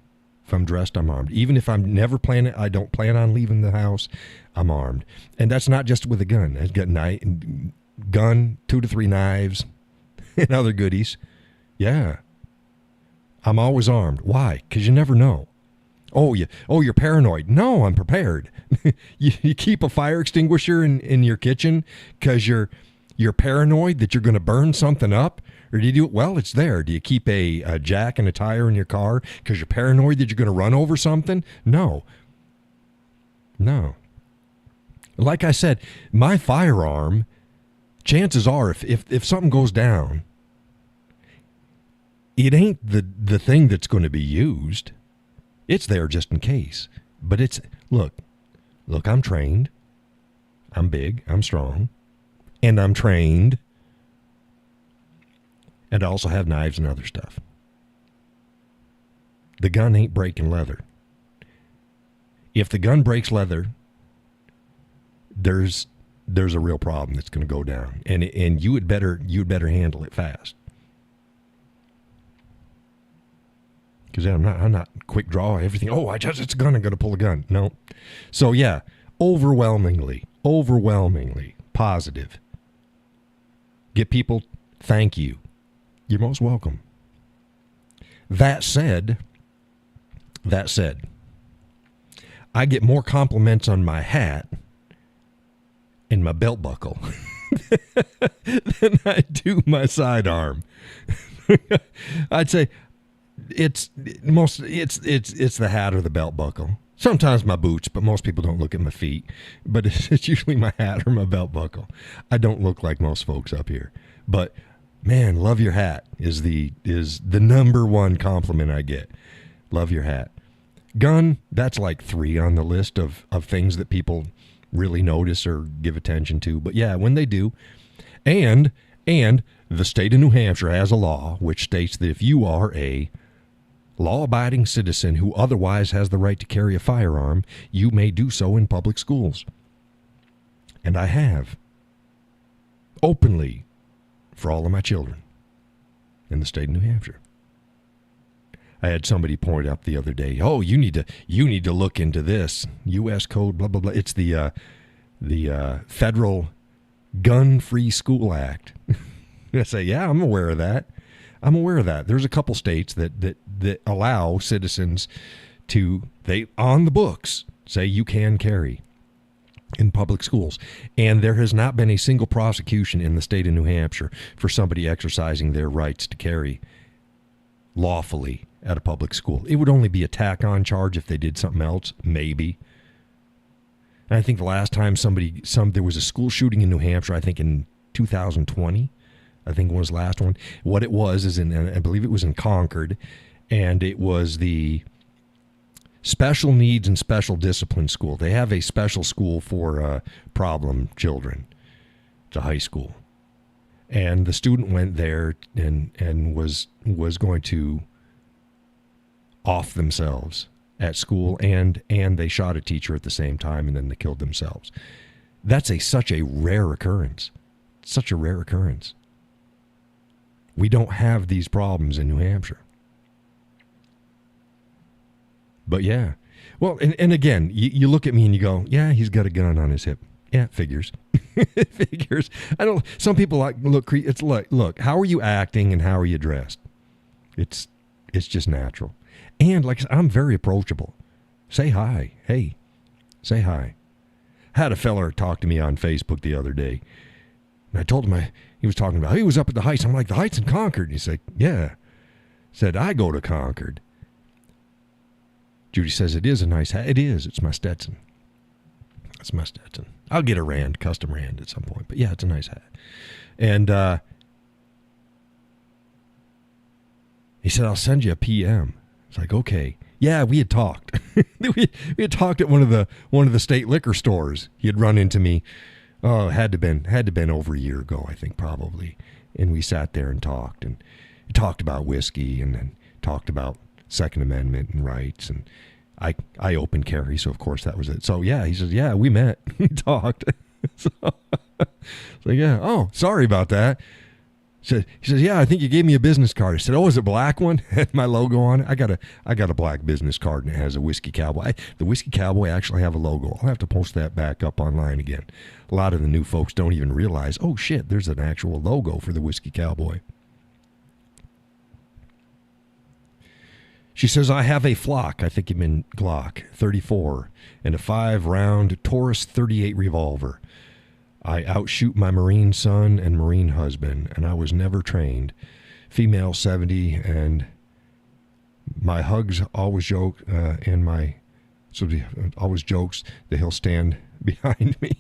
If I'm dressed, I'm armed. Even if I'm never planning, I don't plan on leaving the house, I'm armed. And that's not just with a gun. I've got gun, 2 to 3 knives, and other goodies. Yeah. I'm always armed. Why? Because you never know. You're paranoid. No, I'm prepared. you keep a fire extinguisher in your kitchen because you're paranoid that you're going to burn something up? Or do you do it? Well, it's there. Do you keep a jack and a tire in your car because you're paranoid that you're going to run over something? No. Like I said, my firearm, chances are if something goes down, it ain't the thing that's going to be used. It's there just in case. But it's, look, I'm trained. I'm big. I'm strong. And I'm trained. And I also have knives and other stuff. The gun ain't breaking leather. If the gun breaks leather, there's a real problem that's going to go down, and you'd better handle it fast. Because I'm not quick draw everything. Oh, it's a gun. I'm going to pull a gun. No. So yeah, overwhelmingly positive. Get people. Thank you. You're most welcome. That said, I get more compliments on my hat and my belt buckle than I do my sidearm. I'd say it's the hat or the belt buckle. Sometimes my boots, but most people don't look at my feet. But it's usually my hat or my belt buckle. I don't look like most folks up here. But Man, love your hat is the number one compliment I get. Love your hat. Gun, that's like 3 on the list of things that people really notice or give attention to. But yeah, when they do, and the state of New Hampshire has a law which states that if you are a law-abiding citizen who otherwise has the right to carry a firearm, you may do so in public schools. And I have. Openly. For all of my children. In the state of New Hampshire. I had somebody point out the other day, oh, you need to look into this. U.S. Code, blah, blah, blah. It's the Federal Gun-Free School Act. I say, yeah, I'm aware of that. I'm aware of that. There's a couple states that allow citizens to, they on the books, say you can carry in public schools. And there has not been a single prosecution in the state of New Hampshire for somebody exercising their rights to carry lawfully at a public school. It would only be a tack-on charge if they did something else, maybe. And I think the last time there was a school shooting in New Hampshire, I think in 2020, I think was the last one. What it was is I believe it was in Concord, and it was the special needs and special discipline school. They have a special school for problem children. It's a high school. And the student went there and was going to off themselves at school, and they shot a teacher at the same time, and then they killed themselves. That's such a rare occurrence. Such a rare occurrence. We don't have these problems in New Hampshire. But yeah. Well, and again, you look at me and you go, yeah, he's got a gun on his hip. Yeah, it figures. It figures. Some people look, how are you acting and how are you dressed? It's just natural. And like I said, I'm very approachable. Say hi. Hey, say hi. I had a feller talk to me on Facebook the other day. And I told him he was talking about, he was up at the Heights. I'm like, the Heights in Concord? And he said, yeah. Said, I go to Concord. Judy says, it is a nice hat. It is. It's my Stetson. It's my Stetson. I'll get a custom Rand at some point. But yeah, it's a nice hat. And he said, I'll send you a PM. It's like, okay. Yeah, we had talked. we had talked at one of the state liquor stores. He had run into me. Oh, had to been over a year ago, I think, probably. And we sat there and talked about whiskey, and then talked about Second Amendment and rights, and I open carry, so of course that was it. So yeah, he says, yeah, we met, we talked. So yeah, oh, sorry about that. He says, yeah, I think you gave me a business card. I said, oh, is it a black one? Had my logo on it. I got a black business card, and it has a Whiskey Cowboy. The Whiskey Cowboy actually have a logo. I'll have to post that back up online again. A lot of the new folks don't even realize, oh shit, there's an actual logo for the Whiskey Cowboy. She says, I have a Flock, I think you mean Glock, 34, and a 5-round Taurus 38 revolver. I outshoot my Marine son and Marine husband, and I was never trained. Female 70, and my hugs always joke, always jokes that he'll stand behind me.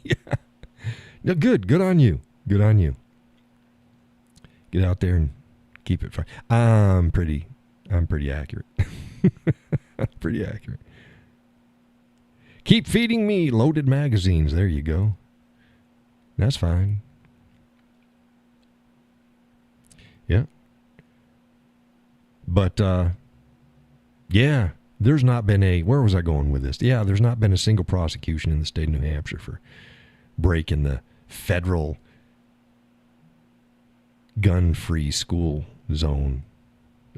No, good on you. Good on you. Get out there and keep it fun. I'm pretty accurate. Pretty accurate. Keep feeding me loaded magazines. There you go. That's fine. Yeah. But, yeah, there's not been where was I going with this? Yeah, there's not been a single prosecution in the state of New Hampshire for breaking the federal gun-free school zone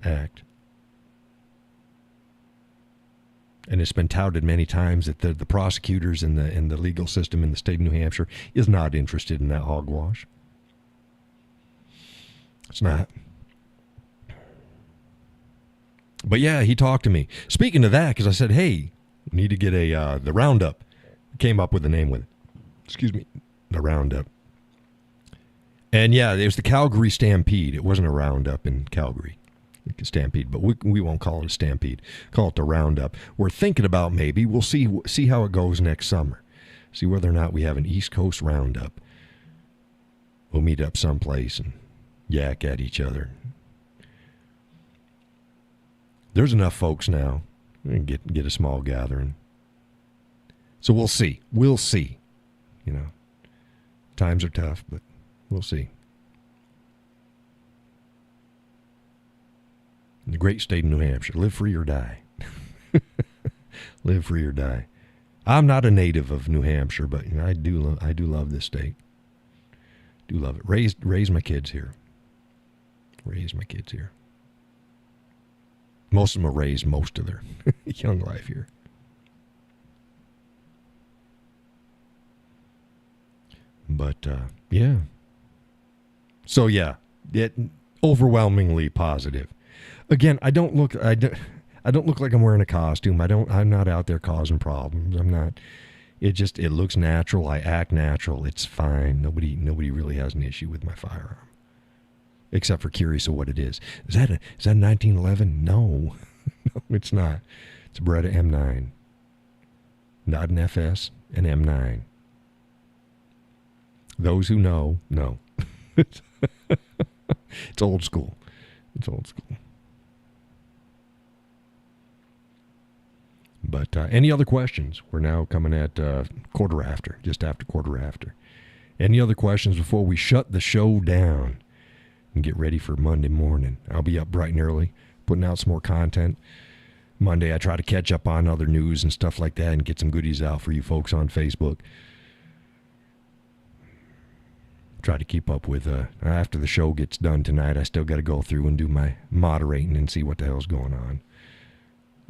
act. And it's been touted many times that the prosecutors and the legal system in the state of New Hampshire is not interested in that hogwash. It's not. But yeah, he talked to me. Speaking of that, because I said, hey, we need to get the Roundup. Came up with the name with it. Excuse me, the Roundup. And yeah, it was the Calgary Stampede. It wasn't a Roundup in Calgary. Stampede, but we won't call it a stampede. Call it the Roundup. We're thinking about maybe we'll see how it goes next summer. See whether or not we have an East Coast Roundup. We'll meet up someplace and yak at each other. There's enough folks now. Get a small gathering. So we'll see. We'll see. You know, times are tough, but we'll see. In the great state of New Hampshire, live free or die. Live free or die. I'm not a native of New Hampshire, but you know, I do love this state. Do love it. Raise my kids here. Raise my kids here. Most of them are raised most of their young life here. But yeah. So yeah, it overwhelmingly positive. Again, I don't look like I'm wearing a costume. I'm not out there causing problems. I'm not. It looks natural. I act natural. It's fine. Nobody really has an issue with my firearm. Except for curious of what it is. Is that a 1911? No. No, it's not. It's a Beretta M9. Not an FS, an M9. Those who know. It's old school. It's old school. But any other questions? We're now coming at quarter after, just after quarter after. Any other questions before we shut the show down and get ready for Monday morning? I'll be up bright and early, putting out some more content. Monday, I try to catch up on other news and stuff like that and get some goodies out for you folks on Facebook. Try to keep up with, after the show gets done tonight, I still got to go through and do my moderating and see what the hell's going on.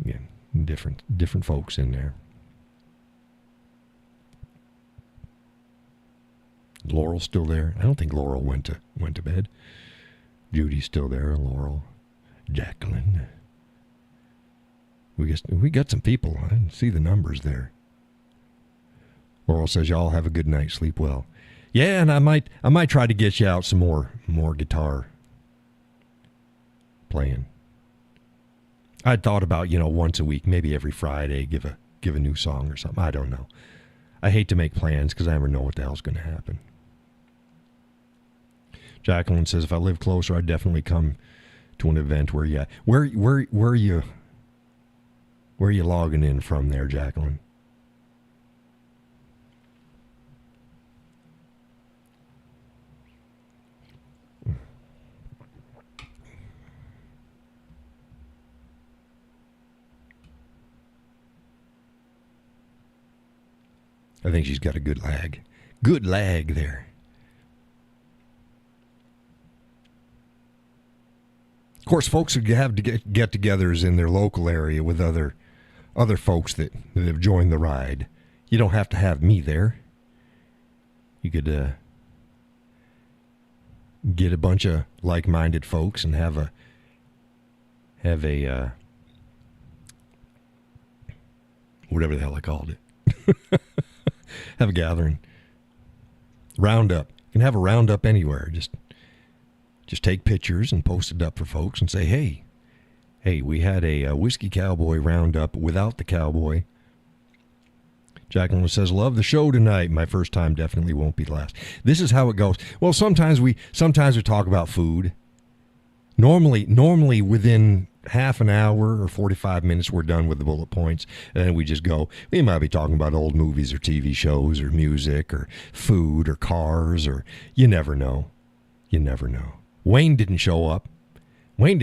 Yeah, different folks in there. Laurel's still there. I don't think Laurel went to bed. Judy's still there. Laurel, Jacqueline. We got some people. I didn't see the numbers there. Laurel says y'all have a good night. Sleep well. Yeah, and I might try to get you out some more guitar playing. I'd thought about, once a week, maybe every Friday, give a new song or something. I don't know. I hate to make plans because I never know what the hell's going to happen. Jacqueline says, if I live closer, I'd definitely come to an event where you... Where are you logging in from there, Jacqueline? I think she's got a good lag. Good lag there. Of course, folks who have get-togethers in their local area with other folks that have joined the ride. You don't have to have me there. You could get a bunch of like-minded folks and have a whatever the hell I called it. Have a gathering. Roundup. You can have a roundup anywhere. Just take pictures and post it up for folks and say, hey, we had a Whiskey Cowboy roundup without the cowboy. Jacqueline says, love the show tonight. My first time definitely won't be last. This is how it goes. Well, sometimes we talk about food. Normally within half an hour or 45 minutes, we're done with the bullet points, and then we just go. We might be talking about old movies or TV shows or music or food or cars, or you never know. You never know. Wayne didn't show up. Wayne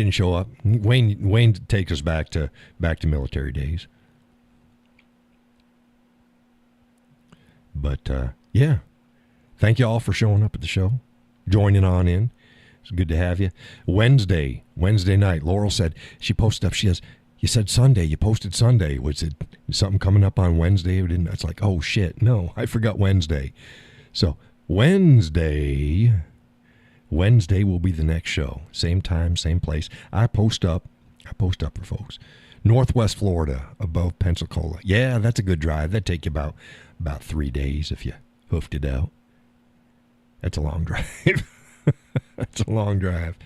takes us back to military days. But yeah, thank you all for showing up at the show, joining on in. It's good to have you. Wednesday night, Laurel said, she posted up, she says, you said Sunday, you posted Sunday. Was it something coming up on Wednesday? It's like, oh shit, no, I forgot Wednesday. So Wednesday will be the next show. Same time, same place. I post up for folks. Northwest Florida, above Pensacola. Yeah, that's a good drive. That'd take you about 3 days if you hoofed it out. That's a long drive. That's a long drive.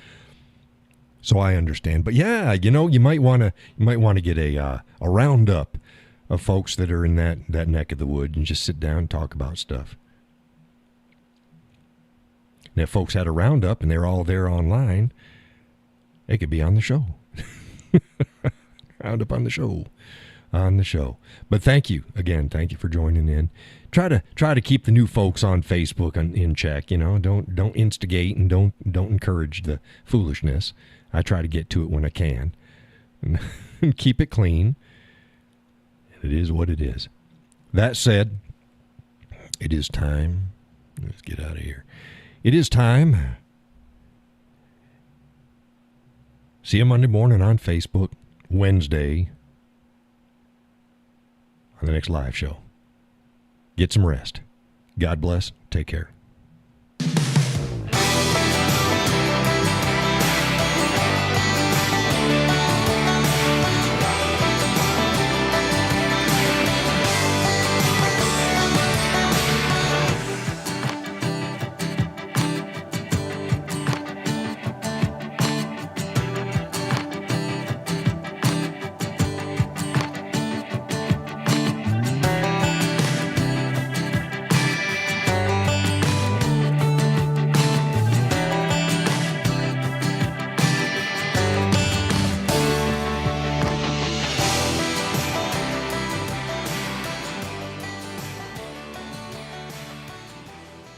So I understand. But yeah, you might want to get a roundup of folks that are in that neck of the woods and just sit down and talk about stuff. And if folks had a roundup and they're all there online, they could be on the show. Roundup on the show. On the show. But thank you again. Thank you for joining in. Try to keep the new folks on Facebook in check. You know, don't instigate and don't encourage the foolishness. I try to get to it when I can, and keep it clean. It is what it is. That said, it is time. Let's get out of here. It is time. See you Monday morning on Facebook. Wednesday on the next live show. Get some rest. God bless. Take care.